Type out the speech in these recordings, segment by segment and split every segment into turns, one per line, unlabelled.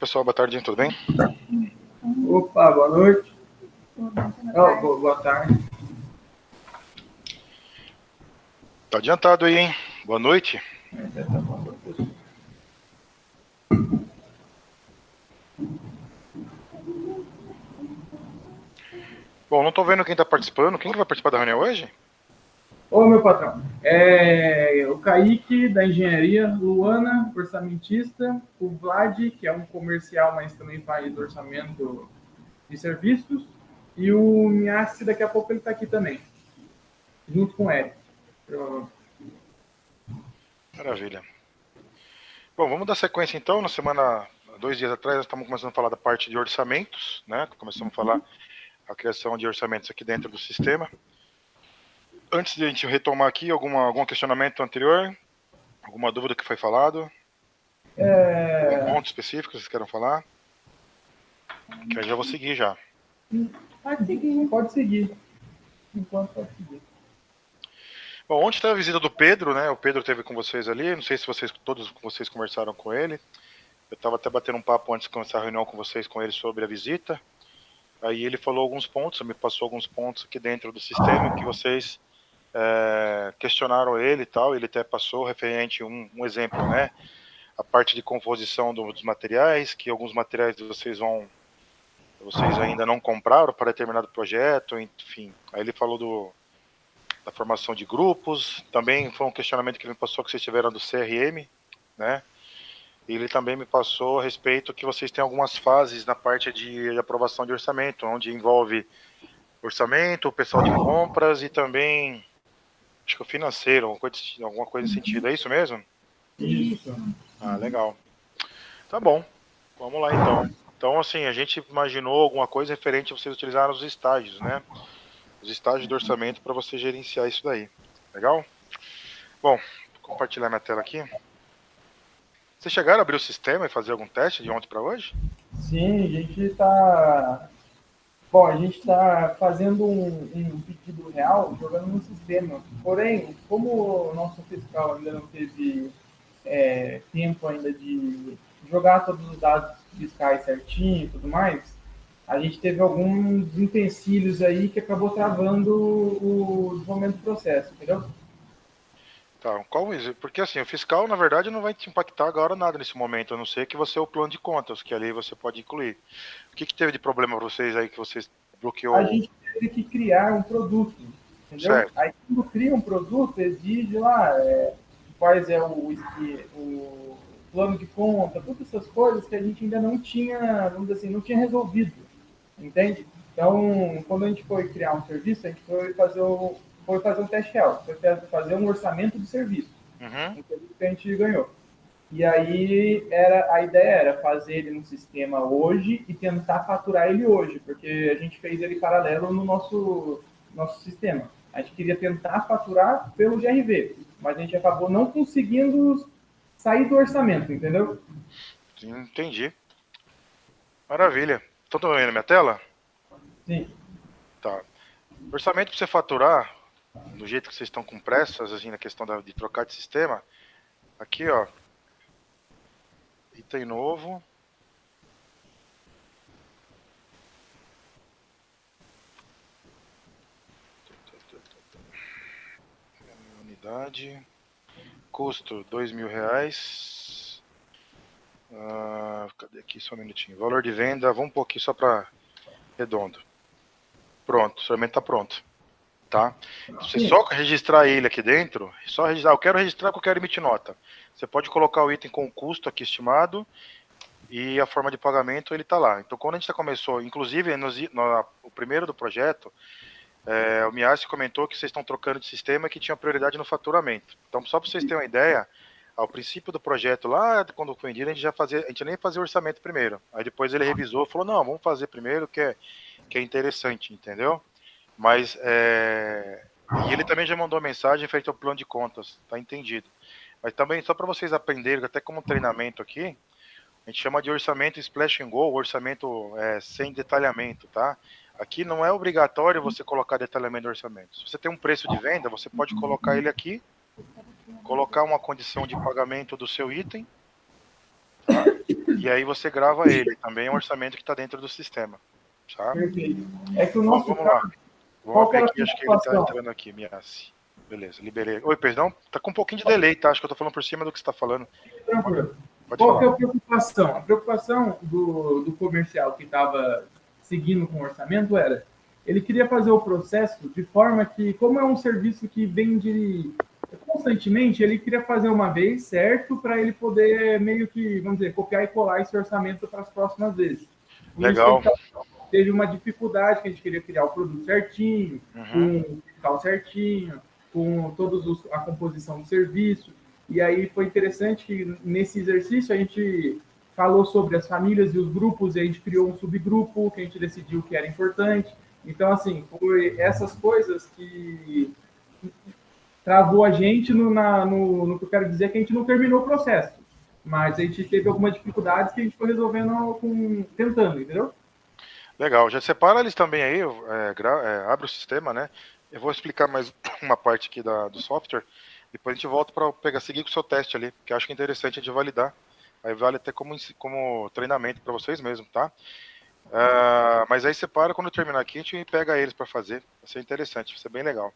pessoal, boa tarde, tudo bem?
Opa, boa noite. Boa tarde.
Tá adiantado aí, hein? Boa noite. Bom, não tô vendo quem tá participando. Quem que vai participar da reunião hoje?
Ô, meu patrão. O Kaique, da engenharia, Luana, orçamentista, o Vlad, que é um comercial, mas também faz orçamento de serviços, e o Miassi, daqui a pouco ele está aqui também, junto com o Eric.
Maravilha. Bom, vamos dar sequência então. Na semana, 2 dias atrás, nós estamos começando a falar da parte de orçamentos, né? Começamos a falar a criação de orçamentos aqui dentro do sistema. Antes de a gente retomar aqui, algum questionamento anterior? Alguma dúvida que foi falado? Algum ponto específico que vocês querem falar? Que eu já vou seguir já.
Pode seguir. Enquanto pode seguir.
Bom, ontem teve a visita do Pedro, né? O Pedro esteve com vocês ali. Não sei se todos vocês conversaram com ele. Eu estava até batendo um papo antes de começar a reunião com vocês, com ele, sobre a visita. Aí ele falou alguns pontos, me passou alguns pontos aqui dentro do sistema que vocês questionaram ele e tal. Ele até passou referente a um exemplo, né? A parte de composição dos materiais, que alguns materiais vocês ainda não compraram para determinado projeto, enfim. Aí ele falou da formação de grupos. Também foi um questionamento que ele me passou que vocês tiveram do CRM, né? Ele também me passou a respeito que vocês têm algumas fases na parte de aprovação de orçamento, onde envolve orçamento, o pessoal de compras e também, acho que o financeiro, alguma coisa nesse sentido. É isso mesmo?
Isso.
Ah, legal. Tá bom. Vamos lá então. Então, assim, a gente imaginou alguma coisa referente a vocês utilizarem os estágios, né? Os estágios do orçamento para você gerenciar isso daí. Legal? Bom, vou compartilhar minha tela aqui. Vocês chegaram a abrir o sistema e fazer algum teste de ontem para hoje?
Sim, a gente está. Bom, a gente está fazendo um pedido real jogando no sistema. Porém, como o nosso fiscal ainda não teve tempo ainda de jogar todos os dados fiscais certinho e tudo mais, a gente teve alguns empecilhos aí que acabou travando o desenvolvimento do processo, entendeu?
Tá, porque assim, o fiscal, na verdade, não vai te impactar agora nada nesse momento, a não ser que você é o plano de contas, que ali você pode incluir. O que teve de problema para vocês aí que vocês
A
bloqueou?
gente teve que criar um produto, entendeu?
Certo.
Aí quando cria um produto, exige lá quais é o plano de conta, todas essas coisas que a gente ainda não tinha, vamos dizer assim, não tinha resolvido, entende? Então, quando a gente foi criar um serviço, a gente foi fazer um teste real, foi fazer um orçamento de serviço,
Uhum.
um serviço que a gente ganhou. E aí a ideia era fazer ele no sistema hoje e tentar faturar ele hoje, porque a gente fez ele paralelo no nosso sistema. A gente queria tentar faturar pelo GRV, mas a gente acabou não conseguindo sair do orçamento, entendeu?
Sim, entendi. Maravilha. Estão vendo minha tela?
Sim.
Tá. Orçamento para você faturar, do jeito que vocês estão com pressas, assim, na questão de trocar de sistema, aqui, ó, item novo. Unidade. Custo R$2.000. Cadê aqui? Só um minutinho. Valor de venda, vamos um pouquinho só para redondo. Pronto, o orçamento está pronto. Tá? Você só registrar ele aqui dentro, só registrar, eu quero registrar que eu quero emitir nota. Você pode colocar o item com o custo aqui estimado e a forma de pagamento ele está lá. Então quando a gente começou, inclusive o primeiro do projeto, o Miassi comentou que vocês estão trocando de sistema que tinha prioridade no faturamento. Então só para vocês terem uma ideia, ao princípio do projeto lá, quando foi vendido, a gente nem fazia o orçamento primeiro. Aí depois ele revisou e falou, não, vamos fazer primeiro que é interessante, entendeu? Mas, e ele também já mandou mensagem feita ao plano de contas, tá entendido. Mas também, só para vocês aprenderem, até como treinamento aqui, a gente chama de orçamento splash and go, orçamento sem detalhamento, tá? Aqui não é obrigatório você colocar detalhamento do orçamento. Se você tem um preço de venda, você pode colocar ele aqui, colocar uma condição de pagamento do seu item, tá? E aí você grava ele. Também é um orçamento que está dentro do sistema. Tá?
Perfeito. É que o
Bom,
nosso
vamos lá.
caso,
Vamos
qual que
abrir
era a
aqui, acho que ele está
preocupação?
entrando aqui, Miassi. Beleza, liberei. Oi, perdão, tá com um pouquinho de delay, tá? Acho que eu tô falando por cima do que você tá falando.
Tranquilo.
Pode
Qual que
falar.
é a preocupação? A preocupação do comercial que estava seguindo com o orçamento era, ele queria fazer o processo de forma que, como é um serviço que vende constantemente, ele queria fazer uma vez, certo, para ele poder meio que, vamos dizer, copiar e colar esse orçamento para as próximas vezes. Com isso que ele
Legal.
teve uma dificuldade, que a gente queria criar o produto certinho,
Uhum.
com o fiscal certinho, com todos a composição do serviço. E aí foi interessante que nesse exercício a gente falou sobre as famílias e os grupos, e a gente criou um subgrupo que a gente decidiu que era importante. Então, assim, foi essas coisas que travou a gente no que eu quero dizer, que a gente não terminou o processo. Mas a gente teve algumas dificuldades que a gente foi resolvendo tentando, entendeu?
Legal. Já separa eles também aí, abre o sistema, né? Eu vou explicar mais uma parte aqui do software. Depois a gente volta para seguir com o seu teste ali, que eu acho que é interessante de validar. Aí vale até como treinamento para vocês mesmos, tá? Mas aí separa, quando terminar aqui, a gente pega eles para fazer. Vai ser interessante, vai ser bem legal.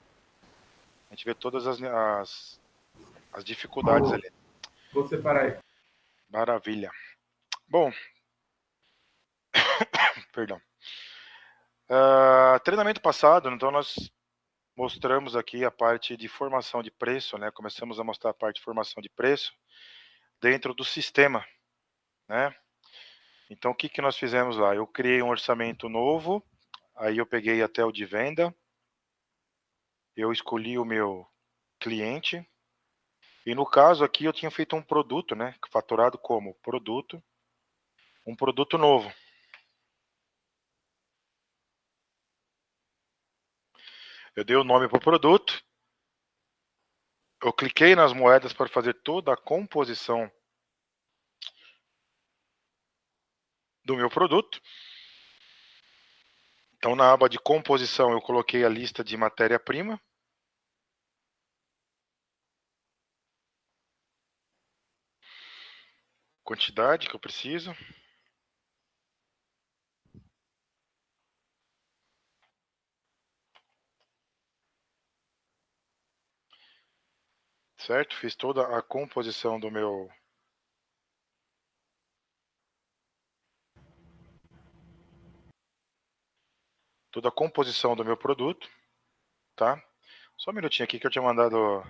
A gente vê todas as dificuldades ali.
Vou separar aí.
Maravilha. Bom, perdão. Treinamento passado, então nós mostramos aqui a parte de formação de preço, né? Começamos a mostrar a parte de formação de preço dentro do sistema, né? Então o que que nós fizemos lá? Eu criei um orçamento novo, aí eu peguei até o de venda, eu escolhi o meu cliente, e no caso aqui eu tinha feito um produto, né? Faturado como produto, um produto novo. Eu dei o nome para o produto, eu cliquei nas moedas para fazer toda a composição do meu produto. Então, na aba de composição, eu coloquei a lista de matéria-prima. Quantidade que eu preciso. Certo? Fiz toda a composição do meu... Toda a composição do meu produto. Tá? Só um minutinho aqui que eu tinha mandado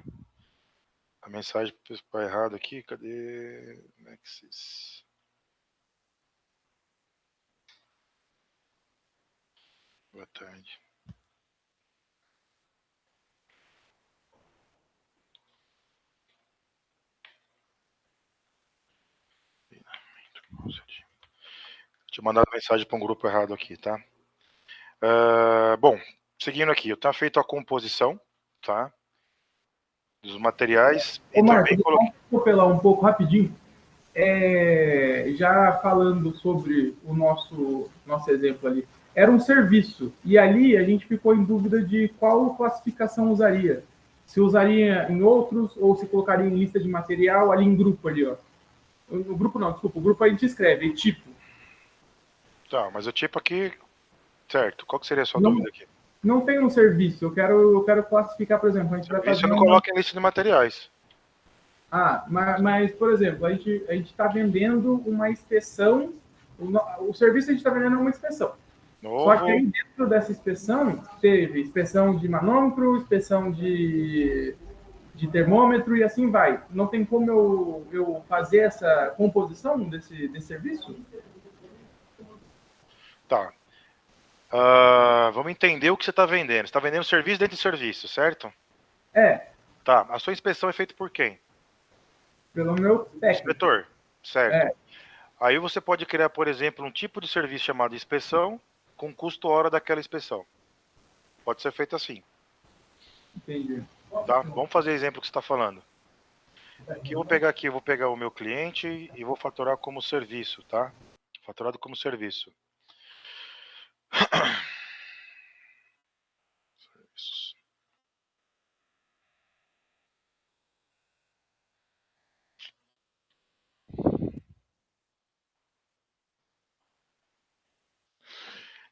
a mensagem para errado aqui. Cadê? Nexus. Boa tarde. Tinha mandado mensagem para um grupo errado aqui, tá? Bom, seguindo aqui, eu tenho feito a composição, tá? Dos materiais e
Ô,
também
Marcos,
coloquei...
vamos atropelar um pouco rapidinho. Já falando sobre o nosso exemplo ali, era um serviço, e ali a gente ficou em dúvida de qual classificação usaria. Se usaria em outros, ou se colocaria em lista de material, ali em grupo ali, ó. No grupo não, desculpa, o grupo a gente escreve, tipo.
Tá, mas o tipo aqui, certo. Qual que seria a sua
Não,
dúvida aqui?
não tem um serviço, eu quero classificar, por exemplo, a gente vai
Isso eu
fazer
não
uma.
coloco em lista de materiais.
Mas, por exemplo, a gente está vendendo uma inspeção, o serviço que a gente está vendendo é uma inspeção. Só que
Novo.
aí dentro dessa inspeção teve inspeção de manômetro, inspeção de termômetro e assim vai. Não tem como eu fazer essa composição desse serviço?
Tá. Vamos entender o que você está vendendo. Você está vendendo serviço dentro de serviço, certo?
É,
Tá. A sua inspeção é feita por quem?
pelo meu técnico.
Inspetor, certo.
É,
Aí você pode criar, por exemplo, um tipo de serviço chamado inspeção com custo hora daquela inspeção. Pode ser feito assim,
entendi.
tá? Vamos fazer o exemplo que você está falando. Aqui, eu vou pegar o meu cliente e vou faturar como serviço, tá? Faturado como serviço.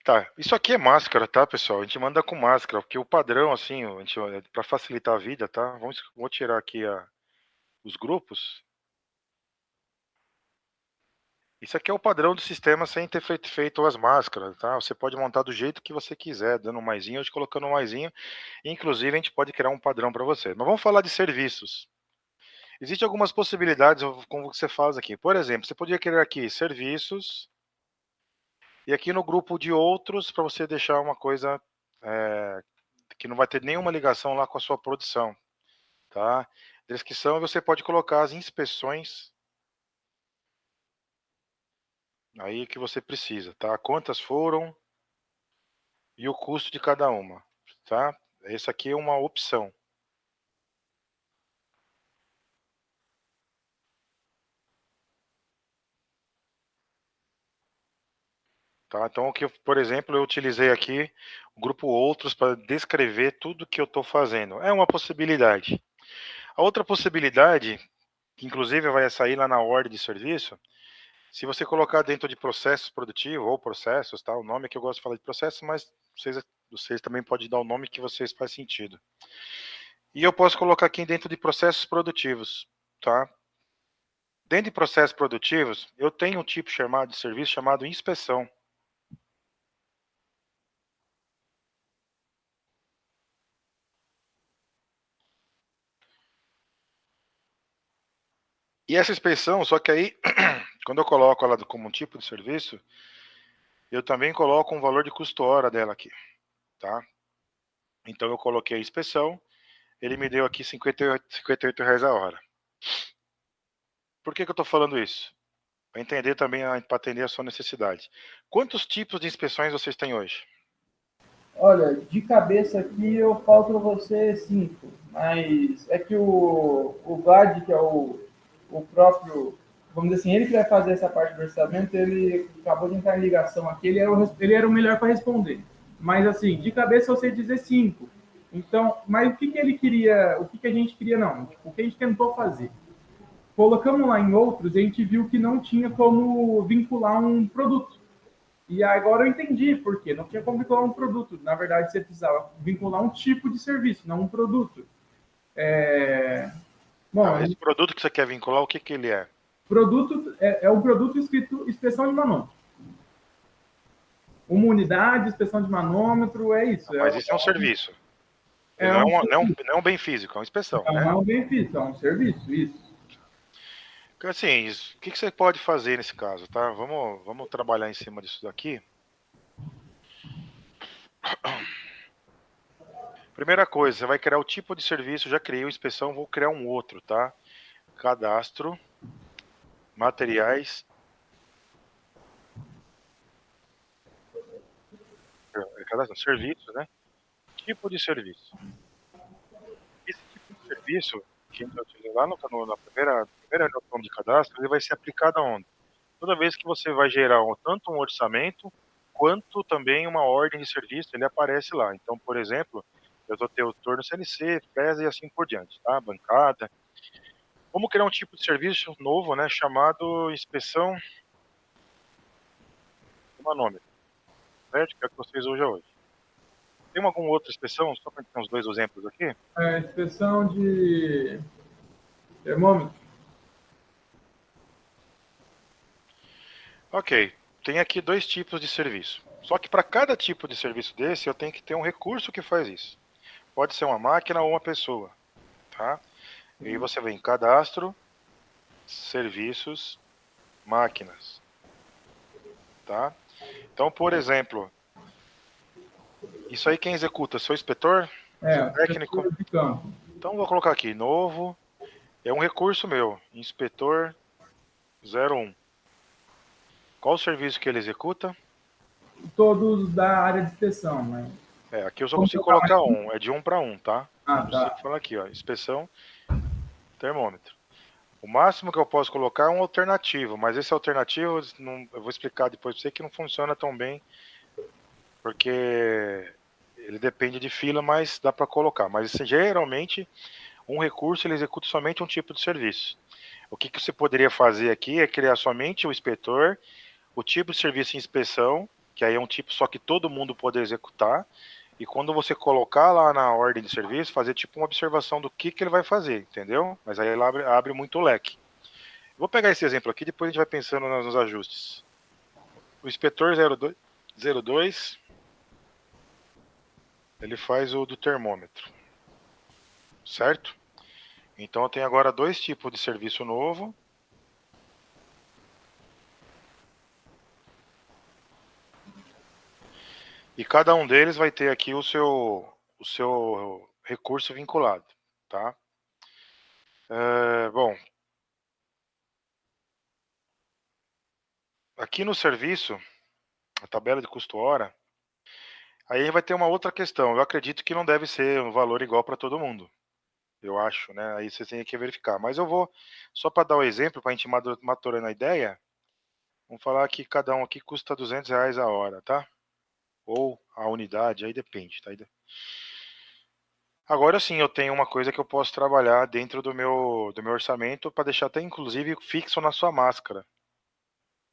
Tá, isso aqui é máscara, tá, pessoal? A gente manda com máscara, porque o padrão, assim, para facilitar a vida, tá? Vou tirar aqui os grupos. Isso aqui é o padrão do sistema sem ter feito as máscaras, tá? Você pode montar do jeito que você quiser, dando um maisinho ou colocando um maisinho. Inclusive, a gente pode criar um padrão para você. Mas vamos falar de serviços. Existem algumas possibilidades como você faz aqui. Por exemplo, você poderia criar aqui serviços e aqui no grupo de outros para você deixar uma coisa que não vai ter nenhuma ligação lá com a sua produção, tá? Descrição, você pode colocar as inspeções aí que você precisa, tá? Quantas foram e o custo de cada uma, tá? Essa aqui é uma opção. Tá? Então, por exemplo, eu utilizei aqui o grupo outros para descrever tudo que eu estou fazendo. É uma possibilidade. A outra possibilidade, que inclusive vai sair lá na ordem de serviço, se você colocar dentro de processos produtivos ou processos, tá? O nome é que eu gosto de falar de processos, mas vocês também podem dar o nome que vocês faz sentido. E eu posso colocar aqui dentro de processos produtivos, tá? Dentro de processos produtivos, eu tenho um tipo chamado de serviço chamado inspeção. E essa inspeção, só que aí, quando eu coloco ela como um tipo de serviço, eu também coloco um valor de custo hora dela aqui, tá? Então eu coloquei a inspeção, ele me deu aqui R$ 58 a hora. Por que eu estou falando isso? Para entender também, para atender a sua necessidade. Quantos tipos de inspeções vocês têm hoje?
Olha, de cabeça aqui eu falo para você 5, mas é que o Vlad, que é o próprio, vamos dizer assim, ele que vai fazer essa parte do orçamento, ele acabou de entrar em ligação aqui, ele era o melhor para responder. Mas assim, de cabeça eu sei dizer 5. Então, mas o que, que ele queria, o que, que a gente queria não, tipo, o que a gente tentou fazer? Colocamos lá em outros e a gente viu que não tinha como vincular um produto. E agora eu entendi por quê. Não tinha como vincular um produto. Na verdade, você precisava vincular um tipo de serviço, não um produto. Bom,
Esse produto que você quer vincular, o que, que ele é?
produto é um produto escrito inspeção de manômetro. Uma unidade, inspeção de manômetro, é isso.
Mas isso é um serviço. Ele
É
não é,
um
não é um bem físico, é uma inspeção, né?
não é um benefício, é um serviço, isso.
Assim, o que você pode fazer nesse caso, tá? Vamos trabalhar em cima disso daqui. Primeira coisa, você vai criar o tipo de serviço, já criei uma inspeção, vou criar um outro, tá? Cadastro, materiais, cadastro, serviço, né? Tipo de serviço. Esse tipo de serviço, que a gente vai utilizar lá na primeira opção de cadastro, ele vai ser aplicado aonde? Toda vez que você vai gerar tanto um orçamento, quanto também uma ordem de serviço, ele aparece lá. Então, por exemplo, eu vou ter o turno CNC, FES e assim por diante, tá? Bancada. Vamos criar um tipo de serviço novo, né, chamado inspeção de manômetro, certo? Que é o que vocês usam hoje. Tem alguma outra inspeção? Só para ter uns dois exemplos aqui.
Inspeção de termômetro.
Ok, tem aqui dois tipos de serviço. Só que para cada tipo de serviço desse, eu tenho que ter um recurso que faz isso. Pode ser uma máquina ou uma pessoa, tá? E aí você vem em cadastro, serviços, máquinas, tá? Então, por exemplo, isso aí quem executa? Seu inspetor? Seu técnico?
De campo.
Então vou colocar aqui, novo, é um recurso meu, inspetor 01. Qual o serviço que ele executa?
Todos da área de inspeção, né?
Aqui eu só consigo colocar um, é de 1 para 1, tá?
Ah,
Não
tá.
consigo falar aqui, ó, inspeção, termômetro. O máximo que eu posso colocar é um alternativo, mas esse alternativo, eu vou explicar depois para você que não funciona tão bem, porque ele depende de fila, mas dá para colocar. Mas geralmente, um recurso ele executa somente um tipo de serviço. O que você poderia fazer aqui é criar somente o inspetor, o tipo de serviço de inspeção que aí é um tipo só que todo mundo pode executar, e quando você colocar lá na ordem de serviço, fazer tipo uma observação do que ele vai fazer, entendeu? Mas aí ela abre muito o leque. Vou pegar esse exemplo aqui, depois a gente vai pensando nos ajustes. O inspetor 02, ele faz o do termômetro, certo? Então eu tenho agora dois tipos de serviço novo. E cada um deles vai ter aqui o seu recurso vinculado, tá? Bom, aqui no serviço, a tabela de custo-hora, aí vai ter uma outra questão. Eu acredito que não deve ser um valor igual para todo mundo. Eu acho, né? Aí vocês têm que verificar. Mas eu vou, só para dar o exemplo, para a gente maturando a ideia, vamos falar que cada um aqui custa R$ 200 a hora, tá? Ou a unidade, aí depende, tá? Agora sim, eu tenho uma coisa que eu posso trabalhar dentro do meu orçamento para deixar até inclusive fixo na sua máscara,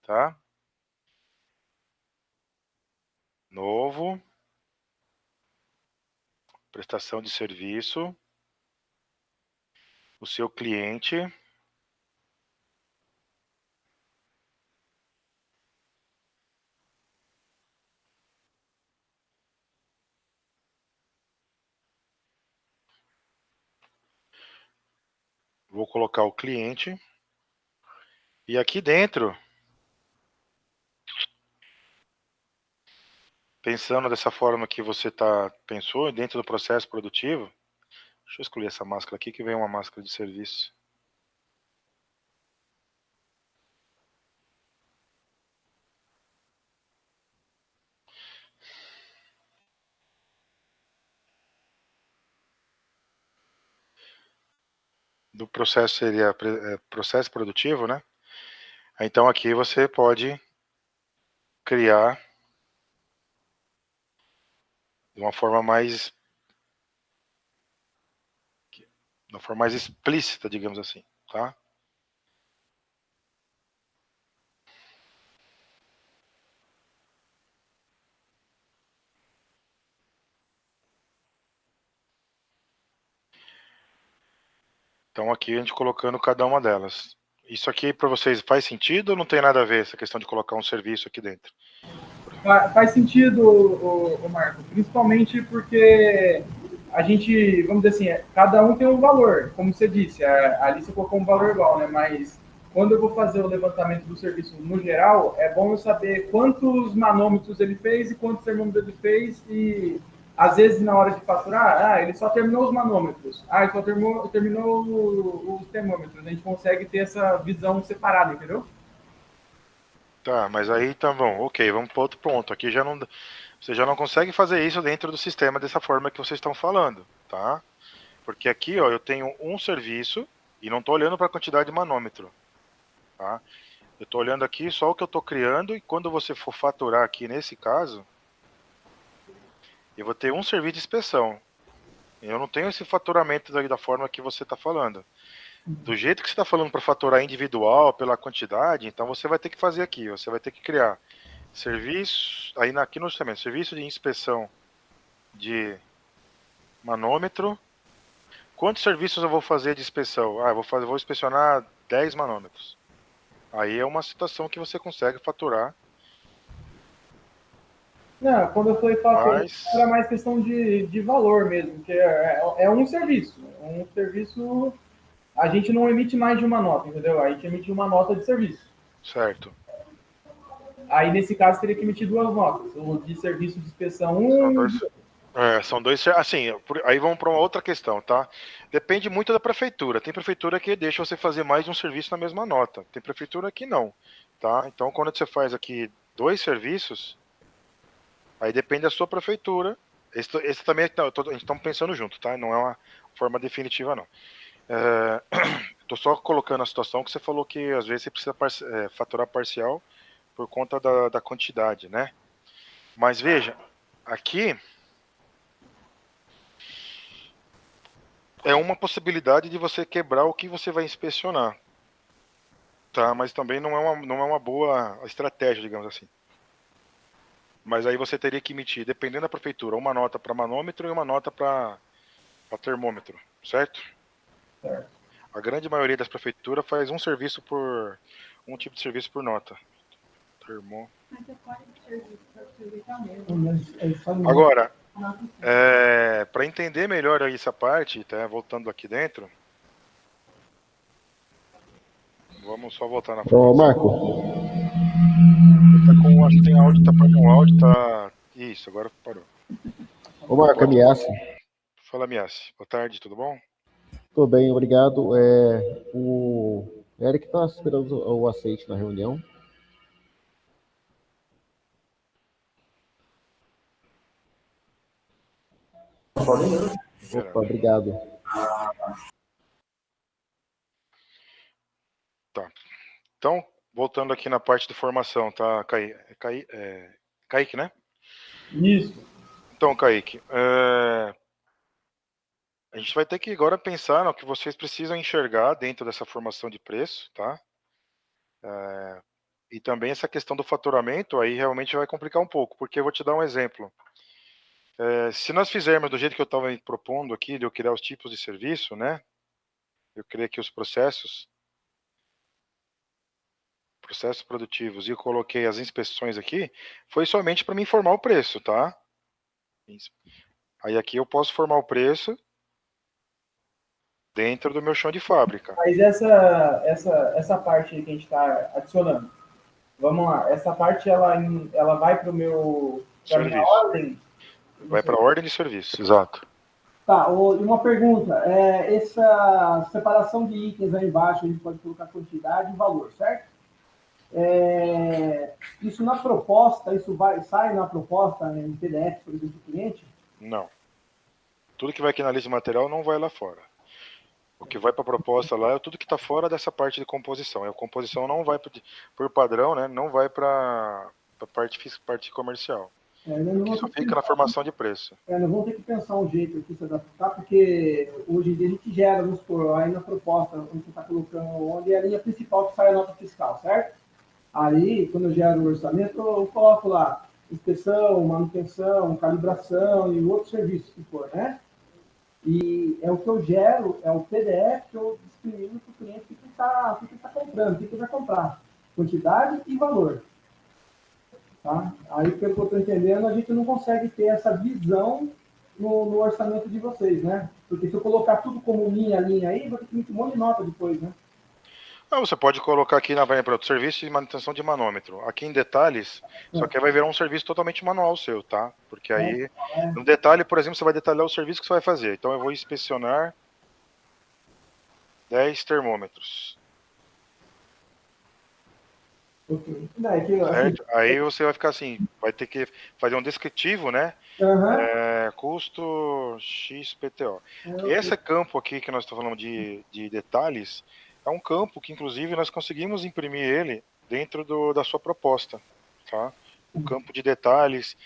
tá? Novo, prestação de serviço, o seu cliente. Vou colocar o cliente. E aqui dentro, pensando dessa forma que você pensou, dentro do processo produtivo, deixa eu escolher essa máscara aqui, que vem uma máscara de serviço. Do processo seria processo produtivo, né? Então aqui você pode criar de uma forma mais explícita, digamos assim, tá? Então aqui a gente colocando cada uma delas. Isso aqui para vocês faz sentido ou não tem nada a ver essa questão de colocar um serviço aqui dentro?
Faz sentido, o Marco, principalmente porque a gente, vamos dizer assim, cada um tem um valor, como você disse, ali você colocou um valor igual, né? Mas quando eu vou fazer o levantamento do serviço no geral, é bom eu saber quantos manômetros ele fez e quantos termômetros ele fez e às vezes na hora de faturar, ele só terminou os manômetros, ele só terminou os termômetros. A gente consegue ter essa visão separada, entendeu?
Tá, mas aí então ok, vamos para outro ponto. Aqui você já não consegue fazer isso dentro do sistema dessa forma que vocês estão falando, tá? Porque aqui, ó, eu tenho um serviço e não estou olhando para a quantidade de manômetro, tá? Eu estou olhando aqui só o que eu estou criando e quando você for faturar aqui nesse caso, eu vou ter um serviço de inspeção. Eu não tenho esse faturamento da forma que você está falando. Do jeito que você está falando para faturar individual, pela quantidade, então você vai ter que fazer aqui, você vai ter que criar serviço, aí aqui no orçamento, serviço de inspeção de manômetro. Quantos serviços eu vou fazer de inspeção? Vou inspecionar 10 manômetros. Aí é uma situação que você consegue faturar.
Não, quando eu falei faturamento,
Mas,
era mais questão de valor mesmo, que é um serviço. Um serviço, a gente não emite mais de uma nota, entendeu? A gente emite uma nota de serviço.
certo.
Aí, nesse caso, teria que emitir duas notas. O de serviço de inspeção
São
1.
dois, são dois, assim, aí vamos para uma outra questão, tá? Depende muito da prefeitura. Tem prefeitura que deixa você fazer mais de um serviço na mesma nota. Tem prefeitura que não, tá? Então, quando você faz aqui dois serviços, aí depende da sua prefeitura. Esse também, a gente está pensando junto, tá? Não é uma forma definitiva, não. Estou só colocando a situação que você falou que às vezes você precisa faturar parcial por conta da quantidade, né? Mas veja, aqui é uma possibilidade de você quebrar o que você vai inspecionar, tá? Mas também não é uma boa estratégia, digamos assim. Mas aí você teria que emitir, dependendo da prefeitura, uma nota para manômetro e uma nota para termômetro, certo?
Certo.
A grande maioria das prefeituras faz um tipo de serviço por nota. Agora, para entender melhor aí essa parte, tá? Voltando aqui dentro, vamos só voltar na
Ô,
formação.
Marco.
Acho que tem áudio, tá parando o áudio, tá. Isso, agora parou.
Ô, Marco, é Miassi.
Fala, Miassi. Boa tarde, tudo bom?
Tô bem, obrigado. O Eric tá esperando o aceite na reunião. Opa, obrigado.
Tá. Então, voltando aqui na parte de formação, tá, Kaique, né?
Isso.
Então, Kaique, a gente vai ter que agora pensar no que vocês precisam enxergar dentro dessa formação de preço, tá? E também essa questão do faturamento, aí realmente vai complicar um pouco, porque eu vou te dar um exemplo. Se nós fizermos do jeito que eu estava propondo aqui, de eu criar os tipos de serviço, né? Eu criei aqui os processos produtivos e eu coloquei as inspeções aqui, foi somente para me informar o preço, tá? Aí aqui eu posso formar o preço dentro do meu chão de fábrica.
Mas essa parte aí que a gente está adicionando, vamos lá, essa parte ela vai para a minha ordem?
Vai para a ordem de serviço, exato.
Tá, e uma pergunta, essa separação de itens aí embaixo, a gente pode colocar quantidade e valor, certo? Isso na proposta, sai na proposta em PDF, por exemplo, do cliente?
Não. Tudo que vai aqui na lista de material não vai lá fora. O que vai para a proposta lá é tudo que está fora dessa parte de composição. A composição não vai, por padrão, né, não vai para a parte comercial. Isso fica na formação de preço.
Nós vamos ter que pensar um jeito aqui se adaptar, porque hoje em dia a gente gera, vamos supor, aí na proposta, quando você está colocando onde é a linha principal que sai a nota fiscal, certo? Aí, quando eu gero o orçamento, eu coloco lá inspeção, manutenção, calibração e outros serviços que for, né? E é o que eu gero, é o PDF que eu discrimino para o cliente o que está comprando, o que ele vai comprar. Quantidade e valor. Tá? Aí, pelo que eu estou entendendo, a gente não consegue ter essa visão no orçamento de vocês, né? Porque se eu colocar tudo como linha aí, vou ter que emitir um monte de nota depois, né?
Você pode colocar aqui na para o serviço de manutenção de manômetro. Aqui em detalhes, só que vai virar um serviço totalmente manual seu, tá? Porque aí, no detalhe, por exemplo, você vai detalhar o serviço que você vai fazer. Então eu vou inspecionar 10 termômetros. Certo? Aí você vai ficar assim, vai ter que fazer um descritivo, né? Custo XPTO. Esse campo aqui que nós estamos falando de detalhes, é um campo que inclusive nós conseguimos imprimir ele dentro da sua proposta, tá? O campo de detalhes,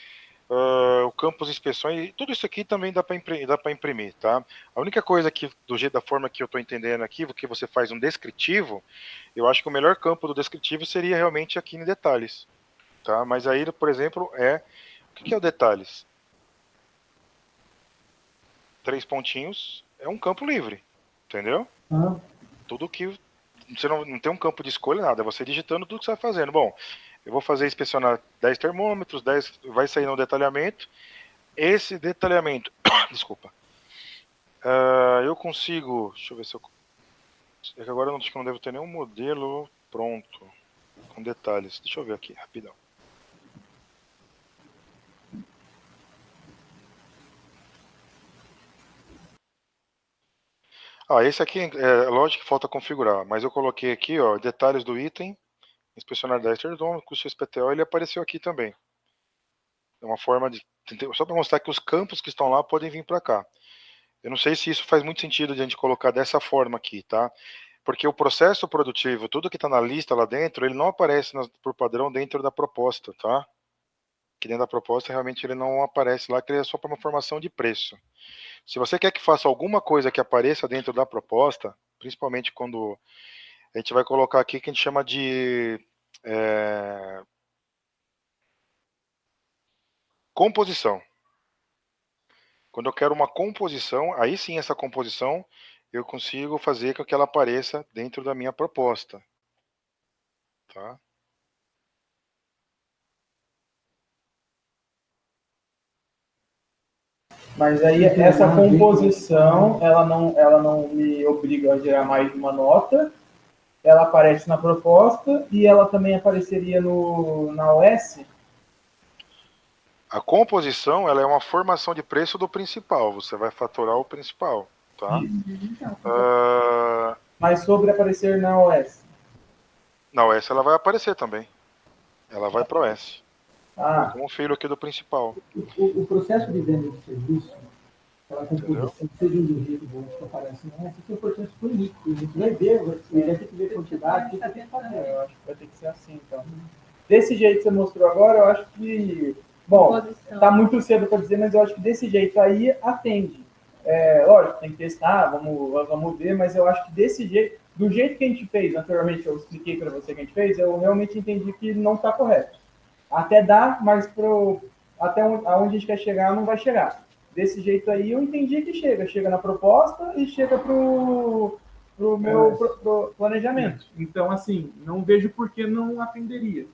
o campo de inspeções, tudo isso aqui também dá para imprimir, tá? A única coisa que, da forma que eu estou entendendo aqui, que você faz um descritivo, eu acho que o melhor campo do descritivo seria realmente aqui em detalhes, tá? Mas aí, por exemplo, o que é o detalhes? 3 pontinhos é um campo livre, entendeu? Tudo que você não tem um campo de escolha, nada, é você digitando tudo que você vai fazendo. Bom, eu vou fazer inspecionar 10 termômetros, 10 vai sair no detalhamento. Esse detalhamento, desculpa, eu consigo, deixa eu ver se eu, é que agora eu acho que não devo ter nenhum modelo pronto com detalhes. Deixa eu ver aqui, rapidão. Esse aqui é lógico que falta configurar, mas eu coloquei aqui, ó, detalhes do item, inspecionar 10 termômetros, custo XPTO, ele apareceu aqui também. É uma forma de, só para mostrar que os campos que estão lá podem vir para cá. Eu não sei se isso faz muito sentido de a gente colocar dessa forma aqui, tá? Porque o processo produtivo, tudo que está na lista lá dentro, ele não aparece por padrão dentro da proposta, tá? Que dentro da proposta realmente ele não aparece lá, que ele é só para uma formação de preço. Se você quer que faça alguma coisa que apareça dentro da proposta, principalmente quando a gente vai colocar aqui que a gente chama de Composição. Quando eu quero uma composição, aí sim essa composição eu consigo fazer com que ela apareça dentro da minha proposta. Tá?
Mas aí essa composição, ela não me obriga a gerar mais de uma nota, ela aparece na proposta e ela também apareceria na OS?
A composição, ela é uma formação de preço do principal. Você vai faturar o principal, tá?
Mas sobre aparecer na OS?
Na OS ela vai aparecer também. Ela vai para o OS.
Ah,
Como filho aqui do principal.
O processo de venda de serviço, aquela composição, seja do jeito que aparece, né? Isso é importante para o início. A gente vai ver, vai ter que ver quantidade, o que tem que fazer.
eu acho que vai ter que ser assim, então. Desse jeito que você mostrou agora, eu acho que... Bom, tá muito cedo para dizer, mas eu acho que desse jeito aí atende. Lógico, tem que testar, vamos ver, mas eu acho que desse jeito, do jeito que a gente fez anteriormente, eu expliquei para você que a gente fez, eu realmente entendi que não está correto. Até dá, mas até aonde a gente quer chegar, não vai chegar. Desse jeito aí, eu entendi que chega na proposta e chega pro meu pro planejamento. Então, assim, não vejo por que não atenderia.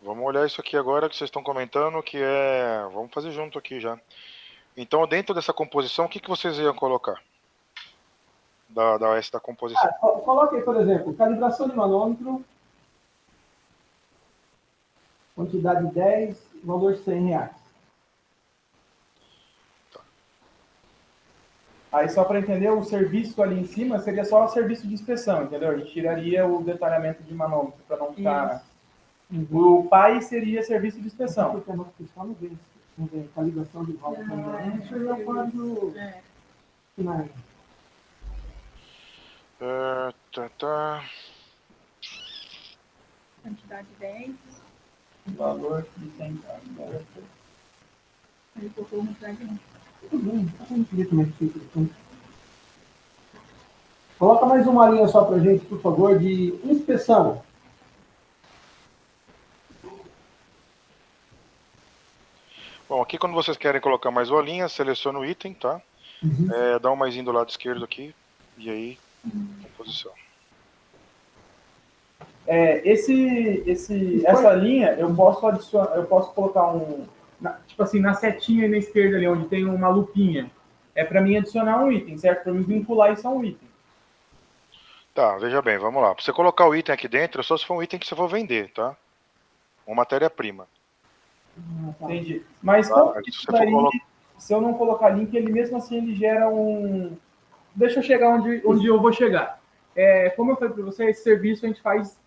Vamos olhar isso aqui agora que vocês estão comentando, que é... Vamos fazer junto aqui já. Então, dentro dessa composição, o que vocês iam colocar? Da OS da composição.
Coloque aí, por exemplo, calibração de manômetro, quantidade 10, valor R$100.
Aí, só para entender, o serviço ali em cima seria só o serviço de inspeção, entendeu? A gente tiraria o detalhamento de manômetro para não ficar... O pai seria serviço de inspeção.
Porque a nota fiscal não vem calibração de válvula. Isso é o código final.
Quantidade 10.
Valor de 100.
Ele colocou quantidade 1.
Tudo bem, vamos ver como é que fica. Então. Coloca mais uma linha só para a gente, por favor, de inspeção.
Bom, aqui quando vocês querem colocar mais uma linha, seleciona o item, tá? Dá um maisinho do lado esquerdo aqui, e aí, composição.
Essa linha, eu posso adicionar, eu posso colocar tipo assim, na setinha na esquerda ali, onde tem uma lupinha. É para mim adicionar um item, certo? Para mim vincular isso a um item.
Tá, veja bem, vamos lá. Para você colocar o item aqui dentro, é só se for um item que você for vender, tá? Uma matéria-prima.
Entendi. Mas se eu não colocar link, ele mesmo assim ele gera um... Deixa eu chegar onde eu vou chegar. Como eu falei para você, esse serviço a gente faz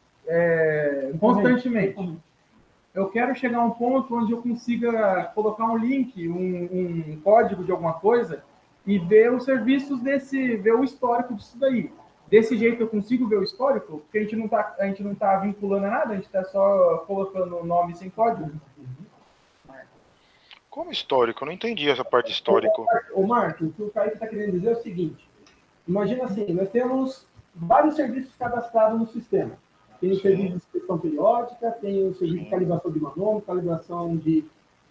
constantemente. Eu quero chegar a um ponto onde eu consiga colocar um link, um código de alguma coisa e ver os serviços ver o histórico disso daí. Desse jeito eu consigo ver o histórico, porque a gente não tá vinculando a nada, a gente está só colocando o nome sem código.
Como histórico? Eu não entendi essa parte de histórico.
Ô, Marcos, o que o Kaique está querendo dizer é o seguinte. Imagina assim, nós temos vários serviços cadastrados no sistema. Tem o serviço de inspeção periódica, tem o serviço de calibração de manômetro, calibração de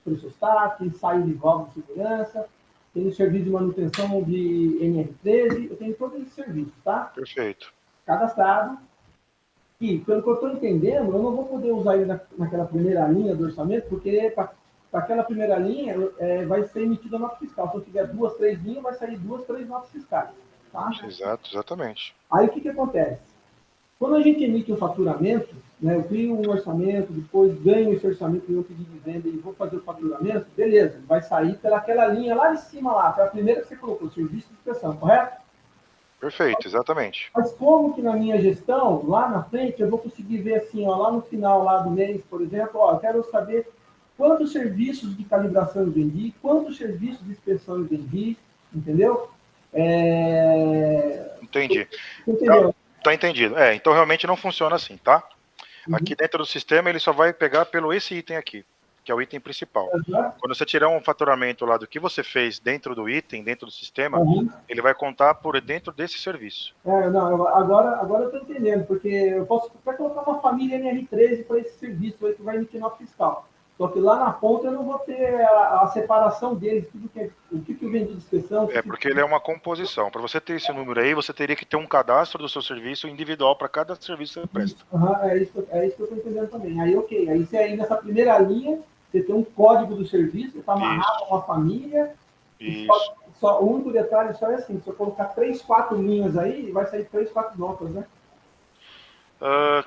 pressostat, ensaio de válvula de segurança, tem o serviço de manutenção de NR13, eu tenho todos esses serviços, tá?
Perfeito.
Cadastrado. E, pelo que eu estou entendendo, eu não vou poder usar ele naquela primeira linha do orçamento, porque para aquela primeira linha vai ser emitida a nota fiscal. Se eu tiver 2, 3 linhas, vai sair 2, 3 notas fiscais. Tá?
Exatamente.
Aí o que acontece? Quando a gente emite um faturamento, né, eu crio um orçamento, depois ganho esse orçamento, ganho um pedido de venda e vou fazer o faturamento, beleza, vai sair pelaquela linha lá de cima, lá, foi a primeira que você colocou, serviço de inspeção, correto?
Perfeito, exatamente.
Mas como que na minha gestão, lá na frente, eu vou conseguir ver assim, ó, lá no final lá do mês, por exemplo, ó, eu quero saber quantos serviços de calibração eu vendi, quantos serviços de inspeção eu vendi, entendeu?
Entendi.
Entendeu?
Tá entendido. Então realmente não funciona assim, tá? Aqui dentro do sistema ele só vai pegar pelo esse item aqui, que é o item principal. Quando você tirar um faturamento lá do que você fez dentro do item, dentro do sistema, ele vai contar por dentro desse serviço.
Não, agora eu estou entendendo, porque eu posso até colocar uma família NR13 para esse serviço aí que vai emitir nota fiscal. Só que lá na ponta eu não vou ter a separação deles, tudo que o que eu vendi de inspeção.
É porque ele é uma composição. Para você ter esse número aí, você teria que ter um cadastro do seu serviço individual para cada serviço que você presta.
É isso que eu estou entendendo também. Aí, ok. Aí, você aí nessa primeira linha, você tem um código do serviço, está amarrado a uma família.
Isso.
Só, o único detalhe só é assim, se eu colocar 3, 4 linhas aí, vai sair 3, 4 notas, né?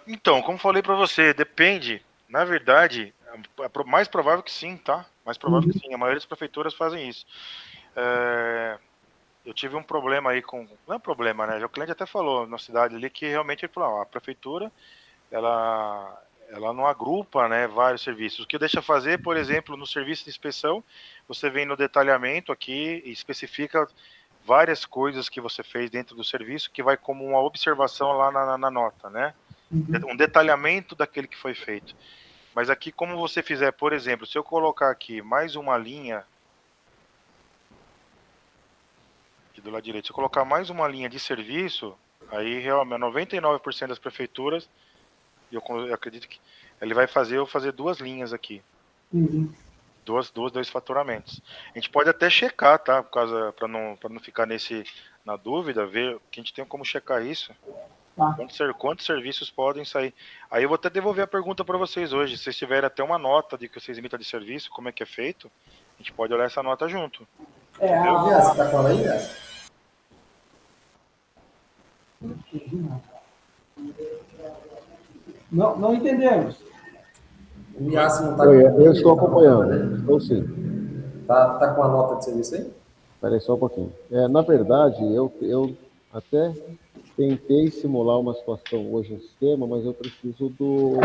Então, como falei para você, depende. Na verdade, é mais provável que sim, tá? Mais provável que sim. A maioria das prefeituras fazem isso. Eu tive um problema aí com... Não é problema, né? O cliente até falou na cidade ali que realmente ele falou, a prefeitura, ela não agrupa, né, vários serviços. O que deixa fazer, por exemplo, no serviço de inspeção, você vem no detalhamento aqui e especifica várias coisas que você fez dentro do serviço, que vai como uma observação lá na nota, né? Um detalhamento daquele que foi feito. Mas aqui, como você fizer, por exemplo, se eu colocar aqui mais uma linha, aqui do lado direito, se eu colocar mais uma linha de serviço, aí realmente 99% das prefeituras, eu acredito que ele vai fazer eu fazer 2 linhas aqui. Dois faturamentos. A gente pode até checar, tá? Para não ficar na dúvida, ver que a gente tem como checar isso.
Tá.
Quantos serviços podem sair? Aí eu vou até devolver a pergunta para vocês hoje. Se vocês tiverem até uma nota de que vocês emitem de serviço, como é que é feito, a gente pode olhar essa nota junto.
Você tá falando aí, Graça?
Não entendemos.
O Miassi não tá
Eu estou acompanhando, estou sim.
Tá com a nota de serviço aí?
Espera aí só um pouquinho. Na verdade, eu até tentei simular uma situação hoje no sistema, mas eu preciso do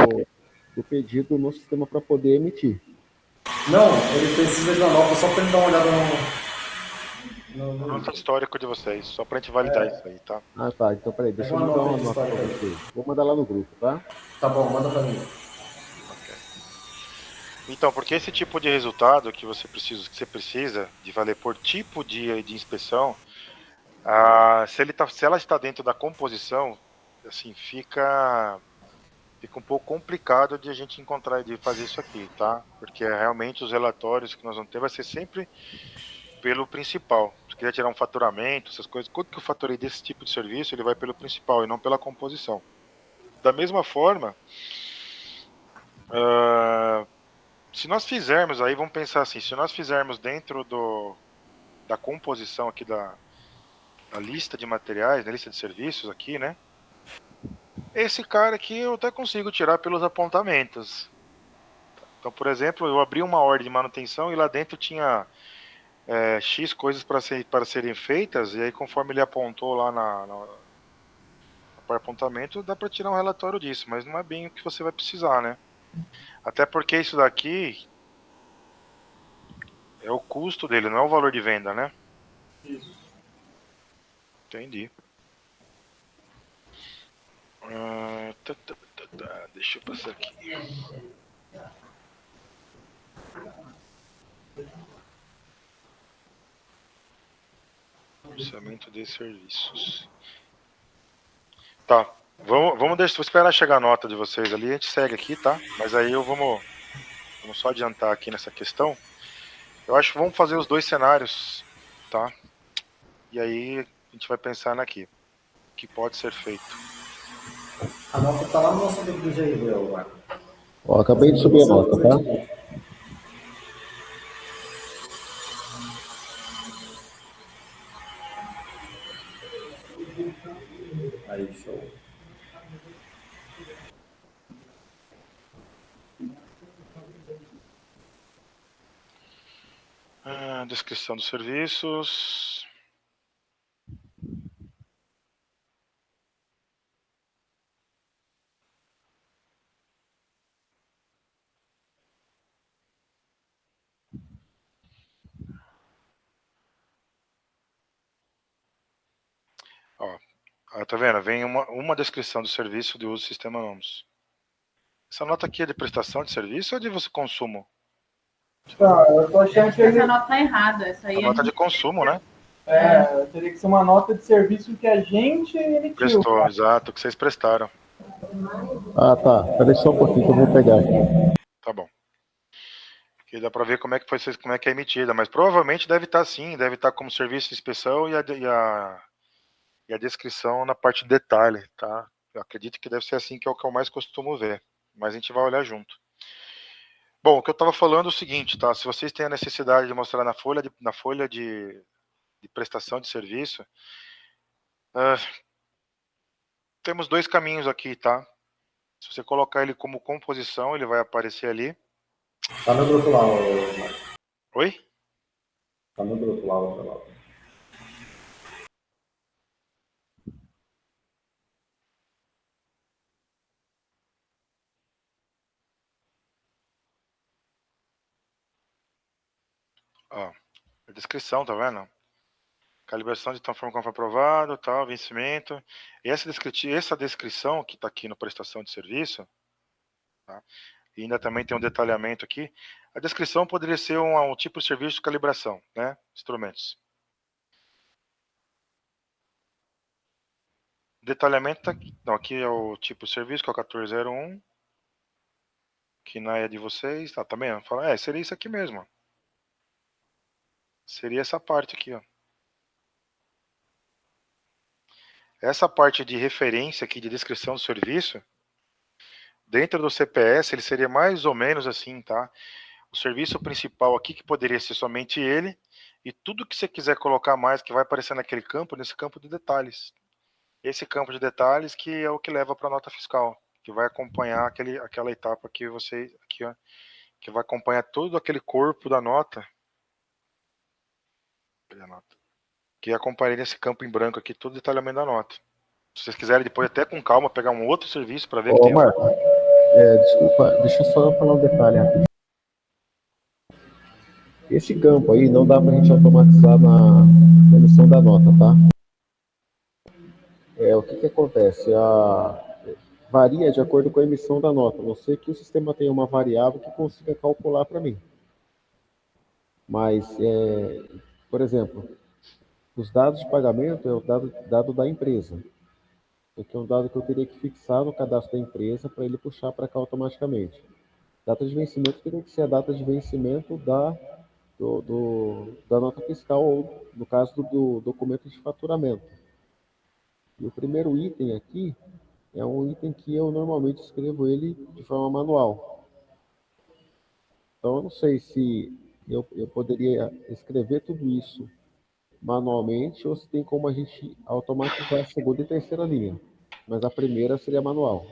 pedido no sistema para poder emitir.
Não, ele precisa de uma nota só para ele dar uma olhada no
Nota histórico de vocês, só pra gente validar isso aí, tá?
Ah, tá. Então, peraí, deixa eu mandar uma nota para vocês. Vou mandar lá no grupo, tá?
Tá bom, manda para mim.
Então, porque esse tipo de resultado que você precisa de valer por tipo de inspeção, se ela está dentro da composição, assim, fica um pouco complicado de a gente encontrar, de fazer isso aqui, tá? Porque realmente os relatórios que nós vamos ter vai ser sempre pelo principal. Se quiser tirar um faturamento, essas coisas, quanto que eu faturei desse tipo de serviço, ele vai pelo principal e não pela composição. Da mesma forma, se nós fizermos, aí vamos pensar assim, se nós fizermos dentro da composição aqui da lista de materiais, da lista de serviços aqui, né? Esse cara aqui eu até consigo tirar pelos apontamentos. Então, por exemplo, eu abri uma ordem de manutenção e lá dentro tinha X coisas para serem feitas, e aí conforme ele apontou lá para apontamento, dá para tirar um relatório disso, mas não é bem o que você vai precisar, né? Até porque isso daqui é o custo dele, não é o valor de venda, né?
Isso.
Entendi. Deixa eu passar aqui. Orçamento de serviços. Tá. Vamos esperar chegar a nota de vocês ali, a gente segue aqui, tá? Mas aí vamos só adiantar aqui nessa questão. Eu acho que vamos fazer os 2 cenários, tá? E aí a gente vai pensar aqui, o que pode ser feito.
A nota tá lá no nosso grupo do GIV, Marco.
Ó, acabei de subir a nota, tá?
Aí, show.
Descrição dos serviços. Ó, tá vendo? Vem uma descrição do serviço de uso do sistema NOMS. Essa nota aqui é de prestação de serviço ou de consumo?
Tá, eu tô achando que ele...
Essa nota tá errada. Essa aí
A nota de consumo, né?
teria que ser uma nota de serviço que a gente emitiu.
Prestou, exato, que vocês prestaram.
Ah, tá. Peraí só um pouquinho que eu vou pegar aqui.
Tá bom. Que dá para ver como é que como é que é emitida, mas provavelmente deve estar sim, deve estar como serviço de inspeção e a descrição na parte de detalhe, tá? Eu acredito que deve ser assim que é o que eu mais costumo ver, mas a gente vai olhar junto. Bom, o que eu estava falando é o seguinte, tá? Se vocês têm a necessidade de mostrar na folha de prestação de serviço, ah, temos dois caminhos aqui, tá? Se você colocar ele como composição, ele vai aparecer ali.
Tá no grupo lá, ô, Marcos.
Oi?
Tá no grupo lá, ó.
Ó, a descrição, tá vendo? Calibração de tal forma como foi aprovado, tal, vencimento. E essa descrição que está aqui no prestação de serviço, tá? E ainda também tem um detalhamento aqui. A descrição poderia ser um tipo de serviço de calibração, né? Instrumentos. Detalhamento tá aqui. Não, aqui é o tipo de serviço, que é o 1401. Que não é de vocês. Tá, também. Fala, seria isso aqui mesmo. Ó. Seria essa parte aqui, ó. Essa parte de referência aqui, de descrição do serviço, dentro do CPS, ele seria mais ou menos assim, tá? O serviço principal aqui, que poderia ser somente ele, e tudo que você quiser colocar mais, que vai aparecer naquele campo, nesse campo de detalhes. Esse campo de detalhes que é o que leva para a nota fiscal, que vai acompanhar aquela etapa que você, aqui, ó, que vai acompanhar todo aquele corpo da nota, que acompanha nesse campo em branco aqui, todo o detalhamento da nota. Se vocês quiserem depois até com calma pegar um outro serviço para ver que
Ô,
tem
Marco, desculpa, deixa eu só falar um detalhe rapidinho. Esse campo aí não dá para a gente automatizar na emissão da nota, tá? O que acontece? Varia de acordo com a emissão da nota, a não ser que o sistema tenha uma variável que consiga calcular para mim. Mas, por exemplo, os dados de pagamento é o dado da empresa, que é um dado que eu teria que fixar no cadastro da empresa para ele puxar para cá automaticamente. Data de vencimento teria que ser a data de vencimento da nota fiscal, ou no caso do documento de faturamento. E o primeiro item aqui é um item que eu normalmente escrevo ele de forma manual. Então eu não sei se eu poderia escrever tudo isso manualmente ou se tem como a gente automatizar a segunda e terceira linha. Mas a primeira seria manual.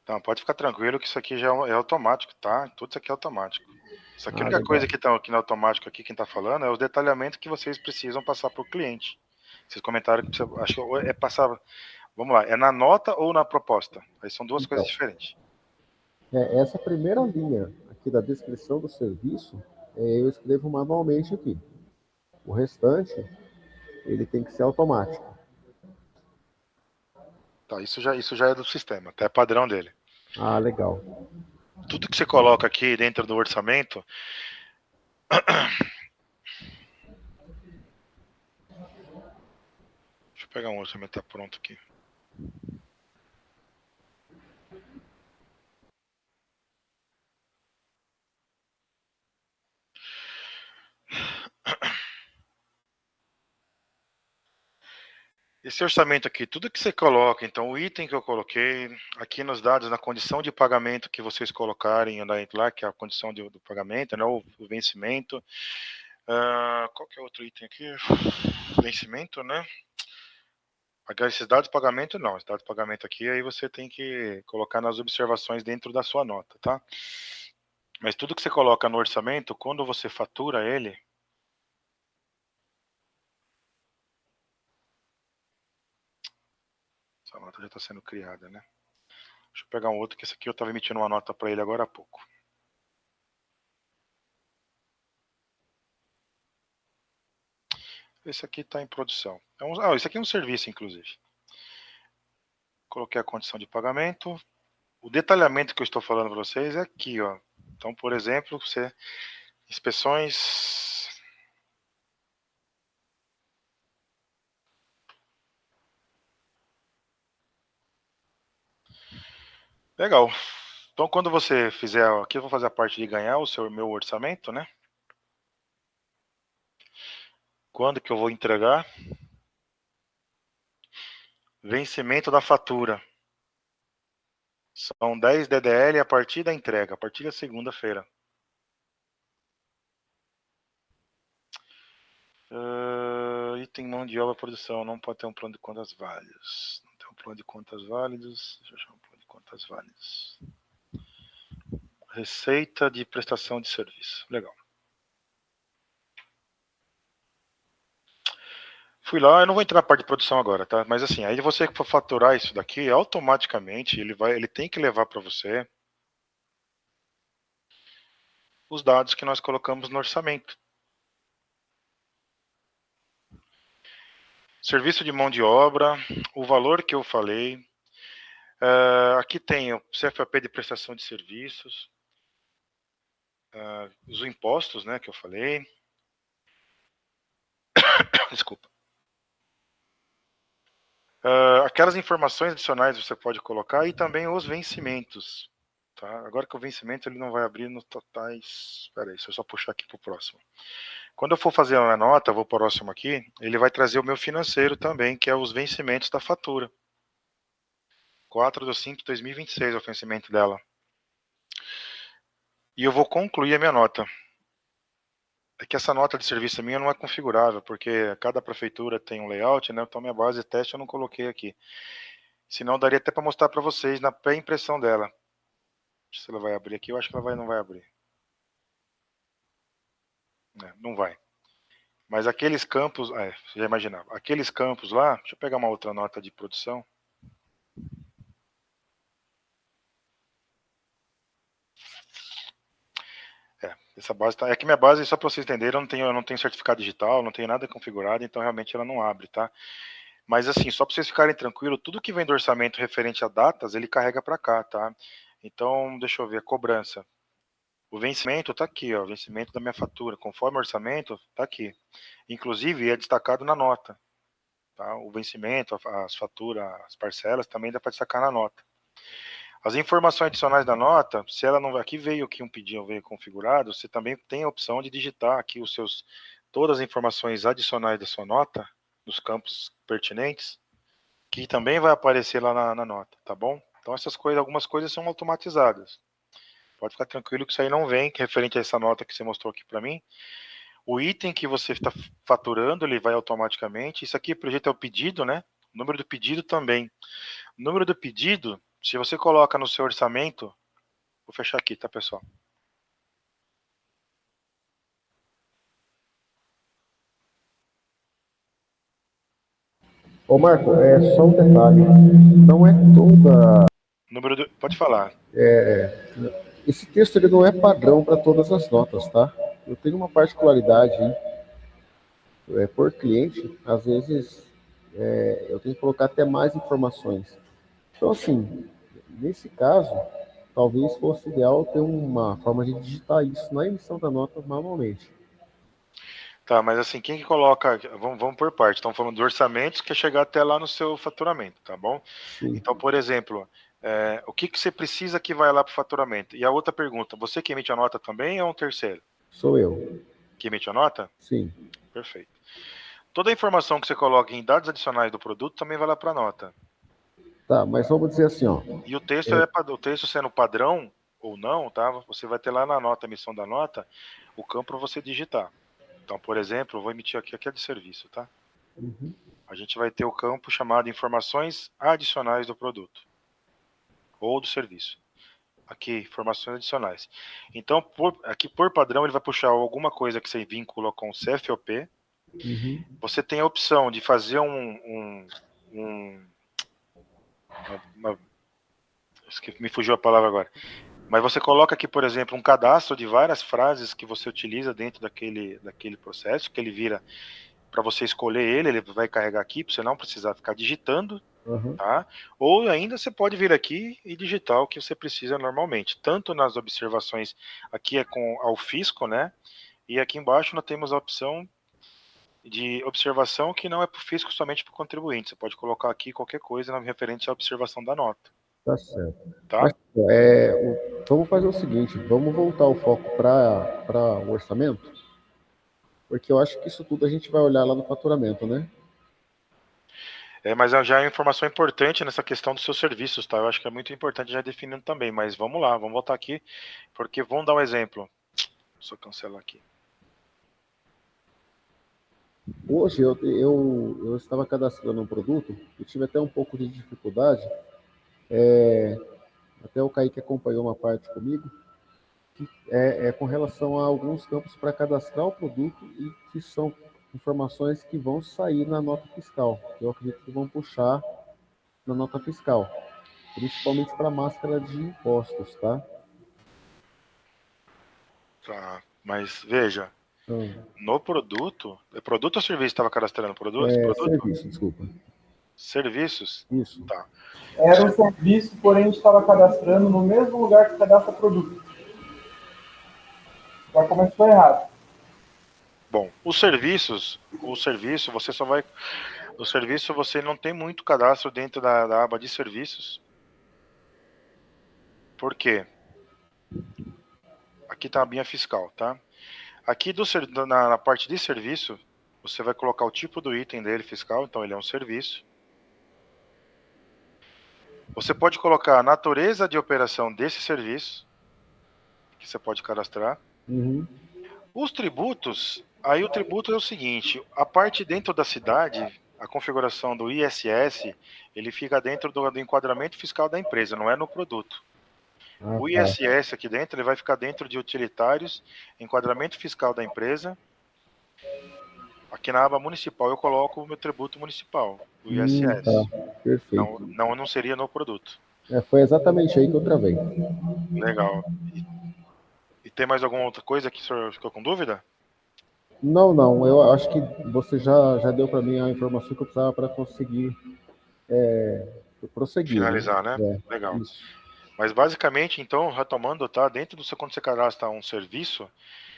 Então, pode ficar tranquilo que isso aqui já é automático, tá? Tudo isso aqui é automático. Isso aqui, a única
Legal.
coisa que está aqui no automático, aqui, quem está falando, é os detalhamentos que vocês precisam passar para o cliente. Vocês comentaram que precisa, acho que é passar. Vamos lá, é na nota ou na proposta? Aí são duas coisas diferentes.
Essa primeira linha aqui da descrição do serviço, eu escrevo manualmente aqui. O restante, ele tem que ser automático.
Tá, isso já é do sistema, tá? É padrão dele.
Ah, legal.
Tudo que você coloca aqui dentro do orçamento. Deixa eu pegar um orçamento que tá pronto aqui. Esse orçamento aqui, tudo que você coloca, então o item que eu coloquei, aqui nos dados, na condição de pagamento que vocês colocarem lá, que é a condição do pagamento, né, o vencimento. Qual que é outro item aqui? Vencimento, né? Agora, esses dados de pagamento, não. Esses dados de pagamento aqui, aí você tem que colocar nas observações dentro da sua nota, tá? Mas tudo que você coloca no orçamento, quando você fatura ele, essa nota já está sendo criada, né? Deixa eu pegar um outro, que esse aqui eu estava emitindo uma nota para ele agora há pouco. Esse aqui está em produção. Esse aqui é um serviço, inclusive. Coloquei a condição de pagamento. O detalhamento que eu estou falando para vocês é aqui, ó. Então, por exemplo, inspeções. Legal. Então, quando você fizer, aqui eu vou fazer a parte de ganhar o meu orçamento, né? Quando que eu vou entregar? Vencimento da fatura. São 10 DDL a partir da entrega, a partir da segunda-feira. Item mão de obra produção, não pode ter um plano de contas válidos. Não tem um plano de contas válidos. Deixa eu achar um plano de contas válidos. Receita de prestação de serviço. Legal. Fui lá, eu não vou entrar na parte de produção agora, tá? Mas assim, aí você for faturar isso daqui, automaticamente ele tem que levar para você os dados que nós colocamos no orçamento. Serviço de mão de obra, o valor que eu falei. Aqui tem o CFAP de prestação de serviços, os impostos, né, que eu falei. Desculpa. Aquelas informações adicionais você pode colocar e também os vencimentos. Tá? Agora que o vencimento ele não vai abrir nos totais. Espera aí, deixa eu só puxar aqui para o próximo. Quando eu for fazer a nota, vou para o próximo aqui, ele vai trazer o meu financeiro também, que é os vencimentos da fatura. 4/5/2026 é o vencimento dela. E eu vou concluir a minha nota. É que essa nota de serviço minha não é configurável, porque cada prefeitura tem um layout, né? Então minha base de teste eu não coloquei aqui. Senão daria até para mostrar para vocês na pré-impressão dela. Se ela vai abrir aqui, eu acho que ela não vai abrir. Não vai. Mas aqueles campos, você já imaginava, aqueles campos lá, deixa eu pegar uma outra nota de produção. Essa base é que minha base, só para vocês entenderem, eu não tenho certificado digital, não tenho nada configurado, então realmente ela não abre, tá? Mas assim, só para vocês ficarem tranquilos, tudo que vem do orçamento referente a datas, ele carrega para cá, tá? Então, deixa eu ver, cobrança. O vencimento está aqui, ó, o vencimento da minha fatura, conforme o orçamento, está aqui. Inclusive, é destacado na nota, tá? O vencimento, as faturas, as parcelas, também dá para destacar na nota. As informações adicionais da nota, se ela não aqui veio aqui um pedido veio configurado, você também tem a opção de digitar aqui todas as informações adicionais da sua nota nos campos pertinentes, que também vai aparecer lá na nota, tá bom? Então essas coisas, algumas coisas são automatizadas. Pode ficar tranquilo que isso aí não vem, que referente a essa nota que você mostrou aqui para mim. O item que você está faturando, ele vai automaticamente. Isso aqui, por jeito, é o pedido, né? O número do pedido também. O número do pedido, se você coloca no seu orçamento, vou fechar aqui, tá, pessoal?
Ô Marco, só um detalhe. Não é toda.
Pode falar.
Esse texto ele não é padrão para todas as notas, tá? Eu tenho uma particularidade, hein? Por cliente, às vezes eu tenho que colocar até mais informações. Então, assim, nesse caso, talvez fosse ideal ter uma forma de digitar isso na emissão da nota manualmente.
Tá, mas assim, quem que coloca... Vamos por parte. Estamos falando de orçamentos que é chegar até lá no seu faturamento, tá bom?
Sim.
Então, por exemplo, o que você precisa que vai lá para o faturamento? E a outra pergunta, você que emite a nota também ou é um terceiro?
Sou eu.
Que emite a nota?
Sim.
Perfeito. Toda a informação que você coloca em dados adicionais do produto também vai lá para a nota.
Tá, mas vamos dizer assim, ó.
E o texto, o texto sendo padrão ou não, tá? Você vai ter lá na nota, emissão da nota, o campo para você digitar. Então, por exemplo, eu vou emitir aqui é de serviço, tá?
Uhum.
A gente vai ter o campo chamado informações adicionais do produto ou do serviço. Aqui, informações adicionais. Então, aqui por padrão, ele vai puxar alguma coisa que você vincula com o CFOP.
Uhum.
Você tem a opção de fazer me fugiu a palavra agora. Mas você coloca aqui, por exemplo, um cadastro de várias frases que você utiliza dentro daquele processo, que ele vira para você escolher ele vai carregar aqui, para você não precisar ficar digitando, tá? Ou ainda você pode vir aqui e digitar o que você precisa normalmente, tanto nas observações, aqui é ao fisco, né? E aqui embaixo nós temos a opção de observação que não é para o fisco, somente para o contribuinte. Você pode colocar aqui qualquer coisa referente à observação da nota.
Tá certo.
Tá?
Mas, Vamos fazer o seguinte, vamos voltar o foco para o orçamento, porque eu acho que isso tudo a gente vai olhar lá no faturamento, né?
Mas já é informação importante nessa questão dos seus serviços, tá? Eu acho que é muito importante já definindo também, mas vamos lá, vamos voltar aqui, porque vamos dar um exemplo. Só cancelar aqui.
Hoje eu estava cadastrando um produto e tive até um pouco de dificuldade, até o Kaique acompanhou uma parte comigo, com relação a alguns campos para cadastrar o produto e que são informações que vão sair na nota fiscal. Eu acredito que vão puxar na nota fiscal, principalmente para máscara de impostos, tá?
Tá, mas veja,
Então,
no produto, é produto ou serviço estava cadastrando? Produto?
serviço, desculpa.
Serviços?
Isso.
Tá.
Era um serviço, porém a gente estava cadastrando no mesmo lugar que cadastra produto. Já começou errado.
Bom, o serviço você só vai. O serviço você não tem muito cadastro dentro da aba de serviços. Por quê? Aqui está a abinha fiscal, tá? Aqui na parte de serviço, você vai colocar o tipo do item dele fiscal, então ele é um serviço. Você pode colocar a natureza de operação desse serviço, que você pode cadastrar.
Uhum.
Os tributos, aí o tributo é o seguinte, a parte dentro da cidade, a configuração do ISS, ele fica dentro do enquadramento fiscal da empresa, não é no produto.
Ah,
O
tá.
ISS aqui dentro, ele vai ficar dentro de utilitários, enquadramento fiscal da empresa. Aqui na aba municipal eu coloco o meu tributo municipal, o ISS.
Tá. Perfeito.
Não seria no produto.
Foi exatamente aí que eu travei.
Legal. E tem mais alguma outra coisa que o senhor ficou com dúvida?
Não, eu acho que você já deu para mim a informação que eu precisava para conseguir prosseguir,
Finalizar, né?
né?
Legal.
Isso.
Mas basicamente, então, retomando, tá? Dentro do seu, quando você cadastra um serviço,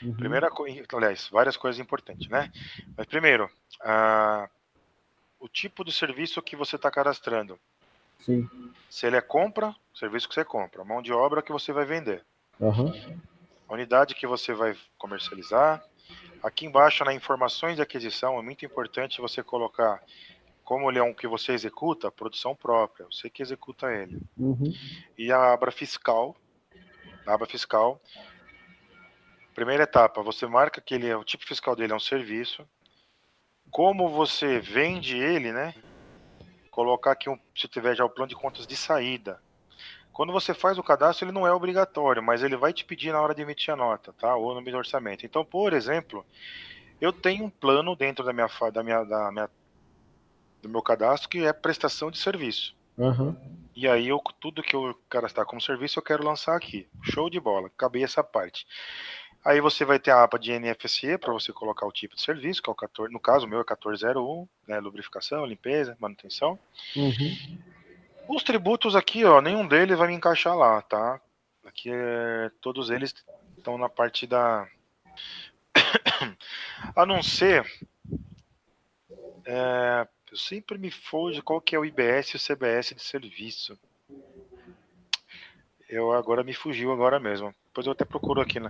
Uhum.
primeira coisa, aliás, várias coisas importantes, né? Mas primeiro, o tipo de serviço que você está cadastrando.
Sim.
Se ele é compra, serviço que você compra. Mão de obra que você vai vender.
Uhum.
A unidade que você vai comercializar. Aqui embaixo, na informações de aquisição, é muito importante você colocar como ele é um que você executa, produção própria. Você que executa ele.
Uhum.
E a aba fiscal. Na aba fiscal, primeira etapa, você marca que o tipo fiscal dele é um serviço. Como você vende ele, né? Colocar aqui, se tiver já o plano de contas de saída. Quando você faz o cadastro, ele não é obrigatório, mas ele vai te pedir na hora de emitir a nota, tá? Ou no meu orçamento. Então, por exemplo, eu tenho um plano dentro do meu cadastro que é prestação de serviço.
Uhum.
E aí, tudo que eu cadastrar como serviço, eu quero lançar aqui. Show de bola, acabei essa parte. Aí você vai ter a aba de NFSE para você colocar o tipo de serviço, que é o 14, no caso o meu é 1401, né, lubrificação, limpeza, manutenção.
Uhum.
Os tributos aqui, ó, nenhum deles vai me encaixar lá, tá? Aqui todos eles estão na parte da... A não ser... eu sempre me foge qual que é o IBS e o CBS de serviço. Eu agora me fugiu agora mesmo. Depois eu até procuro aqui, né?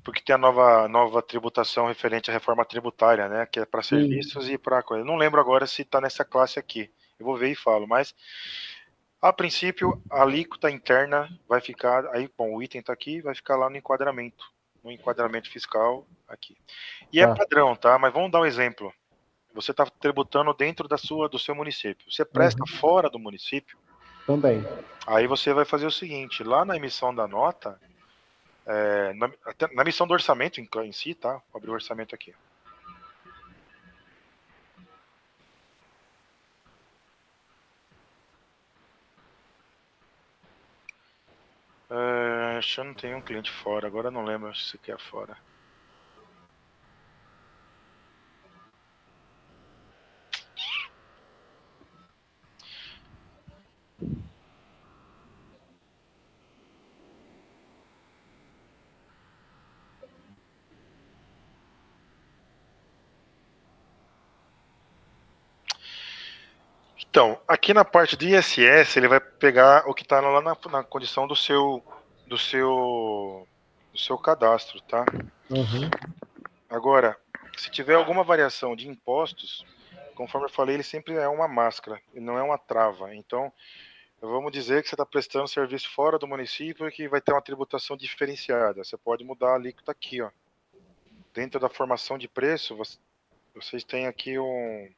Porque tem a nova tributação referente à reforma tributária, né? Que é para serviços e para coisa. Não lembro agora se está nessa classe aqui. Eu vou ver e falo, mas a princípio a alíquota interna vai ficar aí, bom, o item está aqui, vai ficar lá no enquadramento fiscal aqui. E é padrão, tá? Mas vamos dar um exemplo. Você está tributando dentro do seu município. Você presta fora do município?
Também.
Aí você vai fazer o seguinte, lá na emissão da nota, na emissão do orçamento em si, tá? Vou abrir o orçamento aqui. Acho que eu não tenho um cliente fora, agora eu não lembro se quer fora. Então, aqui na parte de ISS, ele vai pegar o que está lá na condição do seu do seu cadastro, tá?
Uhum.
Agora, se tiver alguma variação de impostos, conforme eu falei, ele sempre é uma máscara, ele não é uma trava. Então, vamos dizer que você está prestando serviço fora do município e que vai ter uma tributação diferenciada. Você pode mudar a alíquota aqui, ó. Dentro da formação de preço, vocês têm aqui o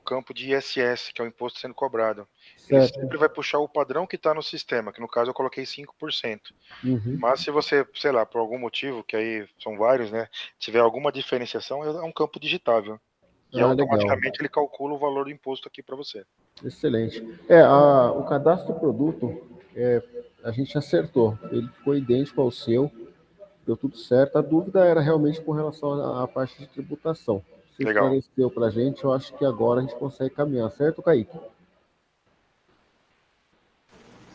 campo de ISS, que é o imposto sendo cobrado. Ele
Certo.
sempre vai puxar o padrão que está no sistema, que no caso eu coloquei 5%.
Uhum.
Mas se você, sei lá, por algum motivo, que aí são vários, né, tiver alguma diferenciação, é um campo digitável. E
Ah, legal.
automaticamente ele calcula o valor do imposto aqui para você.
Excelente. O cadastro produto, a gente acertou. Ele ficou idêntico ao seu, deu tudo certo. A dúvida era realmente com relação à parte de tributação. Você
Legal.
esclareceu para a gente, eu acho que agora a gente consegue caminhar, certo, Kaique?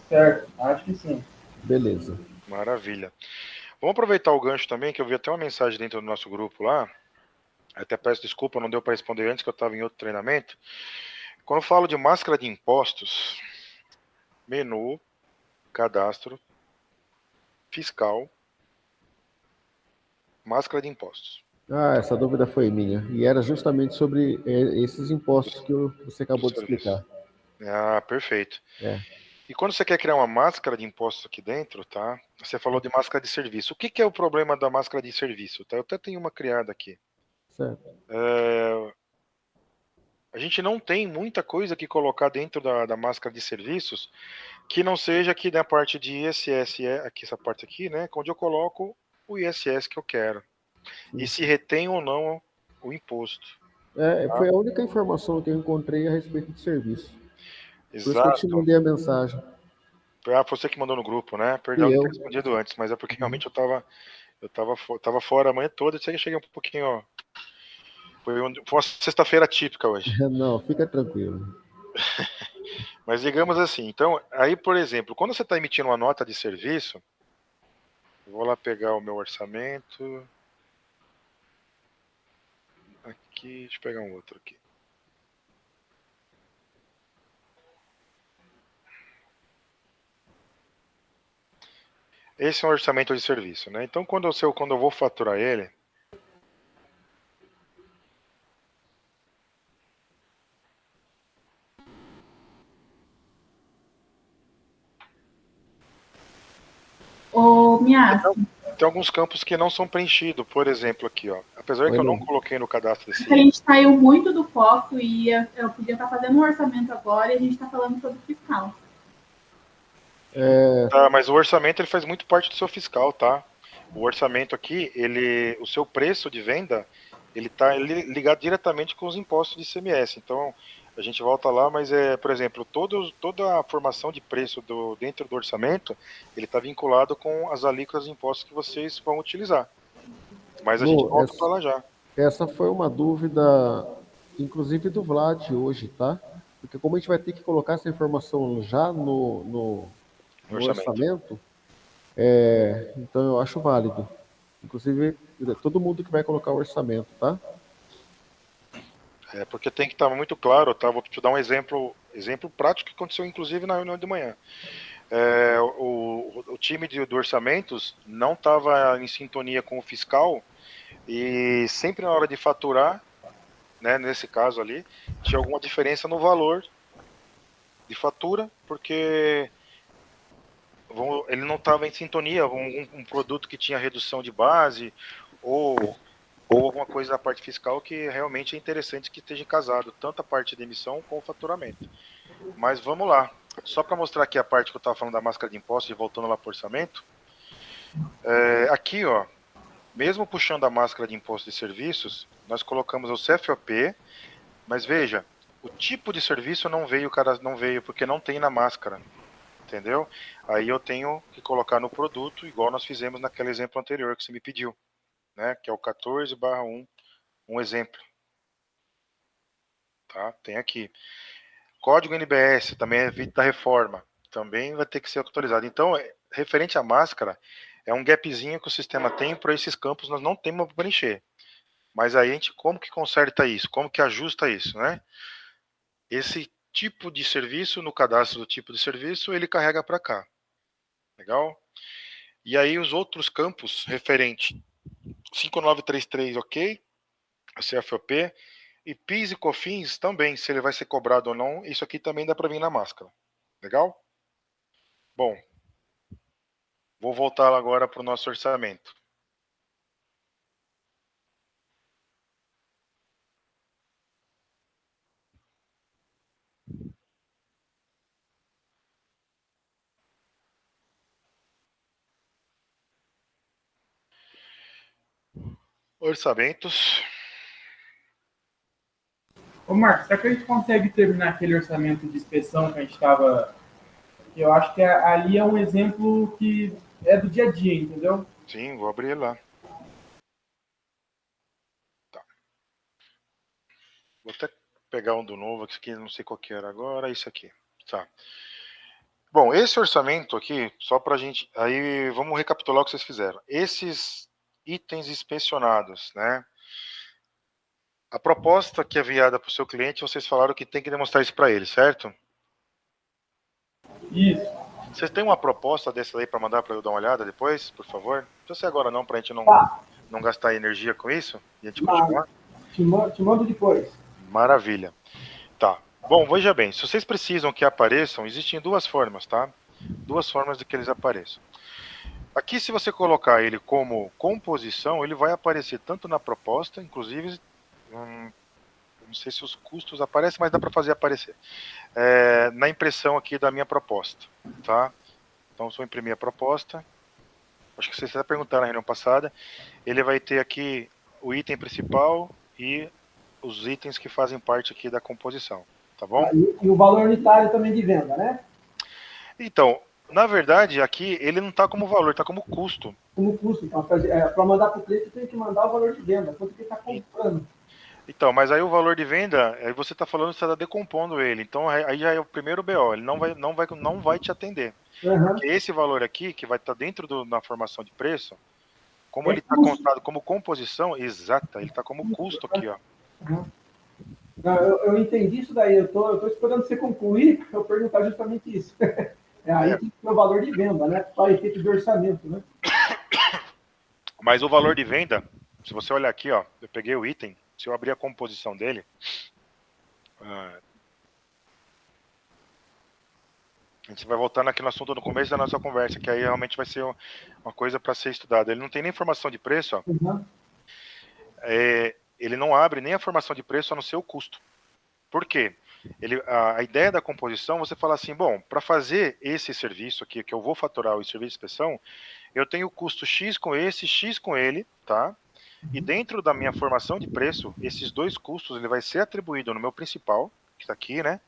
Certo, acho que sim.
Beleza.
Maravilha. Vamos aproveitar o gancho também, que eu vi até uma mensagem dentro do nosso grupo lá. Até peço desculpa, não deu para responder antes, que eu estava em outro treinamento. Quando eu falo de máscara de impostos, menu, cadastro, fiscal, máscara de impostos.
Ah, essa dúvida foi minha. E era justamente sobre esses impostos que você acabou de explicar.
Ah, perfeito.
É.
E quando você quer criar uma máscara de impostos aqui dentro, tá? Você falou de máscara de serviço. O que é o problema da máscara de serviço? Tá? Eu até tenho uma criada aqui.
Certo.
A gente não tem muita coisa que colocar dentro da máscara de serviços que não seja aqui na parte de ISS, aqui, essa parte aqui, né? Onde eu coloco o ISS que eu quero. E se retém ou não o imposto.
Foi a única informação que eu encontrei a respeito de serviço. Por isso que eu te
Exato.
mandei a mensagem.
Ah, você que mandou no grupo, né? Perdão
E
de
eu.
ter respondido antes, mas é porque realmente eu tava fora a manhã toda, eu cheguei um pouquinho, ó. Foi uma sexta-feira típica hoje.
Não, fica tranquilo.
Mas digamos assim, então, aí, por exemplo, quando você está emitindo uma nota de serviço, eu vou lá pegar o meu orçamento. Aqui, deixa eu pegar um outro aqui. Esse é um orçamento de serviço, né? Então, quando eu vou faturar ele,
Ô, Mias,
tem alguns campos que não são preenchidos. Por exemplo, aqui, ó. Apesar que eu não coloquei no cadastro desse.
a gente saiu muito do foco e eu podia estar fazendo um orçamento agora e a gente está falando sobre fiscal.
Tá, mas o orçamento ele faz muito parte do seu fiscal, tá? O orçamento aqui, o seu preço de venda, ele tá ligado diretamente com os impostos de ICMS. Então, a gente volta lá, mas por exemplo, toda a formação de preço dentro do orçamento, ele está vinculado com as alíquotas de impostos que vocês vão utilizar. Mas a gente volta para lá já.
Essa foi uma dúvida, inclusive do Vlad hoje, tá? Porque como a gente vai ter que colocar essa informação já no orçamento, então eu acho válido. Inclusive, todo mundo que vai colocar o orçamento, tá?
Porque tem que estar muito claro, tá? Vou te dar um exemplo prático que aconteceu inclusive na reunião de manhã. O time do orçamentos não estava em sintonia com o fiscal e sempre na hora de faturar, né, nesse caso ali, tinha alguma diferença no valor de fatura, porque ele não estava em sintonia com um produto que tinha redução de base ou alguma coisa da parte fiscal que realmente é interessante que esteja casado, tanto a parte de emissão como o faturamento. Mas vamos lá. Só para mostrar aqui a parte que eu estava falando da máscara de impostos e voltando lá para o orçamento. Aqui, ó, mesmo puxando a máscara de imposto de serviços, nós colocamos o CFOP, mas veja, o tipo de serviço não veio porque não tem na máscara. Entendeu? Aí eu tenho que colocar no produto, igual nós fizemos naquele exemplo anterior que você me pediu, né? Que é o 14/1, um exemplo. Tá? Tem aqui. Código NBS, também é vídeo da reforma, também vai ter que ser atualizado. Então, referente à máscara, é um gapzinho que o sistema tem para esses campos, nós não temos para preencher. Mas aí a gente, como que conserta isso? Como que ajusta isso, né? Esse tipo de serviço, no cadastro do tipo de serviço, ele carrega para cá. Legal? E aí os outros campos referente 5933, ok? A CFOP. E PIS e COFINS também, se ele vai ser cobrado ou não, isso aqui também dá para vir na máscara. Legal? Bom, vou voltar agora para o nosso orçamento. Orçamentos.
Ô, Marcos, será que a gente consegue terminar aquele orçamento de inspeção que a gente estava... Eu acho que ali é um exemplo que é do dia a dia, entendeu?
Sim, vou abrir lá. Tá. Vou até pegar um do novo aqui, não sei qual que era agora, isso aqui. Tá. Bom, esse orçamento aqui, só pra gente... Aí, vamos recapitular o que vocês fizeram. Esses itens inspecionados, né? A proposta que é enviada para o seu cliente, vocês falaram que tem que demonstrar isso para ele, certo?
Isso.
Vocês têm uma proposta dessa aí para mandar para eu dar uma olhada depois, por favor? Não precisa ser agora não, para a gente não gastar energia com isso e a gente continuar.
Te mando depois.
Maravilha. Tá. Bom, veja bem, se vocês precisam que apareçam, existem duas formas, tá? Duas formas de que eles apareçam. Aqui, se você colocar ele como composição, ele vai aparecer tanto na proposta, inclusive... não sei se os custos aparecem, mas dá para fazer aparecer. Na impressão aqui da minha proposta, tá? Então, se eu imprimir a proposta, acho que vocês já perguntaram na reunião passada, ele vai ter aqui o item principal e os itens que fazem parte aqui da composição, tá bom?
E o valor unitário também de venda, né?
Então, na verdade, aqui ele não está como valor, está como custo.
Como custo. Para mandar para o cliente, tem que mandar o valor de venda, quanto que ele está comprando.
Então, mas aí o valor de venda, aí você está falando que você está decompondo ele. Então aí já é o primeiro BO, ele não vai te atender.
Uhum.
Porque esse valor aqui, que vai estar dentro na formação de preço, como ele está contado como composição, exata, ele está como custo aqui, ó.
Uhum. Não, eu entendi isso daí, eu tô esperando você concluir para eu perguntar justamente isso. Aí tem que ter o valor de venda, né? Para efeito de orçamento, né?
Mas o valor de venda, se você olhar aqui, ó, eu peguei o item, se eu abrir a composição dele, a gente vai voltando aqui no assunto no começo da nossa conversa, que aí realmente vai ser uma coisa para ser estudada. Ele não tem nem formação de preço, ó.
Uhum.
Ele não abre nem a formação de preço a não ser o custo. Por quê? A ideia da composição, você fala assim, bom, para fazer esse serviço aqui, que eu vou faturar o serviço de inspeção, eu tenho o custo X com esse, X com ele, tá? E dentro da minha formação de preço, esses dois custos, ele vai ser atribuído no meu principal, que está aqui, né?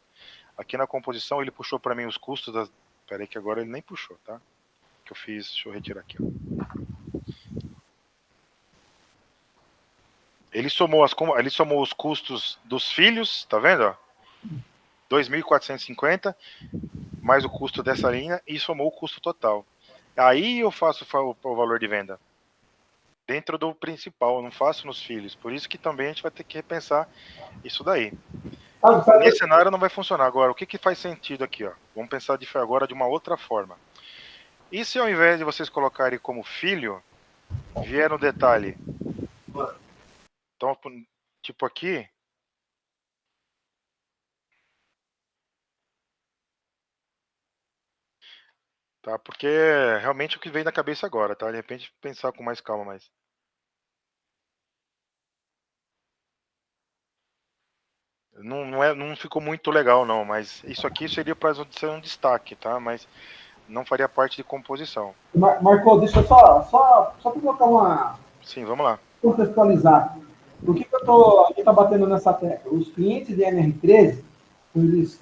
Aqui na composição, ele puxou para mim os custos das... Peraí que agora ele nem puxou, tá? Que eu fiz, deixa eu retirar aqui, ó. Ele somou os custos dos filhos, tá vendo? 2.450, mais o custo dessa linha, e somou o custo total. Aí eu faço o valor de venda. Dentro do principal, eu não faço nos filhos. Por isso que também a gente vai ter que repensar isso daí. Nesse cenário não vai funcionar. Agora, o que faz sentido aqui? Ó? Vamos pensar agora de uma outra forma. E se ao invés de vocês colocarem como filho, vier no detalhe? Então, tipo aqui... Tá? Porque é realmente o que vem na cabeça agora, tá? De repente pensar com mais calma, mas... Não ficou muito legal, não, mas isso aqui seria para ser um destaque, tá? Mas não faria parte de composição.
Marcou, deixa eu só para colocar uma...
Sim, vamos lá.
Contextualizar. Por que a gente está batendo nessa tecla? Os clientes de NR13, quando eles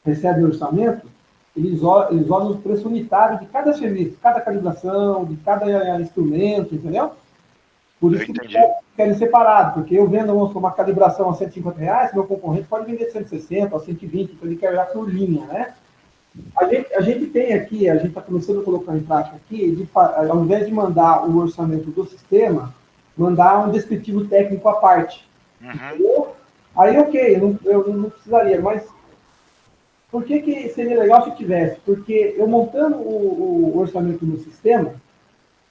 recebem o orçamento, eles olham o preço unitário de cada serviço, de cada calibração, de cada instrumento, entendeu? Por isso que querem separado, porque eu vendo uma calibração a R$150, meu concorrente pode vender 160 ou 120, então ele quer olhar por linha, né? A gente tem aqui, a gente está começando a colocar em prática aqui, ao invés de mandar o orçamento do sistema, mandar um descritivo técnico à parte.
Uhum.
Aí, ok, eu não precisaria, mas Por que seria legal se tivesse? Porque eu montando o orçamento no sistema,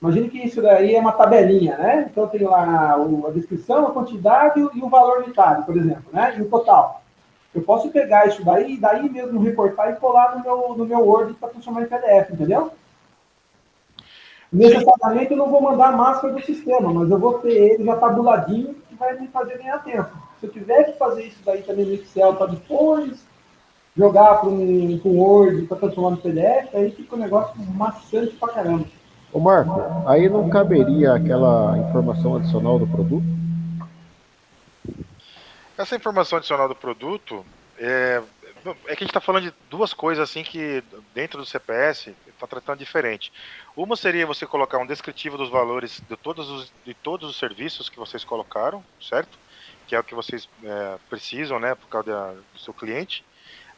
imagine que isso daí é uma tabelinha, né? Então tem lá a descrição, a quantidade e o valor unitário, por exemplo, né? E o total. Eu posso pegar isso daí e daí mesmo recortar e colar no meu Word para transformar em PDF, entendeu? Necessariamente eu não vou mandar a máscara do sistema, mas eu vou ter ele já tabuladinho que vai me fazer ganhar tempo. Se eu tiver que fazer isso daí também no Excel para depois jogar para um Word para transformar no PDF, aí fica um negócio maçante pra caramba.
Ô Marco, aí não caberia aquela informação adicional do produto?
Essa informação adicional do produto é que a gente está falando de duas coisas assim que dentro do CPS está tratando diferente. Uma seria você colocar um descritivo dos valores de todos os serviços que vocês colocaram, certo? Que é o que vocês precisam, né, por causa do seu cliente.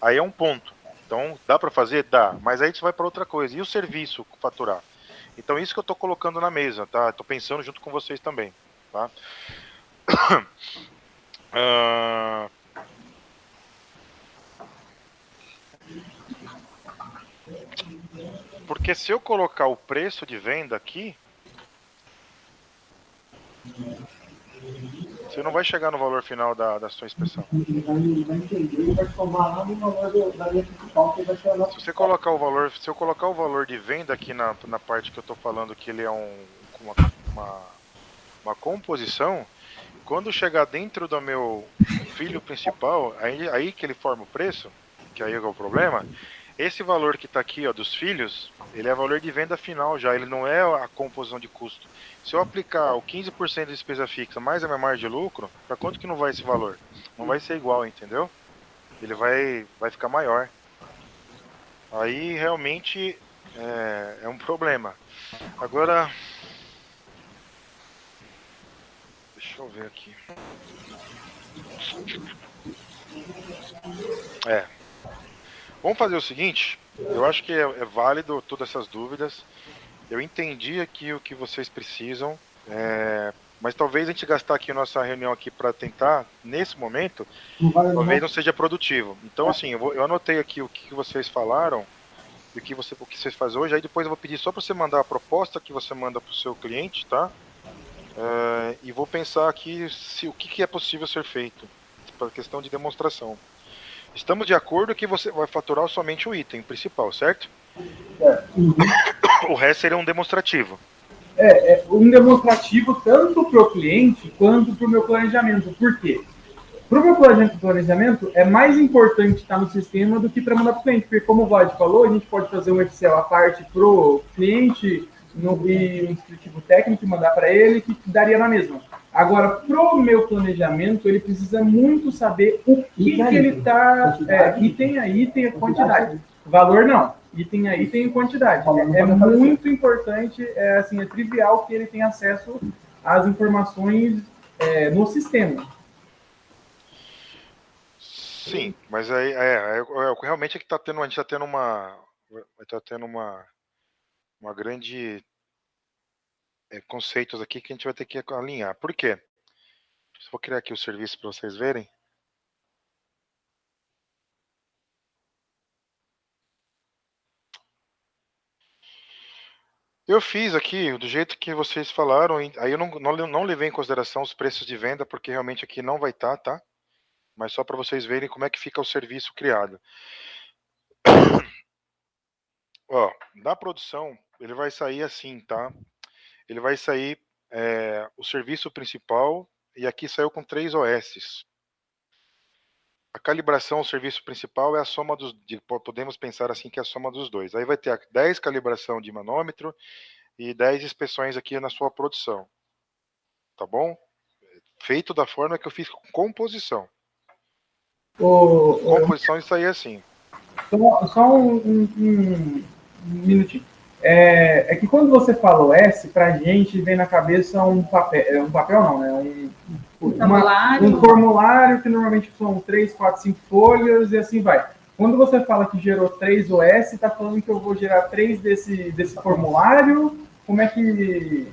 Aí é um ponto. Então, dá para fazer? Dá. Mas aí a gente vai para outra coisa. E o serviço faturar? Então, isso que eu estou colocando na mesa, tá? Estou pensando junto com vocês também, tá? Porque se eu colocar o preço de venda aqui, você não vai chegar no valor final da sua inspeção.
Ele vai entender, ele vai somar lá no valor da linha principal, que vai ser a nossa.
Se eu colocar o valor de venda aqui na parte que eu estou falando que ele é uma composição, quando chegar dentro do meu filho principal, aí que ele forma o preço, que aí é o problema. Esse valor que está aqui, ó, dos filhos, ele é valor de venda final já, ele não é a composição de custo. Se eu aplicar o 15% de despesa fixa mais a minha margem de lucro, para quanto que não vai esse valor? Não vai ser igual, entendeu? Ele vai ficar maior. Aí realmente é um problema. Agora, deixa eu ver aqui. Vamos fazer o seguinte, eu acho que é válido todas essas dúvidas. Eu entendi aqui o que vocês precisam, mas talvez a gente gastar aqui a nossa reunião aqui para tentar, nesse momento, talvez não seja produtivo. Então, assim, eu anotei aqui o que vocês falaram e o que vocês fazem hoje, aí depois eu vou pedir só para você mandar a proposta que você manda para o seu cliente, tá? E vou pensar aqui o que é possível ser feito, para questão de demonstração. Estamos de acordo que você vai faturar somente o item principal, certo? O resto seria um demonstrativo.
Um demonstrativo tanto para o cliente quanto para o meu planejamento. Por quê? Para o meu planejamento, é mais importante estar no sistema do que para mandar para o cliente, porque como o Vlad falou, a gente pode fazer um Excel à parte para o cliente e um descritivo técnico e mandar para ele, que daria na mesma. Agora, para o meu planejamento, ele precisa muito saber o que ele está... item a item, a quantidade. Valor não. Item a item e quantidade. É muito importante, é trivial que ele tenha acesso às informações no sistema.
Sim, mas aí realmente é que a gente está tendo uma grande conceitos aqui que a gente vai ter que alinhar. Por quê? Vou criar aqui o serviço para vocês verem. Eu fiz aqui do jeito que vocês falaram, aí eu não levei em consideração os preços de venda, porque realmente aqui não vai estar, tá? Mas só para vocês verem como é que fica o serviço criado. Ó, da produção, ele vai sair assim, tá? Ele vai sair o serviço principal, e aqui saiu com 3 OSs. A calibração, o serviço principal, é a soma podemos pensar assim que é a soma dos dois. Aí vai ter 10 calibração de manômetro e 10 inspeções aqui na sua produção. Tá bom? Feito da forma que eu fiz com composição. Composição, isso aí é assim.
Só um minutinho. É que quando você fala OS, pra gente vem na cabeça um papel não, né? Um formulário que normalmente são 3, 4, 5 folhas e assim vai. Quando você fala que gerou 3 OS, tá falando que eu vou gerar 3 desse formulário? Como é que...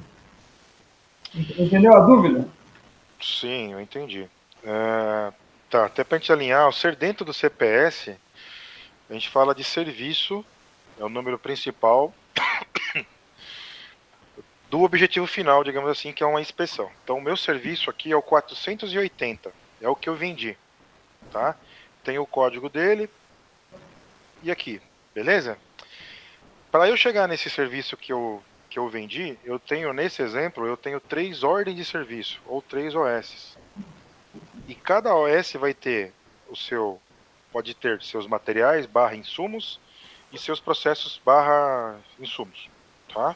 Entendeu a dúvida?
Sim, eu entendi. Tá, até pra gente alinhar, o ser dentro do CPS, a gente fala de serviço, é o número principal do objetivo final, digamos assim, que é uma inspeção. Então, o meu serviço aqui é o 480, é o que eu vendi, tá? Tem o código dele e aqui, beleza? Para eu chegar nesse serviço que eu vendi, eu tenho, nesse exemplo, eu tenho 3 ordens de serviço, ou 3 OS. E cada OS vai ter pode ter seus materiais, insumos, e seus processos, insumos, tá?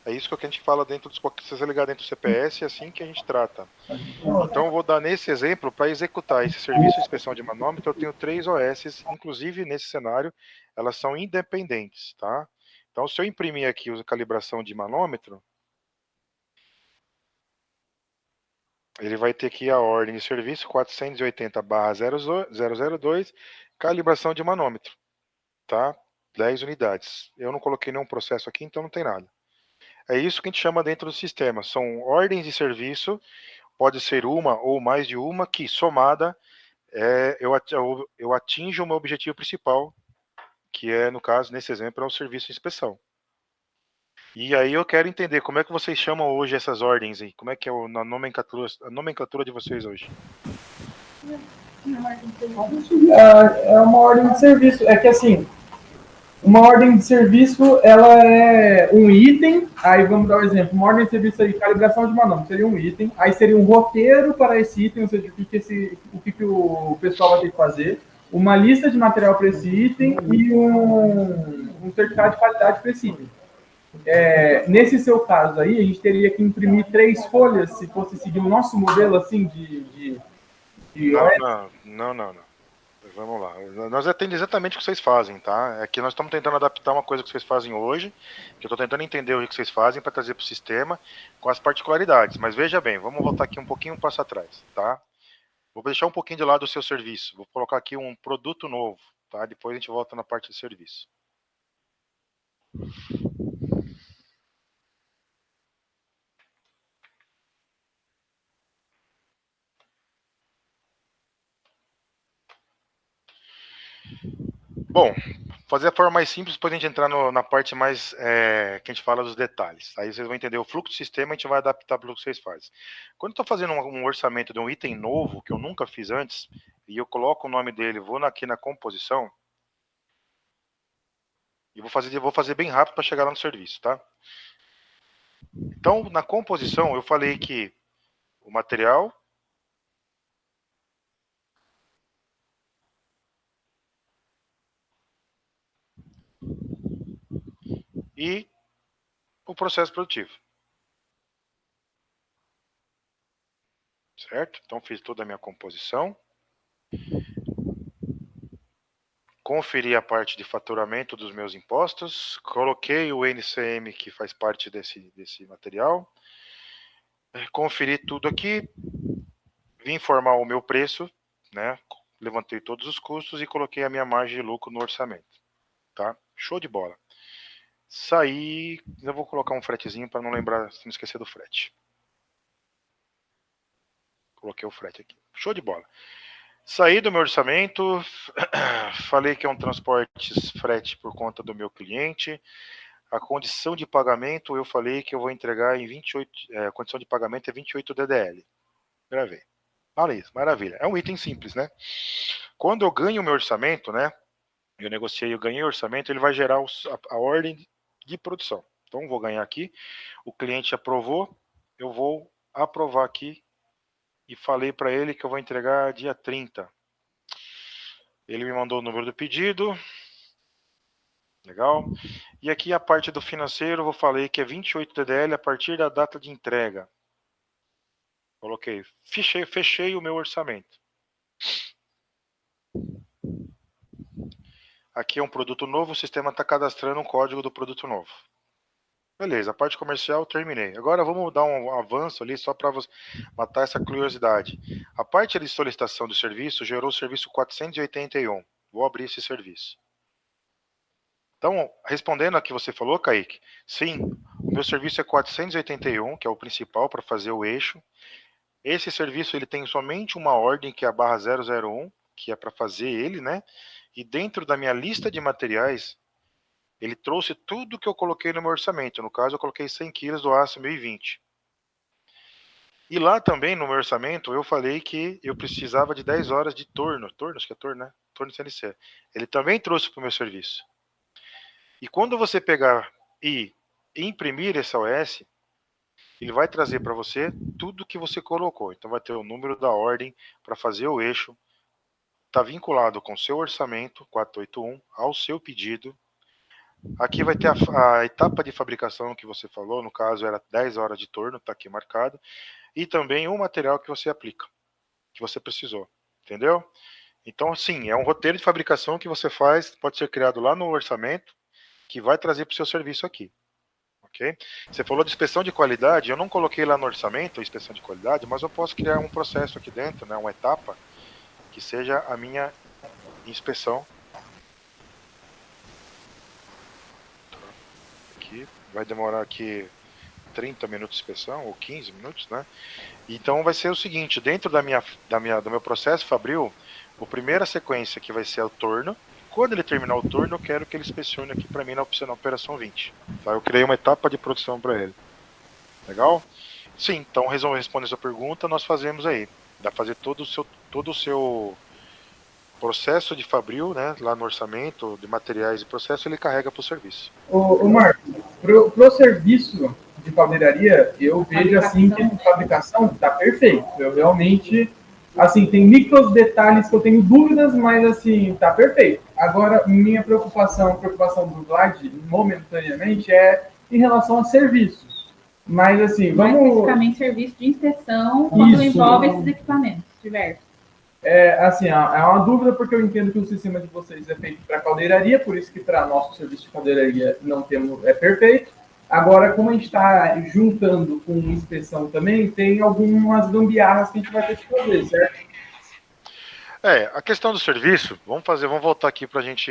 É isso que a gente fala dentro dos, se você ligar dentro do CPS, é assim que a gente trata. Então eu vou dar nesse exemplo, para executar esse serviço de inspeção de manômetro, eu tenho 3 OS, inclusive nesse cenário, elas são independentes, tá? Então se eu imprimir aqui a calibração de manômetro, ele vai ter aqui a ordem de serviço 480/002, calibração de manômetro, tá? 10 unidades. Eu não coloquei nenhum processo aqui, então não tem nada. É isso que a gente chama dentro do sistema. São ordens de serviço, pode ser uma ou mais de uma, que somada eu atinjo o meu objetivo principal, que é, no caso, nesse exemplo, é o serviço de inspeção. E aí eu quero entender como é que vocês chamam hoje essas ordens aí, como é que é a nomenclatura de vocês hoje.
É uma ordem de serviço. É que assim, uma ordem de serviço, ela é um item, aí vamos dar um exemplo, uma ordem de serviço aí, calibração de manômetro, seria um item, aí seria um roteiro para esse item, ou seja, o que o pessoal vai ter que fazer, uma lista de material para esse item e um certificado de qualidade para esse item. Nesse seu caso aí, a gente teria que imprimir 3 folhas, se fosse seguir o nosso modelo, assim,
Não. Vamos lá. Nós atendemos exatamente o que vocês fazem, tá? É que nós estamos tentando adaptar uma coisa que vocês fazem hoje, que eu estou tentando entender o que vocês fazem para trazer para o sistema com as particularidades. Mas veja bem, vamos voltar aqui um pouquinho um passo atrás, tá? Vou deixar um pouquinho de lado o seu serviço. Vou colocar aqui um produto novo, tá? Depois a gente volta na parte de serviço. Bom, fazer a forma mais simples, depois a gente entrar na parte mais que a gente fala dos detalhes. Aí vocês vão entender o fluxo do sistema, a gente vai adaptar para o que vocês fazem. Quando eu estou fazendo um orçamento de um item novo, que eu nunca fiz antes, e eu coloco o nome dele, vou aqui na composição, e vou fazer bem rápido para chegar lá no serviço, tá? Então, na composição, eu falei que o material e o processo produtivo. Certo? Então, fiz toda a minha composição. Conferi a parte de faturamento dos meus impostos. Coloquei o NCM, que faz parte desse material. Conferi tudo aqui. Vim informar o meu preço, né? Levantei todos os custos e coloquei a minha margem de lucro no orçamento. Tá? Show de bola. Saí, eu vou colocar um fretezinho para não lembrar, se não esquecer do frete. Coloquei o frete aqui. Show de bola. Saí do meu orçamento, falei que é um transporte frete por conta do meu cliente. A condição de pagamento, eu falei que eu vou entregar em 28, a condição de pagamento é 28 DDL. Gravei. Olha isso, maravilha. É um item simples, né? Quando eu ganho o meu orçamento, né? Eu negociei, eu ganhei o orçamento, ele vai gerar a ordem de produção. Então, vou ganhar aqui. O cliente aprovou, eu vou aprovar aqui e falei para ele que eu vou entregar dia 30. Ele me mandou o número do pedido. Legal. E aqui a parte do financeiro, eu falei que é 28 DDL a partir da data de entrega. Coloquei, fechei o meu orçamento. Aqui é um produto novo, o sistema está cadastrando um código do produto novo. Beleza, a parte comercial terminei. Agora vamos dar um avanço ali só para matar essa curiosidade. A parte de solicitação do serviço gerou o serviço 481. Vou abrir esse serviço. Então, respondendo a que você falou, Kaique, sim, o meu serviço é 481, que é o principal para fazer o eixo. Esse serviço ele tem somente uma ordem, que é a /001, que é para fazer ele, né? e dentro da minha lista de materiais, ele trouxe tudo que eu coloquei no meu orçamento. No caso, eu coloquei 100 quilos do aço 1020. E lá também, no meu orçamento, eu falei que eu precisava de 10 horas de torno. Torno, acho que é torno, né? Torno CNC. Ele também trouxe para o meu serviço. E quando você pegar e imprimir esse OS, ele vai trazer para você tudo que você colocou. Então vai ter o número da ordem para fazer o eixo. Está vinculado com o seu orçamento 481 ao seu pedido. Aqui vai ter a etapa de fabricação que você falou, no caso era 10 horas de torno, está aqui marcado. E também o material que você aplica, que você precisou. Entendeu? Então, sim, é um roteiro de fabricação que você faz, pode ser criado lá no orçamento, que vai trazer para o seu serviço aqui. Ok? Você falou de inspeção de qualidade, eu não coloquei lá no orçamento a inspeção de qualidade, mas eu posso criar um processo aqui dentro, né, uma etapa, que seja a minha inspeção. Aqui, vai demorar aqui 30 minutos de inspeção, ou 15 minutos, né? Então vai ser o seguinte, dentro do meu processo fabril, a primeira sequência que vai ser o torno. Quando ele terminar o turno, eu quero que ele inspecione aqui para mim na operação 20. Tá? Eu criei uma etapa de produção para ele. Legal? Sim, então respondendo a sua pergunta, nós fazemos aí. Dá para fazer todo o seu processo de fabril, né, lá no orçamento de materiais e processo, ele carrega para o serviço.
Ô Marcos, pro serviço de caldeiraria, eu vejo assim que a fabricação tá perfeito. Eu realmente, assim, tem micros detalhes que eu tenho dúvidas, mas assim, tá perfeito. Agora, minha preocupação, a preocupação do Vlad, momentaneamente, é em relação a serviços. Mas assim,
Mais
vamos...
especificamente serviço de inspeção, quando envolve esses equipamentos diversos.
Assim, é uma dúvida porque eu entendo que o sistema de vocês é feito para caldeiraria, por isso que para nosso serviço de caldeiraria não temos, é perfeito. Agora, como a gente está juntando com inspeção também, tem algumas gambiarras que a gente vai ter que fazer, certo?
A questão do serviço, vamos voltar aqui para a gente...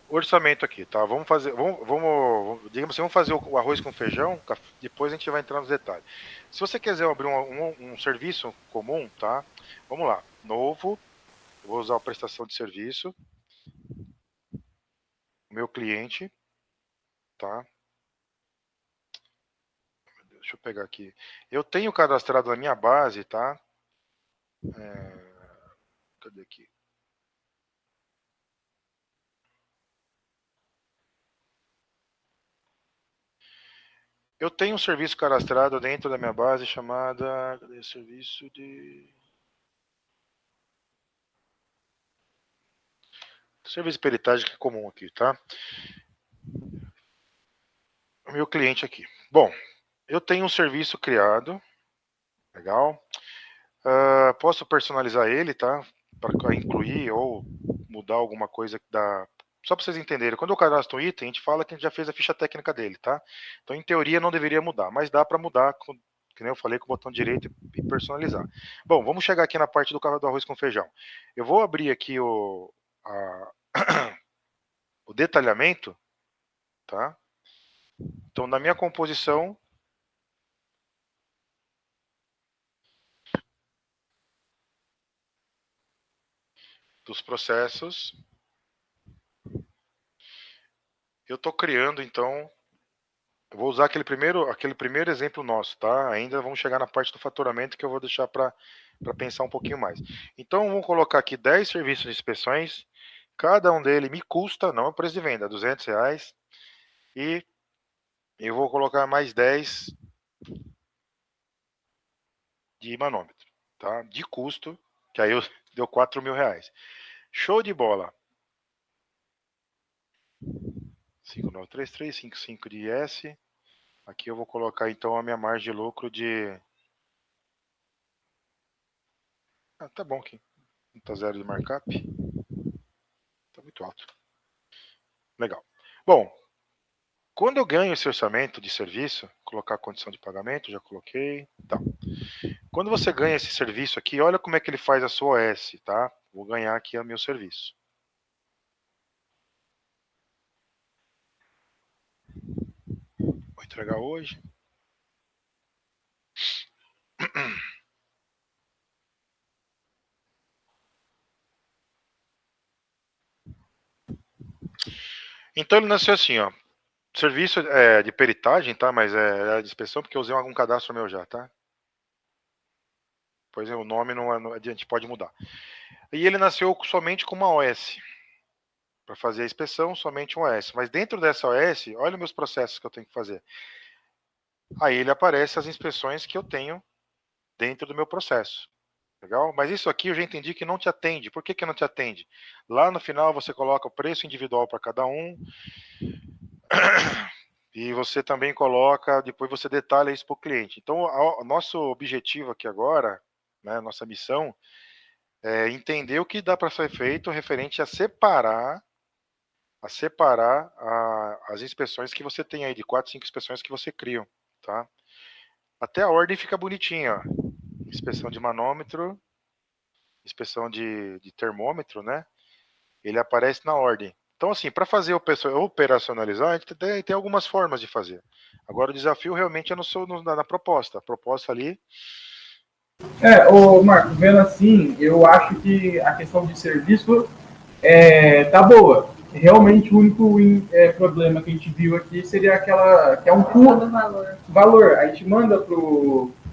Orçamento aqui, tá? Vamos digamos assim, vamos fazer o arroz com feijão, depois a gente vai entrar nos detalhes. Se você quiser abrir um serviço comum, tá? Vamos lá, novo, eu vou usar a prestação de serviço, meu cliente, tá? Deixa eu pegar aqui. Eu tenho cadastrado na minha base, tá? Cadê aqui? Eu tenho um serviço cadastrado dentro da minha base chamada... Cadê? Serviço de peritagem, que é comum aqui, tá? O meu cliente aqui. Bom, eu tenho um serviço criado, legal. Posso personalizar ele, tá? Para incluir ou mudar alguma coisa da... Só para vocês entenderem, quando eu cadastro um item, a gente fala que a gente já fez a ficha técnica dele, tá? Então, em teoria, não deveria mudar, mas dá para mudar, que nem eu falei, com o botão direito e personalizar. Bom, vamos chegar aqui na parte do arroz com feijão. Eu vou abrir aqui o detalhamento, tá? Então, na minha composição, dos processos, eu estou criando, então, eu vou usar aquele primeiro exemplo nosso, tá? Ainda vamos chegar na parte do faturamento que eu vou deixar para pensar um pouquinho mais. Então, vamos colocar aqui 10 serviços de inspeções, cada um deles me custa, não é o preço de venda, R$200, e eu vou colocar mais 10 de manômetro, tá? De custo, que aí deu R$4.000. Show de bola. 593355 de S. Aqui eu vou colocar então a minha margem de lucro de... tá bom aqui. Não tá zero de markup. Tá muito alto. Legal. Bom, quando eu ganho esse orçamento de serviço, colocar a condição de pagamento, já coloquei. Tá. Quando você ganha esse serviço aqui, olha como é que ele faz a sua OS, tá? Vou ganhar aqui o meu serviço. Vou entregar hoje. Então ele nasceu assim, ó. Serviço de peritagem, tá? Mas é de inspeção, porque eu usei algum cadastro meu já, tá? Pois é, o nome a gente pode mudar. E ele nasceu somente com uma OS. Para fazer a inspeção, somente uma OS. Mas dentro dessa OS, olha os meus processos que eu tenho que fazer. Aí ele aparece as inspeções que eu tenho dentro do meu processo. Legal? Mas isso aqui eu já entendi que não te atende. Por que não te atende? Lá no final você coloca o preço individual para cada um. E você também coloca, depois você detalha isso para o cliente. Então, o nosso objetivo aqui agora, né, nossa missão, é entender o que dá para ser feito referente a separar as inspeções que você tem aí, de 4, 5 inspeções que você cria, tá? Até a ordem fica bonitinha, ó. Inspeção de manômetro, inspeção de termômetro, né? Ele aparece na ordem. Então, assim, para fazer operacionalizar, a gente tem algumas formas de fazer. Agora, o desafio realmente é na proposta. A proposta ali.
Ô Marco, vendo assim, eu acho que a questão de serviço tá boa. Realmente o único problema que a gente viu aqui seria aquela que é um custo. Valor. A gente manda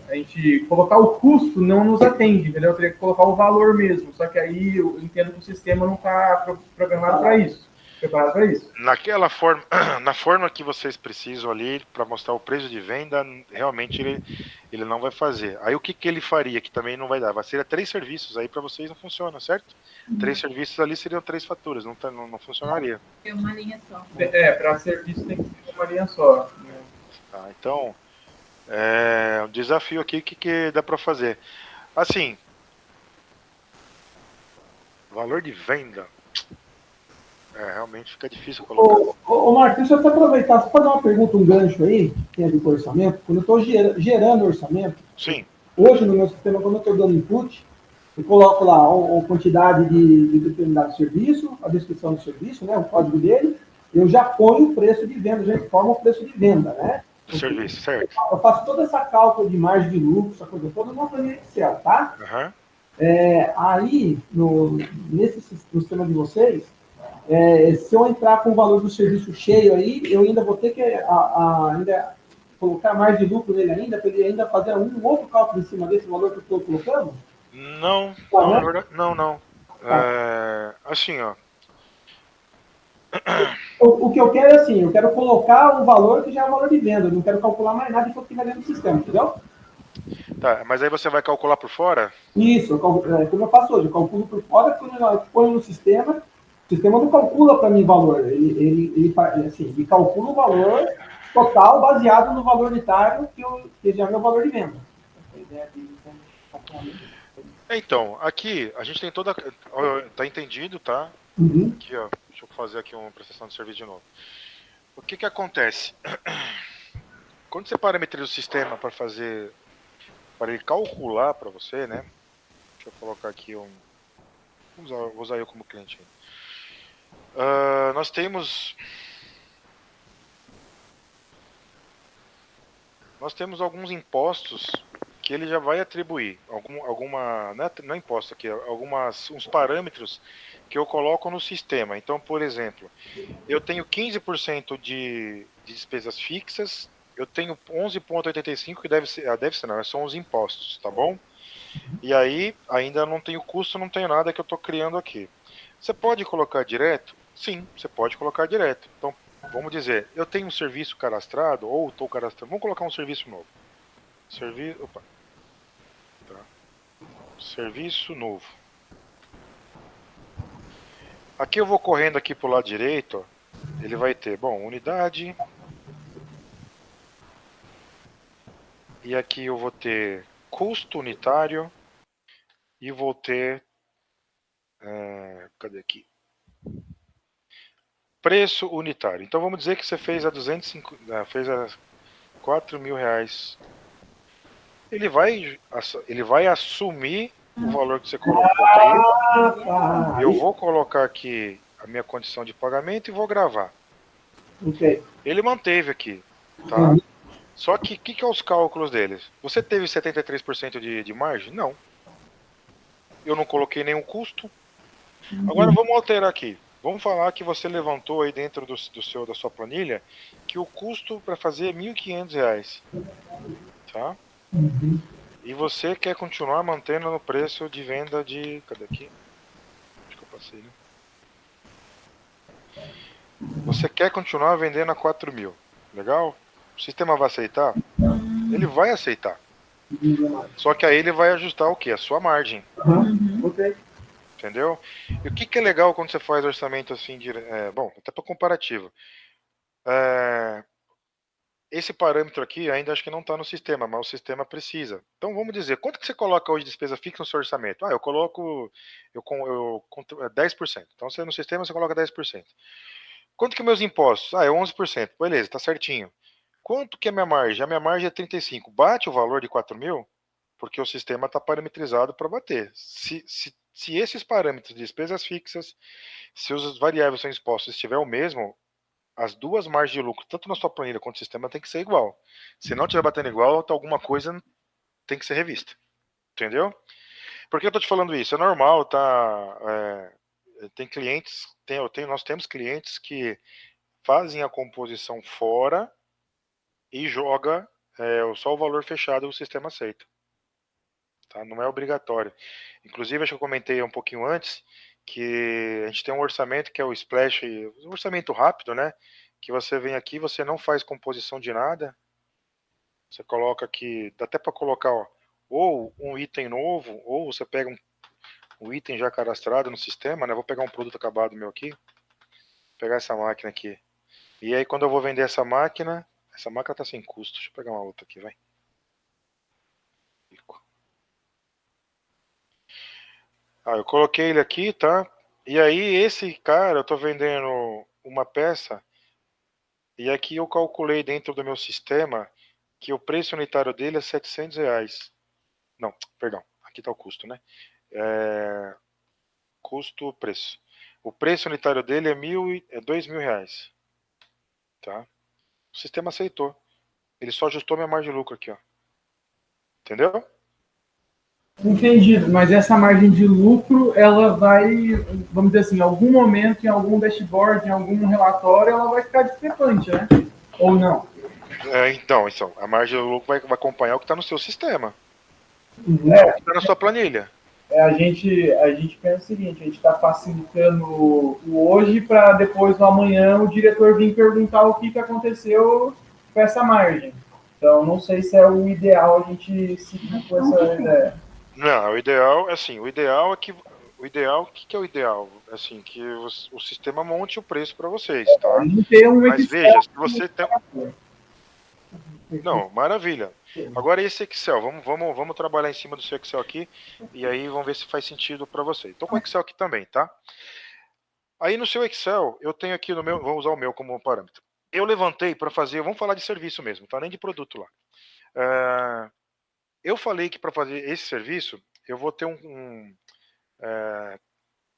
a gente colocar o custo não nos atende, entendeu? Eu teria que colocar o valor mesmo. Só que aí eu entendo que o sistema não está programado para isso. Preparado para isso.
Naquela forma, na forma que vocês precisam ali para mostrar o preço de venda, realmente ele não vai fazer. Aí o que ele faria que também não vai dar? Vai ser 3 serviços, aí para vocês não funciona, certo? 3 serviços ali seriam 3 faturas, não funcionaria.
É uma linha só.
Para serviço tem que ser uma linha só. Né?
Tá, então, um desafio aqui que dá para fazer. Assim, valor de venda. Realmente fica difícil colocar.
Ô Marco, deixa eu até aproveitar, você fazer uma pergunta, um gancho aí, que é do orçamento. Quando eu estou gerando orçamento,
Sim.
Hoje no meu sistema, quando eu estou dando input, eu coloco lá a quantidade de determinado serviço, a descrição do serviço, né, o código dele, eu já ponho o preço de venda, já informo o preço de venda, né?
Do serviço, certo.
Eu faço toda essa cálculo de margem de lucro, essa coisa toda, numa planilha Excel, tá?
Uhum.
Aí, nesse sistema de vocês, se eu entrar com o valor do serviço cheio aí, eu ainda vou ter que ainda colocar mais de lucro nele ainda, para ele ainda fazer um outro cálculo em cima desse valor que eu estou colocando?
Não, na verdade, não. Assim, ó.
O que eu quero é assim, eu quero colocar o valor que já é o valor de venda, eu não quero calcular mais nada que vai dentro do sistema, entendeu?
Tá, mas aí você vai calcular por fora?
Isso, como eu faço hoje, eu calculo por fora, quando eu ponho no sistema, o sistema não calcula para mim valor, ele calcula o valor total baseado no valor unitário que já é o meu valor de venda.
Então, aqui a gente tem toda. Tá entendido, tá?
Uhum.
Aqui, ó. Deixa eu fazer aqui uma prestação de serviço de novo. O que acontece? Quando você parametriza o sistema para ele calcular para você, né? Deixa eu colocar aqui vou usar eu como cliente. Nós temos alguns impostos que ele já vai atribuir, não é imposto aqui, uns parâmetros que eu coloco no sistema. Então, por exemplo, eu tenho 15% de despesas fixas, eu tenho 11,85 que deve ser não, são os impostos, tá bom? E aí, ainda não tenho custo, não tenho nada que eu estou criando aqui. Você pode colocar direto? Sim, você pode colocar direto. Então, vamos dizer, eu tenho um serviço cadastrado, ou estou cadastrando, vamos colocar um serviço novo. Serviço novo. Aqui eu vou correndo aqui pro lado direito, ó. Ele vai ter, unidade. E aqui eu vou ter custo unitário. E vou ter... cadê aqui? Preço unitário. Então vamos dizer que você fez fez a 4 mil reais. Ele vai assumir o valor que você colocou aqui. Eu vou colocar aqui a minha condição de pagamento e vou gravar.
Okay.
Ele manteve aqui, tá? Só que o que é os cálculos deles? Você teve 73% de margem? Não. Eu não coloquei nenhum custo. Agora vamos alterar aqui. Vamos falar que você levantou aí dentro da sua planilha que o custo para fazer é R$ 1.500, tá? E você quer continuar mantendo no preço de venda de... Cadê aqui? Acho que eu passei, né? Você quer continuar vendendo a 4.000. Legal? O sistema vai aceitar? Ele vai aceitar. Só que aí ele vai ajustar o quê? A sua margem.
Ok.
Entendeu? E o que é legal quando você faz orçamento assim, bom, até para comparativo. Esse parâmetro aqui ainda acho que não está no sistema, mas o sistema precisa. Então vamos dizer, quanto que você coloca hoje de despesa fixa no seu orçamento? Eu coloco 10%. Então você no sistema você coloca 10%. Quanto que meus impostos? É 11%. Beleza, tá certinho. Quanto que é a minha margem? A minha margem é 35. Bate o valor de 4.000? Porque o sistema está parametrizado para bater. Se esses parâmetros de despesas fixas, se os variáveis são expostos estiver o mesmo, as duas margens de lucro, tanto na sua planilha quanto no sistema, tem que ser igual. Se não estiver batendo igual, alguma coisa tem que ser revista. Entendeu? Por que eu estou te falando isso? É normal, tá? Tem clientes, nós temos clientes que fazem a composição fora e joga só o valor fechado o sistema aceita. Tá? Não é obrigatório. Inclusive, acho que eu comentei um pouquinho antes que a gente tem um orçamento que é o Splash, um orçamento rápido, né? Que você vem aqui, você não faz composição de nada. Você coloca aqui, dá até para colocar ou um item novo, ou você pega um item já cadastrado no sistema, né? Vou pegar um produto acabado meu aqui, pegar essa máquina aqui. E aí quando eu vou vender essa máquina tá sem custo. Deixa eu pegar uma outra aqui, vai. Eu coloquei ele aqui, tá? E aí esse cara, eu tô vendendo uma peça, e aqui eu calculei dentro do meu sistema que o preço unitário dele é R$ 700. Não, perdão, aqui tá o custo, né? Custo-preço. O preço unitário dele é R$ 2.000, tá? O sistema aceitou. Ele só ajustou minha margem de lucro aqui, ó. Entendeu?
Entendido, mas essa margem de lucro, ela vai, vamos dizer assim, em algum momento, em algum dashboard, em algum relatório, ela vai ficar discrepante, né? Ou não?
Então, a margem de lucro vai acompanhar o que está no seu sistema.
É,
Não o que está na sua planilha.
a gente pensa o seguinte, a gente está facilitando o hoje para depois, no amanhã, o diretor vir perguntar o que aconteceu com essa margem. Então, não sei se é o ideal a gente seguir com essa ideia.
Não, o ideal é assim, o que é o ideal? Assim, que o sistema monte o preço para vocês, tá?
Não ter um
Mas
Excel.
veja, se você tem... Não, maravilha. Agora esse Excel, vamos trabalhar em cima do seu Excel aqui, e aí vamos ver se faz sentido para você. Então com o Excel aqui também, tá? Aí no seu Excel, eu tenho aqui no meu, vou usar o meu como parâmetro. Eu levantei para fazer, vamos falar de serviço mesmo, tá? Nem de produto lá. Eu falei que para fazer esse serviço, eu vou ter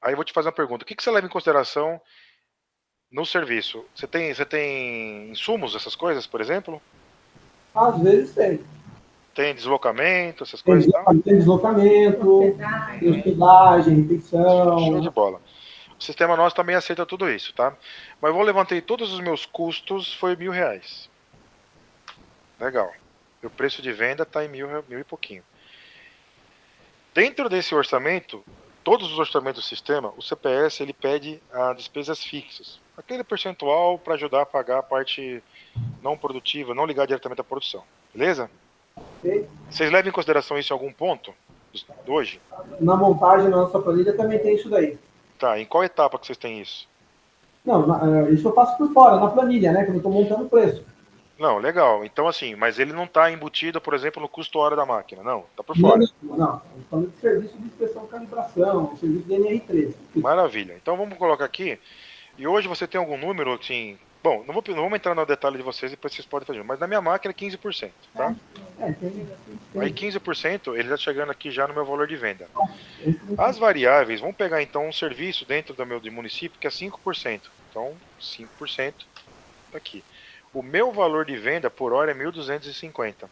aí eu vou te fazer uma pergunta. O que você leva em consideração no serviço? Você tem insumos, essas coisas, por exemplo?
Às vezes tem.
Tem deslocamento, essas
Tem
coisas e tal?
deslocamento, tem hospedagem, refeição.
Show de bola. O sistema nosso também aceita tudo isso, tá? Mas eu levantei todos os meus custos, foi R$ 1.000. Legal. O preço de venda está em mil e pouquinho. Dentro desse orçamento, todos os orçamentos do sistema, o CPS ele pede despesas fixas. Aquele percentual para ajudar a pagar a parte não produtiva, não ligar diretamente à produção. Beleza?
Okay?
Vocês levam em consideração isso em algum ponto hoje?
Na montagem da nossa planilha também tem isso daí.
Tá, em qual etapa que vocês têm isso?
Não, isso eu faço por fora, na planilha, né? Quando eu estou montando o preço.
Não, legal. Então, assim, mas ele não está embutido, por exemplo, no custo hora da máquina. Não, está por fora.
Não. Estamos falando de serviço de inspeção e calibração, serviço de NR3.
Maravilha. Então, vamos colocar aqui. E hoje você tem algum número, assim... Bom, não vamos entrar no detalhe de vocês, depois vocês podem fazer. Mas na minha máquina é 15%, tá?
Tem.
Aí 15%, ele está chegando aqui já no meu valor de venda. As variáveis, vamos pegar então um serviço dentro do meu município que é 5%. Então, 5% aqui. O meu valor de venda por hora é 1.250.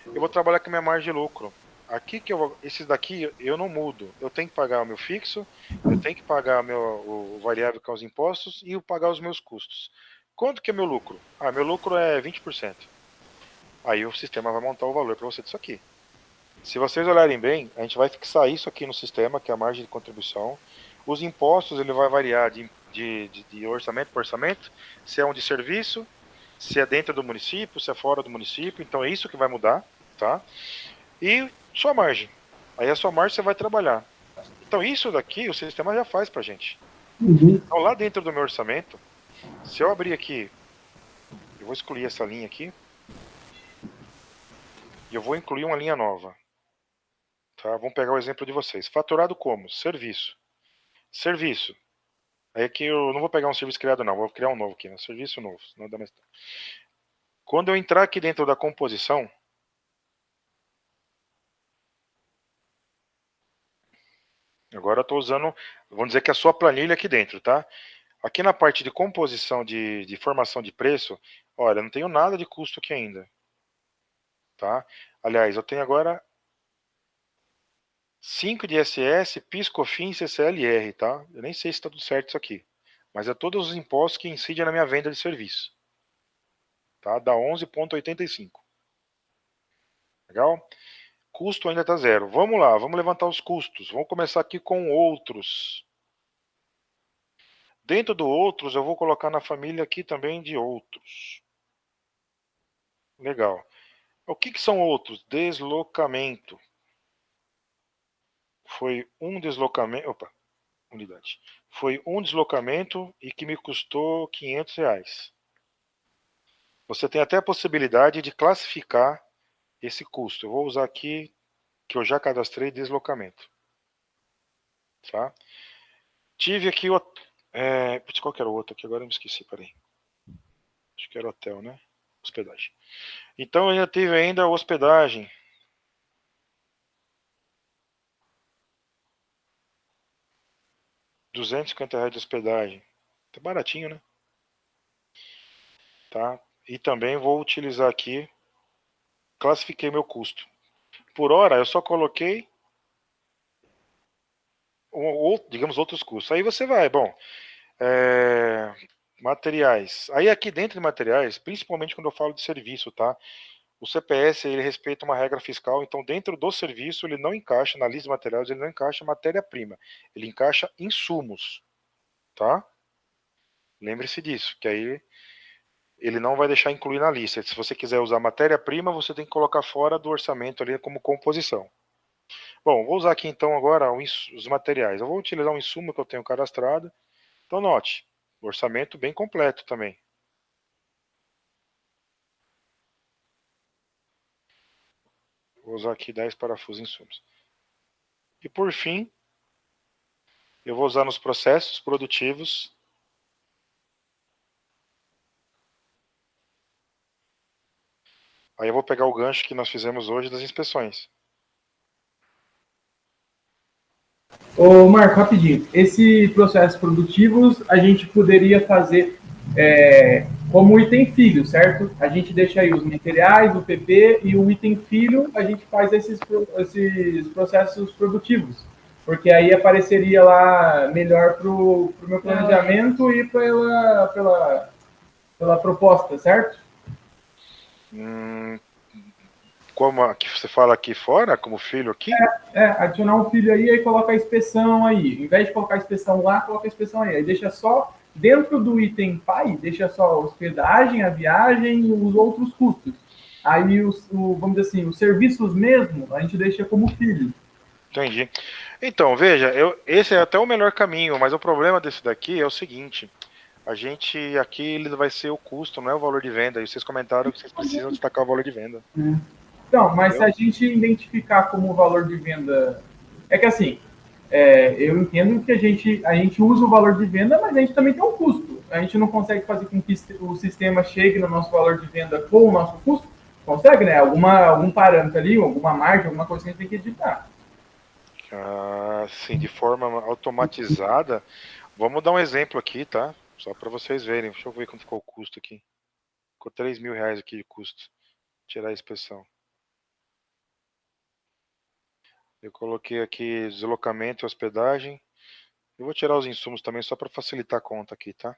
Eu vou trabalhar com a minha margem de lucro. aqui que esses daqui eu não mudo. Eu tenho que pagar o meu fixo, eu tenho que pagar o variável que é os impostos e pagar os meus custos. Quanto que é meu lucro? Ah, meu lucro é 20%. Aí o sistema vai montar o valor para você disso aqui. Se vocês olharem bem, a gente vai fixar isso aqui no sistema, que é a margem de contribuição. Os impostos ele vai variar de orçamento para orçamento, se é um de serviço, se é dentro do município, se é fora do município. Então é isso que vai mudar, tá? E sua margem. Aí a sua margem você vai trabalhar. Então isso daqui o sistema já faz pra gente. Então lá dentro do meu orçamento, se eu abrir aqui, eu vou excluir essa linha aqui, e eu vou incluir uma linha nova. Tá? Vamos pegar o exemplo de vocês. Faturado como? Serviço. Serviço. Aí aqui eu não vou pegar um serviço criado não, vou criar um novo aqui, né? Serviço novo. Não dá mais... Quando eu entrar aqui dentro da composição, agora eu estou usando, vamos dizer que a sua planilha aqui dentro, tá? Aqui na parte de composição de formação de preço, olha, eu não tenho nada de custo aqui ainda. Tá? Aliás, eu tenho agora 5 de ISS, PIS, COFINS, CCLR, tá? Eu nem sei se está tudo certo isso aqui. Mas é todos os impostos que incidem na minha venda de serviço. Tá? Dá 11,85. Legal? Custo ainda está zero. Vamos lá, vamos levantar os custos. Vamos começar aqui com outros. Dentro do outros, eu vou colocar na família aqui também de outros. Legal. O que são outros? Deslocamento. Foi um deslocamento. Opa, unidade. Foi um deslocamento e que me custou R$ 500. Você tem até a possibilidade de classificar esse custo. Eu vou usar aqui que eu já cadastrei deslocamento. Tá? Tive aqui o. Qual que era o outro aqui? Agora eu me esqueci, peraí. Acho que era hotel, né? Hospedagem. Então eu ainda tive ainda a hospedagem. R$ 250 de hospedagem. Tá baratinho, né? Tá? E também vou utilizar aqui. Classifiquei meu custo. Por hora eu só coloquei digamos outros custos. Aí você vai, bom, materiais. Aí aqui dentro de materiais, principalmente quando eu falo de serviço, tá? O CPS ele respeita uma regra fiscal, então dentro do serviço ele não encaixa na lista de materiais, ele não encaixa matéria-prima, ele encaixa insumos, tá? Lembre-se disso, que aí ele não vai deixar incluir na lista. Se você quiser usar matéria-prima, você tem que colocar fora do orçamento ali como composição. Bom, vou usar aqui então agora os materiais. Eu vou utilizar um insumo que eu tenho cadastrado. Então note, orçamento bem completo também. Vou usar aqui 10 parafusos insumos. E por fim, eu vou usar nos processos produtivos. Aí eu vou pegar o gancho que nós fizemos hoje das inspeções.
Ô, Marco, rapidinho. Esse processo produtivos a gente poderia fazer como item filho, certo? A gente deixa aí os materiais, o PP e o item filho, a gente faz esses processos produtivos. Porque aí apareceria lá melhor para o meu planejamento e pela proposta, certo?
Como aqui você fala aqui fora, como filho aqui?
Adicionar um filho aí coloca a inspeção aí. Em vez de colocar a inspeção lá, coloca a inspeção aí. Aí deixa só, dentro do item pai, deixa só a hospedagem, a viagem e os outros custos. Aí, vamos dizer assim, os serviços mesmo, a gente deixa como filho.
Entendi. Então, veja, esse é até o melhor caminho, mas o problema desse daqui é o seguinte. A gente, aqui, ele vai ser o custo, não é o valor de venda. E vocês comentaram que vocês precisam destacar o valor de venda.
Então, mas se a gente identificar como valor de venda... É que assim, eu entendo que a gente usa o valor de venda, mas a gente também tem um custo. A gente não consegue fazer com que o sistema chegue no nosso valor de venda com o nosso custo? Consegue, né? Algum parâmetro ali, alguma margem, alguma coisa que a gente tem que editar.
Sim, de forma automatizada. Vamos dar um exemplo aqui, tá? Só para vocês verem. Deixa eu ver quanto ficou o custo aqui. Ficou R$ 3.000 aqui de custo. Tirar a inspeção. Eu coloquei aqui deslocamento e hospedagem. Eu vou tirar os insumos também só para facilitar a conta aqui, tá?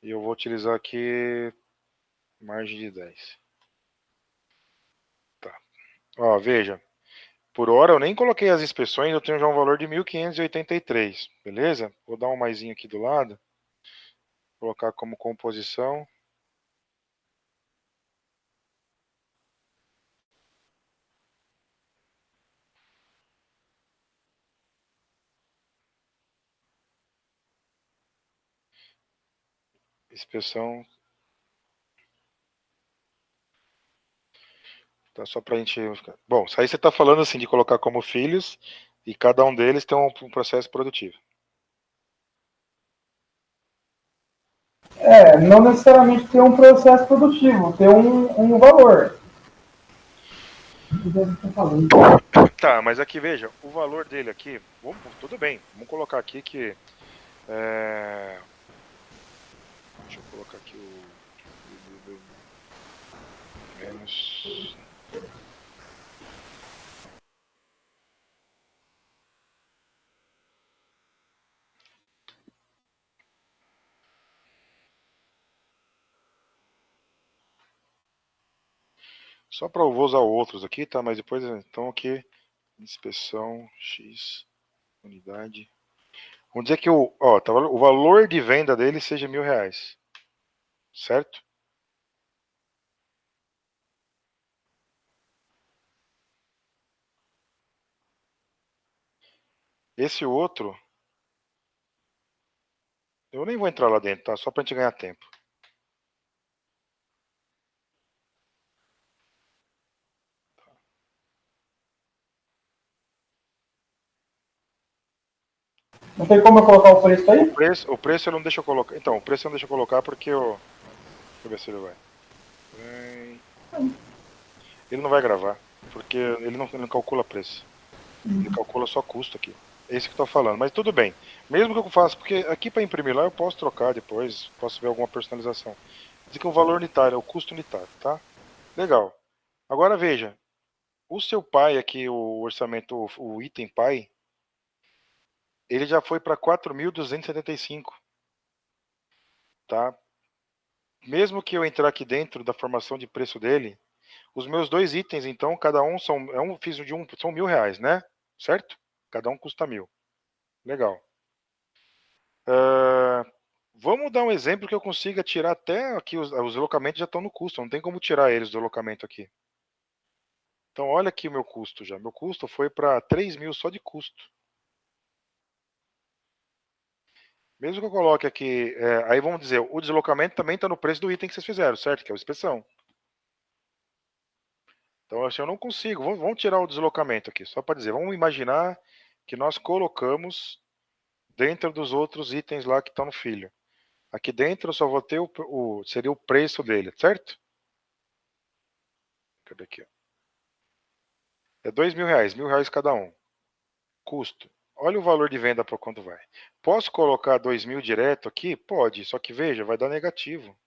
E eu vou utilizar aqui margem de 10. Tá. Ó, veja. Por hora eu nem coloquei as inspeções, eu tenho já um valor de 1.583, beleza? Vou dar um maisinho aqui do lado. Colocar como composição. Inspeção. Tá, só pra gente. Bom, isso aí você tá falando assim de colocar como filhos e cada um deles tem um processo produtivo.
Não necessariamente ter um processo produtivo, ter um valor.
Tá, mas aqui veja, o valor dele aqui, tudo bem, vamos colocar aqui que. Deixa eu colocar aqui o. Menos. Só para eu vou usar outros aqui, tá? Mas depois, então aqui, inspeção X, unidade. Vamos dizer que tá, o valor de venda dele seja R$1.000, certo? Esse outro, eu nem vou entrar lá dentro, tá? Só pra gente ganhar tempo.
Não tem como eu colocar o preço aí?
O preço eu não deixo eu colocar. Então, o preço eu não deixo eu colocar porque eu. Deixa eu ver se ele vai. Ele não vai gravar, porque ele não calcula preço. Ele calcula só custo aqui. É isso que eu tô falando, mas tudo bem. Mesmo que eu faça, porque aqui para imprimir lá eu posso trocar depois, posso ver alguma personalização. Diz que o valor unitário é o custo unitário, tá? Legal. Agora veja, o seu pai aqui, o orçamento, o item pai, ele já foi para 4.275, tá? Mesmo que eu entrar aqui dentro da formação de preço dele, os meus dois itens, então, cada um são, fiz de um, são R$1.000, né? Certo? Cada um custa 1.000. Legal. Vamos dar um exemplo que eu consiga tirar até aqui, os deslocamentos já estão no custo, não tem como tirar eles do deslocamento aqui. Então olha aqui o meu custo já. Meu custo foi para 3.000 só de custo. Mesmo que eu coloque aqui, aí vamos dizer, o deslocamento também está no preço do item que vocês fizeram, certo? Que é a inspeção. Então assim, eu não consigo, vamos tirar o deslocamento aqui, só para dizer, vamos imaginar que nós colocamos dentro dos outros itens lá que estão no filho. Aqui dentro eu só vou ter seria o preço dele, certo? Cadê aqui? É R$2.000, R$1.000 cada um. Custo. Olha o valor de venda para quanto vai. Posso colocar 2.000 direto aqui? Pode, só que veja, vai dar negativo.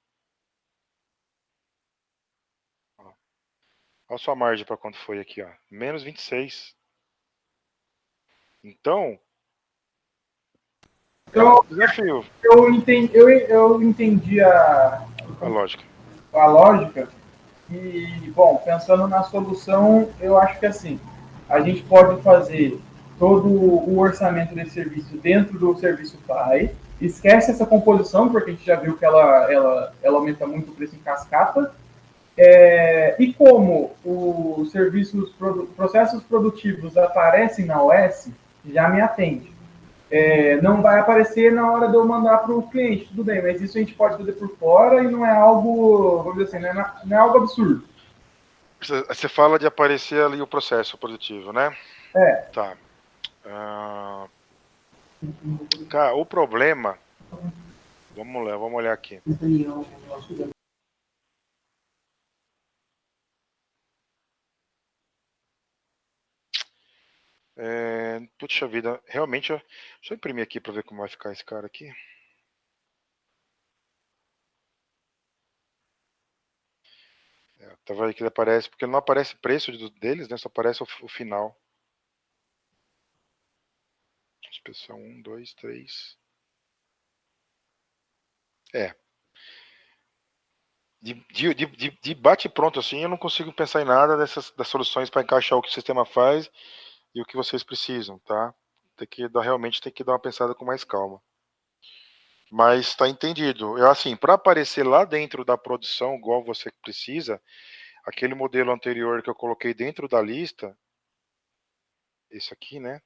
Ó. Olha a sua margem para quanto foi aqui, ó. Menos 26. Então, é um desafio.
Eu entendi
A lógica.
a lógica. E, bom, pensando na solução, eu acho que assim, a gente pode fazer todo o orçamento desse serviço dentro do serviço pai, esquece essa composição, porque a gente já viu que ela aumenta muito o preço em cascata, e como os processos produtivos aparecem na OS, já me atende. Não vai aparecer na hora de eu mandar para o cliente, tudo bem, mas isso a gente pode fazer por fora e não é algo, vamos dizer assim, não é algo absurdo.
Você fala de aparecer ali o processo produtivo, né? Tá. Cara, o problema... Vamos olhar aqui. Puxa vida, realmente... Deixa eu imprimir aqui para ver como vai ficar esse cara aqui. Tava aí que ele aparece, porque não aparece preço deles, né? Só aparece o final. Inspeção 1, 2, 3. De bate pronto assim, eu não consigo pensar em nada das soluções para encaixar o que o sistema faz e o que vocês precisam, tá? Realmente tem que dar uma pensada com mais calma. Mas está entendido. Eu, assim, para aparecer lá dentro da produção, igual você precisa, aquele modelo anterior que eu coloquei dentro da lista, esse aqui, né?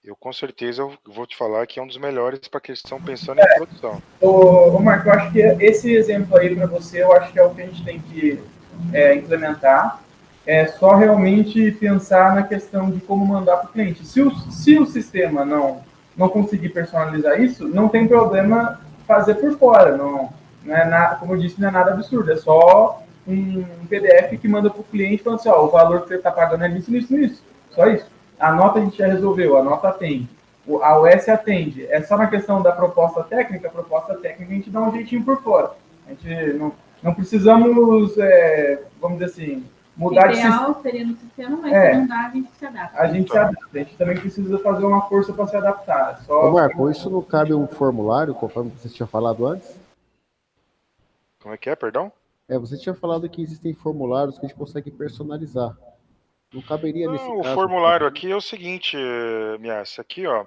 Eu com certeza eu vou te falar que é um dos melhores para questão pensando em produção.
Ô, Marco, eu acho que esse exemplo aí para você, eu acho que é o que a gente tem que implementar. É só realmente pensar na questão de como mandar para o cliente. Se o sistema não conseguir personalizar isso, não tem problema fazer por fora. Não é nada, como eu disse, não é nada absurdo. É só um PDF que manda para o cliente falando assim, ó, o valor que você está pagando é nisso, nisso, nisso. Só isso. A nota a gente já resolveu, a nota tem. A US atende. É só na questão da proposta técnica, a gente dá um jeitinho por fora. A gente não precisamos, vamos dizer assim, mudar de sistema.
Ideal seria no sistema, mas se não dá, a gente se adapta.
A gente se adapta. A gente também precisa fazer uma força para se adaptar.
Ô Marco, isso não cabe um formulário, conforme você tinha falado antes?
Como é que é, perdão?
Você tinha falado que existem formulários que a gente consegue personalizar. Não caberia nesse
Não, o
caso?
formulário aqui é o seguinte, Mias, aqui, ó,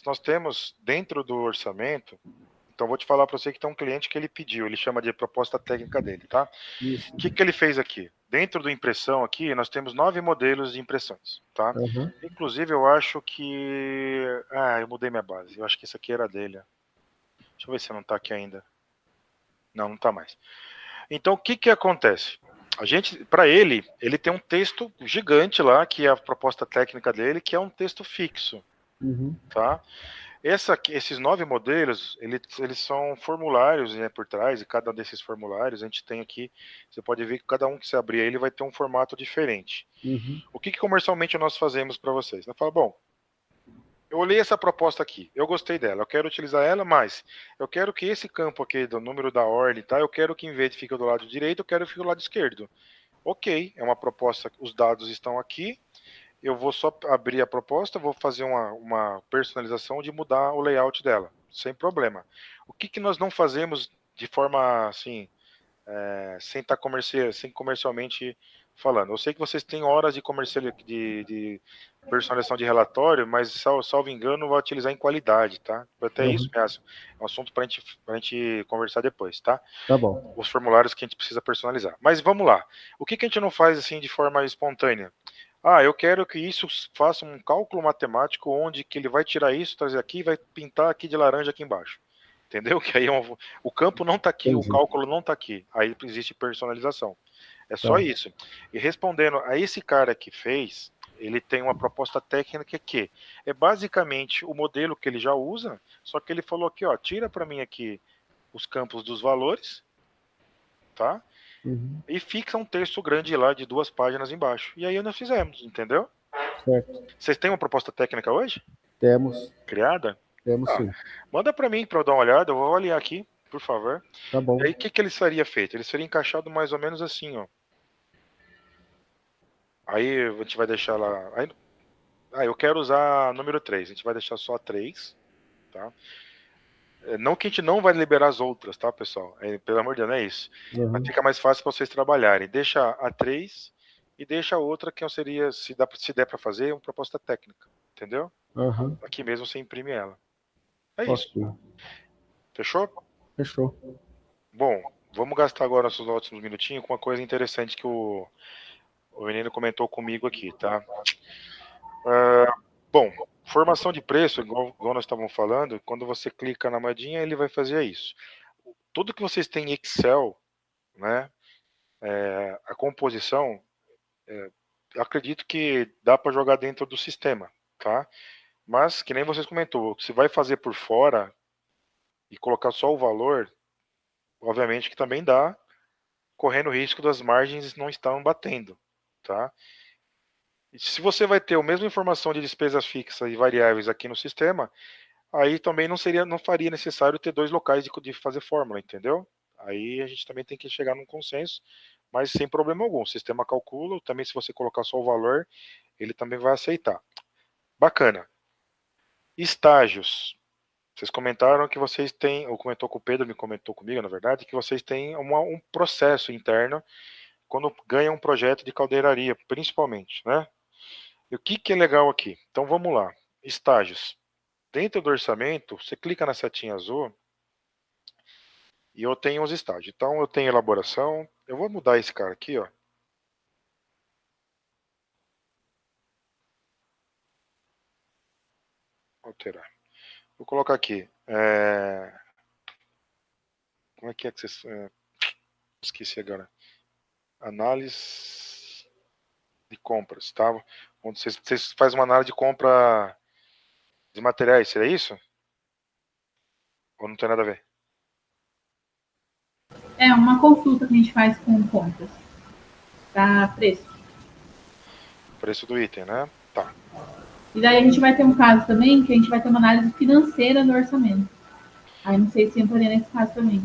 nós temos dentro do orçamento, então vou te falar para você que tem um cliente que ele pediu, ele chama de proposta técnica dele, tá?
Isso.
O que ele fez aqui? Dentro do impressão aqui, nós temos 9 modelos de impressões, tá?
Uhum.
Inclusive, eu acho que... eu mudei minha base, eu acho que esse aqui era dele. Deixa eu ver se não tá aqui ainda. Não tá mais. Então, o que acontece? A gente, para ele tem um texto gigante lá, que é a proposta técnica dele, que é um texto fixo, tá? Esses 9 modelos, eles são formulários, né, por trás, e cada um desses formulários a gente tem aqui, você pode ver que cada um que você abrir ele vai ter um formato diferente. O que comercialmente nós fazemos para vocês? Nós falamos, bom, eu olhei essa proposta aqui, eu gostei dela, eu quero utilizar ela, mas eu quero que esse campo aqui do número da ordem, tá? Eu quero que em vez de fique do lado direito, eu quero que fique do lado esquerdo. Ok, é uma proposta, os dados estão aqui, eu vou só abrir a proposta, vou fazer uma personalização de mudar o layout dela, sem problema. O que nós não fazemos de forma assim, sem estar comercialmente falando? Eu sei que vocês têm horas de de personalização de relatório, mas salvo engano vai utilizar em qualidade, tá? Até isso, mesmo. É um assunto para a gente conversar depois, tá?
Tá bom.
Os formulários que a gente precisa personalizar. Mas vamos lá. O que a gente não faz assim de forma espontânea? Eu quero que isso faça um cálculo matemático onde que ele vai tirar isso, trazer aqui e vai pintar aqui de laranja aqui embaixo. Entendeu? Que aí o campo não está aqui,
Entendi.
o cálculo não está aqui. Aí existe personalização. É só
Tá.
isso. E respondendo a esse cara que fez, ele tem uma proposta técnica que é basicamente o modelo que ele já usa, só que ele falou aqui, ó, tira para mim aqui os campos dos valores, tá? E fixa um texto grande lá de 2 páginas embaixo. E aí nós fizemos, entendeu?
Certo.
Vocês têm uma proposta técnica hoje?
Temos.
Criada?
Temos sim.
Manda para mim para eu dar uma olhada, eu vou olhar aqui, por favor.
Tá bom.
E aí o que ele seria feito? Ele seria encaixado mais ou menos assim, ó. Aí a gente vai deixar lá... eu quero usar número 3, a gente vai deixar só 3, tá? Não que a gente não vai liberar as outras, tá, pessoal? Pelo amor de Deus, não é isso. Mas fica mais fácil para vocês trabalharem. Deixa a 3 e deixa a outra que seria, se der para fazer, uma proposta técnica, entendeu? Aqui mesmo você imprime ela. É isso. Fechou?
Fechou.
Bom, vamos gastar agora nossos últimos minutinhos com uma coisa interessante que o menino comentou comigo aqui, tá? Bom, formação de preço, igual nós estávamos falando, quando você clica na moedinha, ele vai fazer isso. Tudo que vocês têm em Excel, né, a composição, acredito que dá para jogar dentro do sistema, tá? Mas, que nem vocês comentou, se vai fazer por fora e colocar só o valor, obviamente que também dá, correndo o risco das margens não estarem batendo, tá? E se você vai ter a mesma informação de despesas fixas e variáveis aqui no sistema, aí também não faria necessário ter 2 locais de fazer fórmula, entendeu? Aí a gente também tem que chegar num consenso mas sem problema algum. O sistema calcula, também se você colocar só o valor, ele também vai aceitar. Bacana. Estágios. Vocês comentaram que vocês têm, ou comentou com o Pedro, me comentou comigo, na verdade, que vocês têm um processo interno quando ganham um projeto de caldeiraria, principalmente, né? E o que é legal aqui? Então vamos lá. Estágios. Dentro do orçamento, você clica na setinha azul e eu tenho os estágios. Então eu tenho elaboração. Eu vou mudar esse cara aqui, ó. Alterar. Vou colocar aqui. Como é que vocês. Esqueci agora. Análise de compras, tá? Onde vocês fazem uma análise de compra de materiais, seria isso? Ou não tem nada a ver?
É uma consulta que a gente faz com contas. Para preço.
Preço do item, né? Tá.
E daí a gente vai ter um caso também que a gente vai ter uma análise financeira do orçamento. Aí não sei se entraria nesse caso também.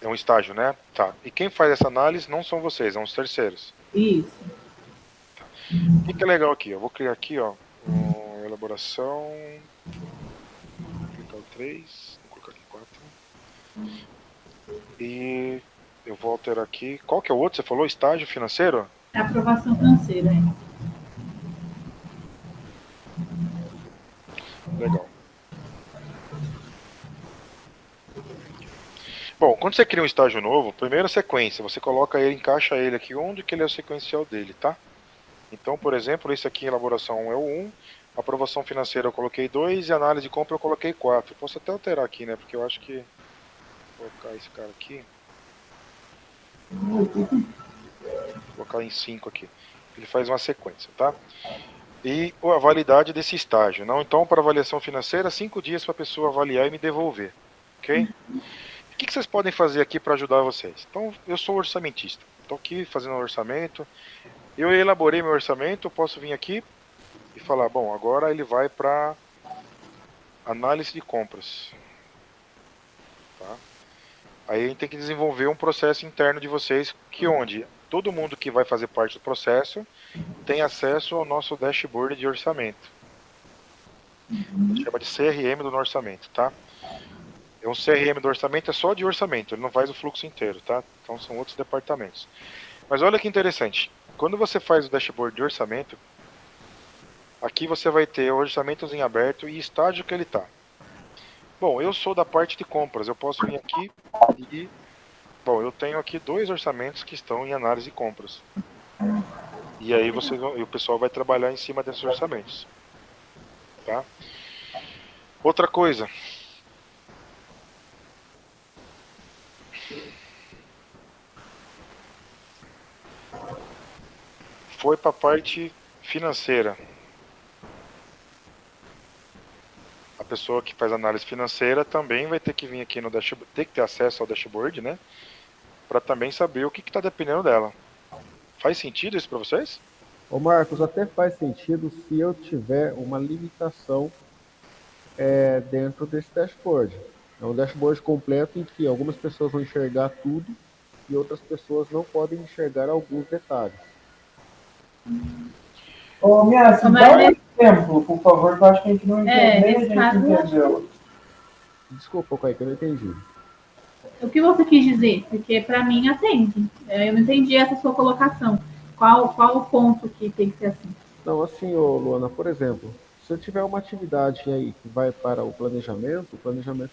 É um estágio, né? Tá. E quem faz essa análise não são vocês, são os terceiros.
Isso.
O que é legal aqui? Eu vou criar aqui, ó, elaboração. Vou clicar o 3, vou colocar aqui 4. E eu vou alterar aqui. Qual que é o outro? Você falou estágio financeiro?
É aprovação financeira.
Legal. Bom, quando você cria um estágio novo, primeira sequência, você coloca ele, encaixa ele aqui onde que ele é o sequencial dele, tá? Então, por exemplo, esse aqui em elaboração é o 1, aprovação financeira eu coloquei 2 e análise de compra eu coloquei 4. Eu posso até alterar aqui, né? Porque eu acho que vou colocar esse cara aqui. Vou colocar em 5 aqui. Ele faz uma sequência, tá? E a validade desse estágio. Não, então, para avaliação financeira, 5 dias para a pessoa avaliar e me devolver. Ok? O que vocês podem fazer aqui para ajudar vocês? Então, eu sou orçamentista. Estou aqui fazendo um orçamento. Eu elaborei meu orçamento, eu posso vir aqui e falar, bom, agora ele vai para análise de compras. Tá? Aí a gente tem que desenvolver um processo interno de vocês, que onde todo mundo que vai fazer parte do processo tem acesso ao nosso dashboard de orçamento. A gente chama de CRM do orçamento, tá? É um CRM do orçamento, é só de orçamento, ele não faz o fluxo inteiro, tá? Então são outros departamentos. Mas olha que interessante, quando você faz o dashboard de orçamento, aqui você vai ter orçamentos em aberto e estágio que ele está. Bom, eu sou da parte de compras, eu posso vir aqui e... Bom, eu tenho aqui 2 orçamentos que estão em análise de compras. E aí o pessoal vai trabalhar em cima desses orçamentos. Tá? Outra coisa. Foi para a parte financeira. A pessoa que faz análise financeira também vai ter que vir aqui no dashboard, ter que ter acesso ao dashboard, né? Para também saber o que está dependendo dela. Faz sentido isso para vocês?
Ô Marcos, até faz sentido se eu tiver uma limitação dentro desse dashboard. É um dashboard completo em que algumas pessoas vão enxergar tudo e outras pessoas não podem enxergar alguns detalhes.
Ô, Mias, dá um exemplo, por favor, que eu acho que a gente não entendeu,
nesse caso,
entendeu.
Desculpa, Kaique, eu não entendi.
O que você quis dizer? Porque para mim atende. Eu não entendi essa sua colocação. Qual o ponto que tem que ser assim?
Não, assim, ô Luana, por exemplo, se eu tiver uma atividade aí que vai para o planejamento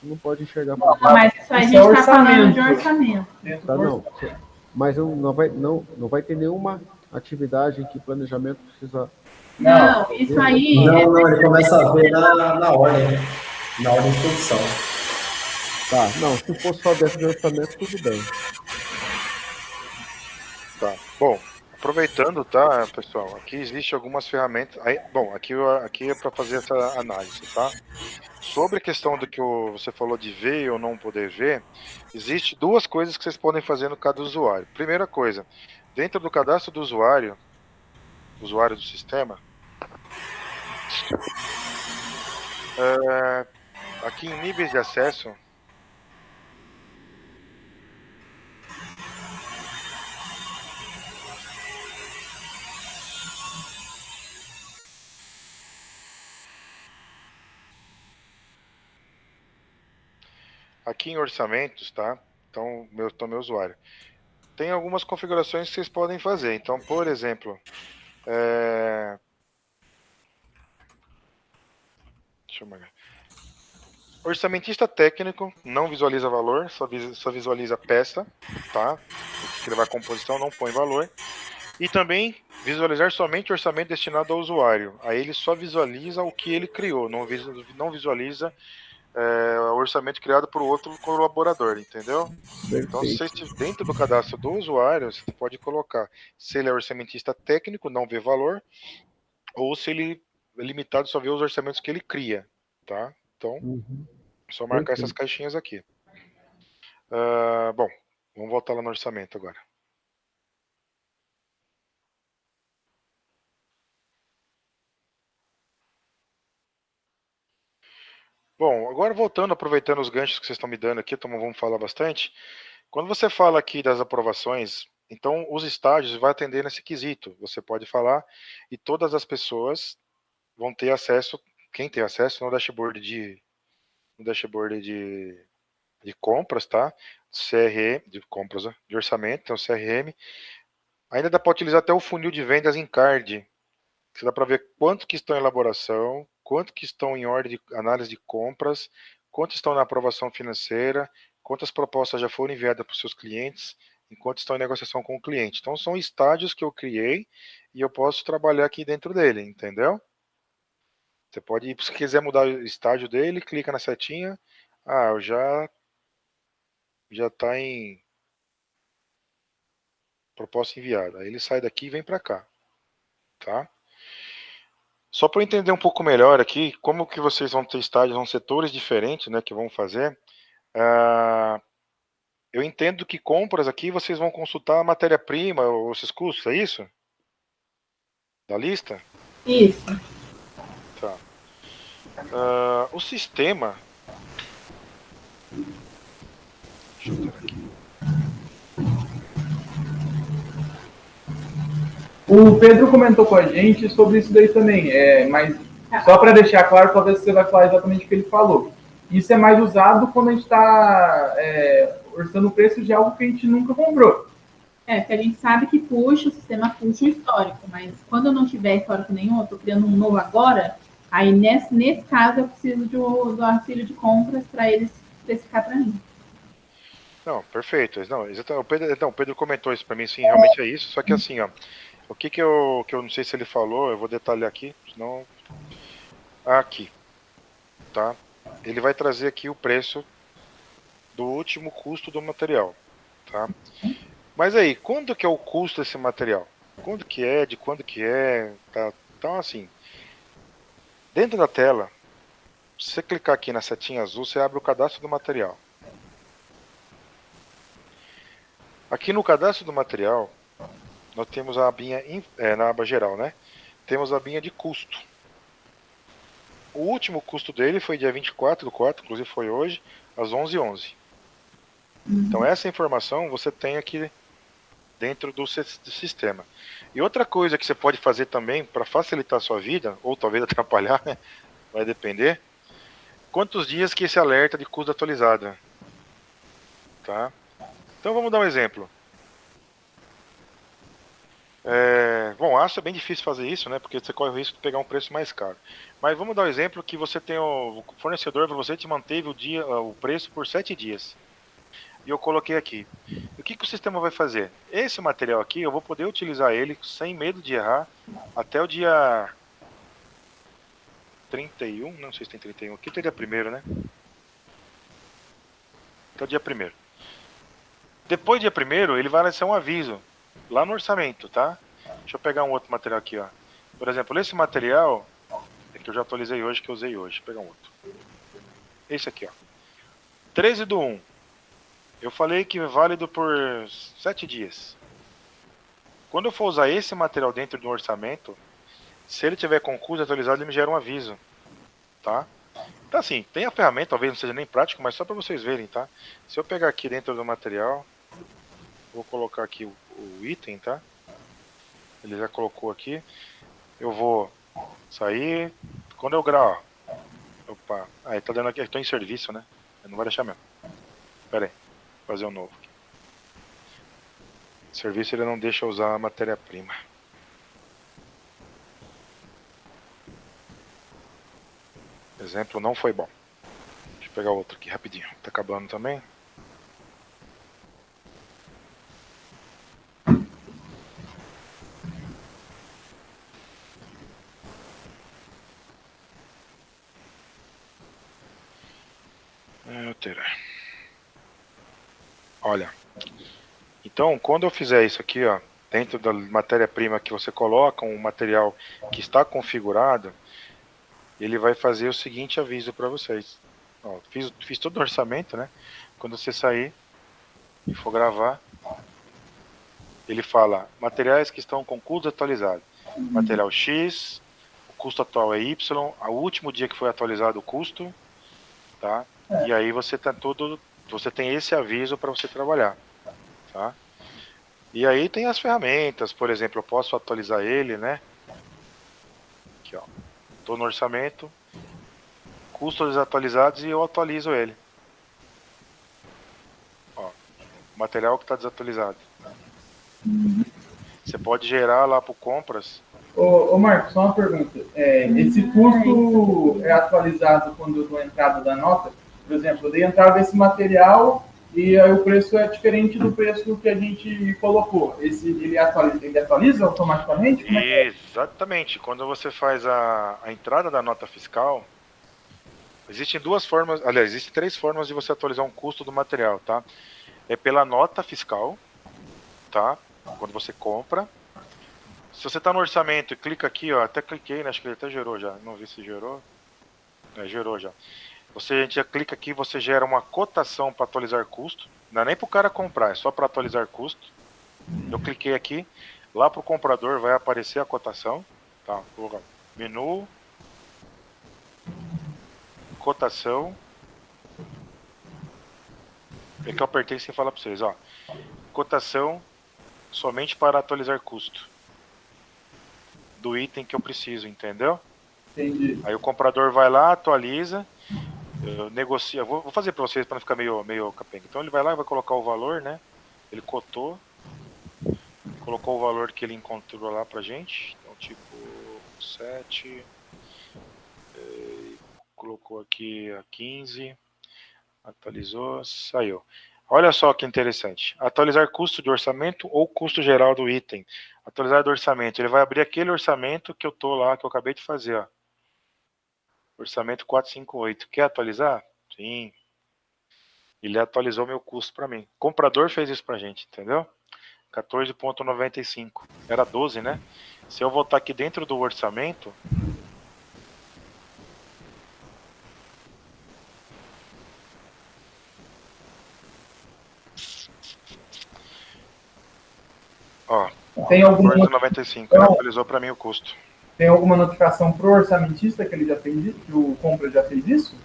não pode enxergar por dentro.
Mas isso aí a gente está falando de orçamento.
Tá, não. Mas não vai ter nenhuma atividade em que planejamento precisa...
Não, isso aí...
Não, ele começa a ver na ordem de produção.
Tá, não, se for só dentro do orçamento, tudo bem.
Tá, bom, aproveitando, tá, pessoal, aqui existe algumas ferramentas, aí, bom, aqui é para fazer essa análise, tá? Sobre a questão do que você falou de ver ou não poder ver, existe 2 coisas que vocês podem fazer no cada usuário. Primeira coisa, dentro do cadastro do usuário do sistema, aqui em níveis de acesso, aqui em orçamentos, tá? Então, meu usuário. Tem algumas configurações que vocês podem fazer. Então, por exemplo, deixa eu marcar. Orçamentista técnico não visualiza valor, só visualiza peça, tá? Se levar composição, não põe valor. E também visualizar somente orçamento destinado ao usuário. Aí ele só visualiza o que ele criou, não visualiza o orçamento criado por outro colaborador, entendeu? Então, se você
Perfeito.
estiver dentro do cadastro do usuário, você pode colocar se ele é orçamentista técnico, não vê valor, ou se ele é limitado, só vê os orçamentos que ele cria, tá? Então,
Uhum.
é só marcar essas
Perfeito.
caixinhas aqui. Bom, vamos voltar lá no orçamento agora. Bom, agora voltando, aproveitando os ganchos que vocês estão me dando aqui, então vamos falar bastante. Quando você fala aqui das aprovações, então os estágios vai atender nesse quesito. Você pode falar e todas as pessoas vão ter acesso, quem tem acesso no dashboard de compras, tá? CRM, de compras, né? De orçamento, então CRM. Ainda dá para utilizar até o funil de vendas em card, que dá para ver quanto que estão em elaboração, quanto que estão em ordem de análise de compras, quanto estão na aprovação financeira, quantas propostas já foram enviadas para os seus clientes, enquanto estão em negociação com o cliente. Então são estágios que eu criei e eu posso trabalhar aqui dentro dele, entendeu? Você pode, se quiser mudar o estágio dele, clica na setinha. Ah, já está em proposta enviada. Aí ele sai daqui e vem para cá, tá? Só para eu entender um pouco melhor aqui, como que vocês vão ter estágios, são setores diferentes, né, que vão fazer. Eu entendo que compras aqui vocês vão consultar a matéria-prima ou esses custos, é isso? Da lista?
Isso.
Tá. O sistema. Deixa eu ver aqui.
O Pedro comentou com a gente sobre isso daí também, mas só para deixar claro, talvez você vai falar exatamente o que ele falou. Isso é mais usado quando a gente está orçando o preço de algo que a gente nunca comprou.
Que a gente sabe que puxa, o sistema puxa o histórico, mas quando eu não tiver histórico nenhum, eu estou criando um novo agora, aí nesse caso eu preciso do auxílio de compras para eles especificar para mim.
Não, perfeito. Não, o Pedro comentou isso para mim, sim, realmente é isso. Só que assim, ó, o que eu não sei se ele falou, eu vou detalhar aqui, senão. Aqui, tá? Ele vai trazer aqui o preço do último custo do material, tá? Mas aí, quando que é o custo desse material? Quando que é, de quando que é, tá? Então assim, dentro da tela, se você clicar aqui na setinha azul, você abre o cadastro do material. Aqui no cadastro do material, nós temos a abinha, na aba geral, né? Temos a abinha de custo. O último custo dele foi dia 24/4, inclusive foi hoje, às 11h11. Então essa informação você tem aqui dentro do sistema. E outra coisa que você pode fazer também para facilitar a sua vida, ou talvez atrapalhar, né? Vai depender, quantos dias que esse alerta de custo atualizado. Tá? Então vamos dar um exemplo. Bom, acho bem difícil fazer isso, né? Porque você corre o risco de pegar um preço mais caro. Mas vamos dar um exemplo que você tem o fornecedor para você te manteve o preço por 7 dias. E eu coloquei aqui. E o que o sistema vai fazer? Esse material aqui eu vou poder utilizar ele sem medo de errar até o dia 31, não sei se tem 31, aqui tem dia 1º, né? Até o dia 1º. Depois do dia 1º, ele vai ser um aviso lá no orçamento, tá? Deixa eu pegar um outro material aqui, ó. Por exemplo, esse material que eu já atualizei hoje, que eu usei hoje. Vou pegar um outro. Esse aqui, ó. 13/1. Eu falei que é válido por 7 dias. Quando eu for usar esse material dentro do orçamento, se ele tiver com custo atualizado, ele me gera um aviso, tá? Então assim, tem a ferramenta, talvez não seja nem prático, mas só para vocês verem, tá? Se eu pegar aqui dentro do material, vou colocar aqui o item, tá? Ele já colocou aqui. Eu vou sair. Quando eu gravo, opa, aí tá dando aqui, estou em serviço, né? Não vai deixar mesmo. Pera aí, vou fazer um novo. O serviço ele não deixa usar a matéria-prima. Exemplo não foi bom. Deixa eu pegar outro aqui rapidinho. Tá acabando também. Olha, então quando eu fizer isso aqui, ó, dentro da matéria-prima que você coloca um material que está configurado, ele vai fazer o seguinte aviso para vocês. Ó, fiz todo o orçamento, né? Quando você sair e for gravar, ele fala materiais que estão com custo atualizado. Material X, o custo atual é Y, o último dia que foi atualizado o custo, tá? E aí você tem esse aviso para você trabalhar, tá? E aí tem as ferramentas, por exemplo, eu posso atualizar ele, né? Aqui, ó. Tô no orçamento, custos desatualizados e eu atualizo ele. Ó, material que está desatualizado. Você pode gerar lá para compras.
Ô Marcos, só uma pergunta. Esse custo é atualizado quando eu dou a entrada da nota? Por exemplo, eu dei a entrada desse material e aí o preço é diferente do preço que a gente colocou. Ele atualiza automaticamente? Como é que é?
Exatamente. Quando você faz a entrada da nota fiscal, existem duas formas, aliás, existem 3 formas de você atualizar um custo do material, tá? É pela nota fiscal, tá? Quando você compra. Se você está no orçamento e clica aqui, ó, até cliquei, né? Acho que ele até gerou já. Não vi se gerou. Gerou já. A gente já clica aqui, você gera uma cotação para atualizar custo. Não é nem para o cara comprar, é só para atualizar custo. Eu cliquei aqui, lá para o comprador vai aparecer a cotação. Tá, vou colocar menu, cotação. É que eu apertei sem falar para vocês, ó. Cotação somente para atualizar custo do item que eu preciso, entendeu?
Entendi.
Aí o comprador vai lá, atualiza, negocia. Vou fazer para vocês para não ficar meio capenga. Então ele vai lá e vai colocar o valor, né? Ele cotou, colocou o valor que ele encontrou lá pra gente. Então tipo 7, colocou aqui a 15, atualizou, saiu. Olha só que interessante. Atualizar custo de orçamento ou custo geral do item. Atualizar do orçamento. Ele vai abrir aquele orçamento que eu tô lá, que eu acabei de fazer, ó. Orçamento 458. Quer atualizar? Sim. Ele atualizou meu custo para mim. O comprador fez isso pra gente, entendeu? 14,95. Era 12, né? Se eu voltar aqui dentro do orçamento, ó,
Tem alguma
14,95. Ele atualizou para mim o custo.
Tem alguma notificação pro orçamentista que ele já fez isso? Que o compra já fez isso?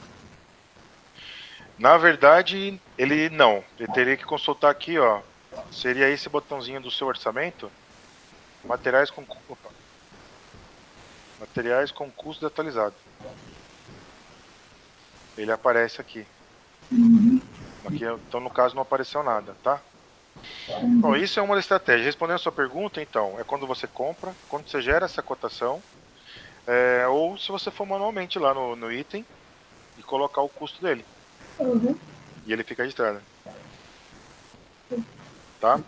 Na verdade, ele não. Ele teria que consultar aqui, ó. Seria esse botãozinho do seu orçamento. Materiais com custo atualizado. Ele aparece aqui. Aqui. Então, no caso, não apareceu nada, tá? Bom, isso é uma estratégia. Respondendo a sua pergunta, então, é quando você compra, quando você gera essa cotação, ou se você for manualmente lá no item e colocar o custo dele. E ele fica registrado. Tá?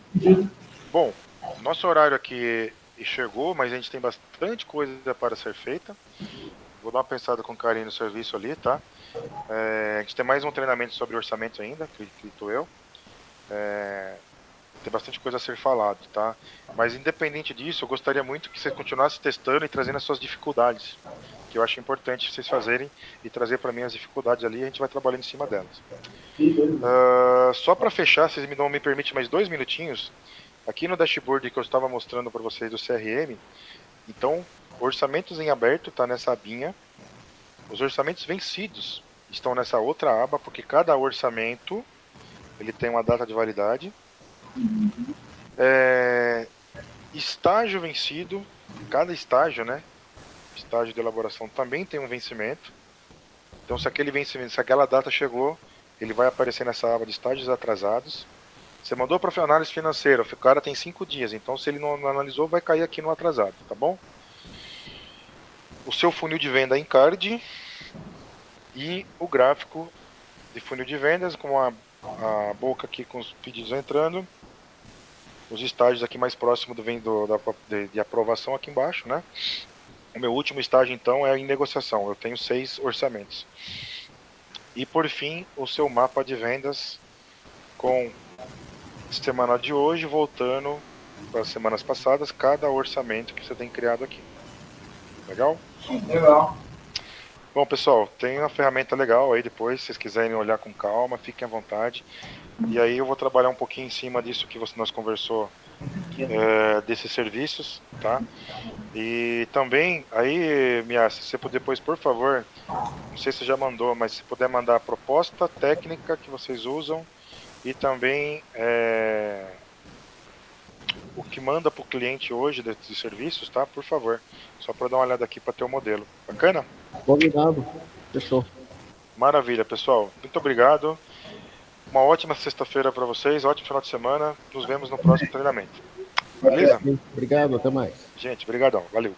Bom, nosso horário aqui chegou, mas a gente tem bastante coisa para ser feita. Vou dar uma pensada com carinho no serviço ali, tá? A gente tem mais um treinamento sobre orçamento ainda, acredito eu. Tem bastante coisa a ser falado, tá? Mas independente disso, eu gostaria muito que você continuasse testando e trazendo as suas dificuldades, que eu acho importante vocês fazerem e trazer para mim as dificuldades ali, e a gente vai trabalhando em cima delas. Só para fechar, vocês me permitem mais 2 minutinhos. Aqui no dashboard que eu estava mostrando para vocês do CRM, então, orçamentos em aberto está nessa abinha. Os orçamentos vencidos estão nessa outra aba, porque cada orçamento ele tem uma data de validade. Estágio vencido, cada estágio, né? Estágio de elaboração também tem um vencimento. Então, se aquela data chegou, ele vai aparecer nessa aba de estágios atrasados. Você mandou para análise financeira, o cara tem 5 dias, então se ele não analisou, vai cair aqui no atrasado, tá bom? O seu funil de venda em card e o gráfico de funil de vendas com a boca aqui com os pedidos entrando, os estágios aqui mais próximo de aprovação aqui embaixo, né? O meu último estágio então é em negociação, eu tenho 6 orçamentos. E por fim, o seu mapa de vendas com semana de hoje, voltando para as semanas passadas, cada orçamento que você tem criado aqui. Legal?
Legal.
Bom, pessoal, tem uma ferramenta legal aí depois, se vocês quiserem olhar com calma, fiquem à vontade. E aí eu vou trabalhar um pouquinho em cima disso que nós conversou, desses serviços, tá? E também, aí, Mia, se você puder depois, por favor, não sei se você já mandou, mas se puder mandar a proposta técnica que vocês usam e também o que manda para o cliente hoje desses serviços, tá? Por favor, só para dar uma olhada aqui para ter o modelo. Bacana?
Combinado. Fechou.
Maravilha, pessoal. Muito obrigado. Uma ótima sexta-feira para vocês, ótimo final de semana. Nos vemos no próximo treinamento. Beleza?
Obrigado, até mais.
Gente, brigadão. Valeu.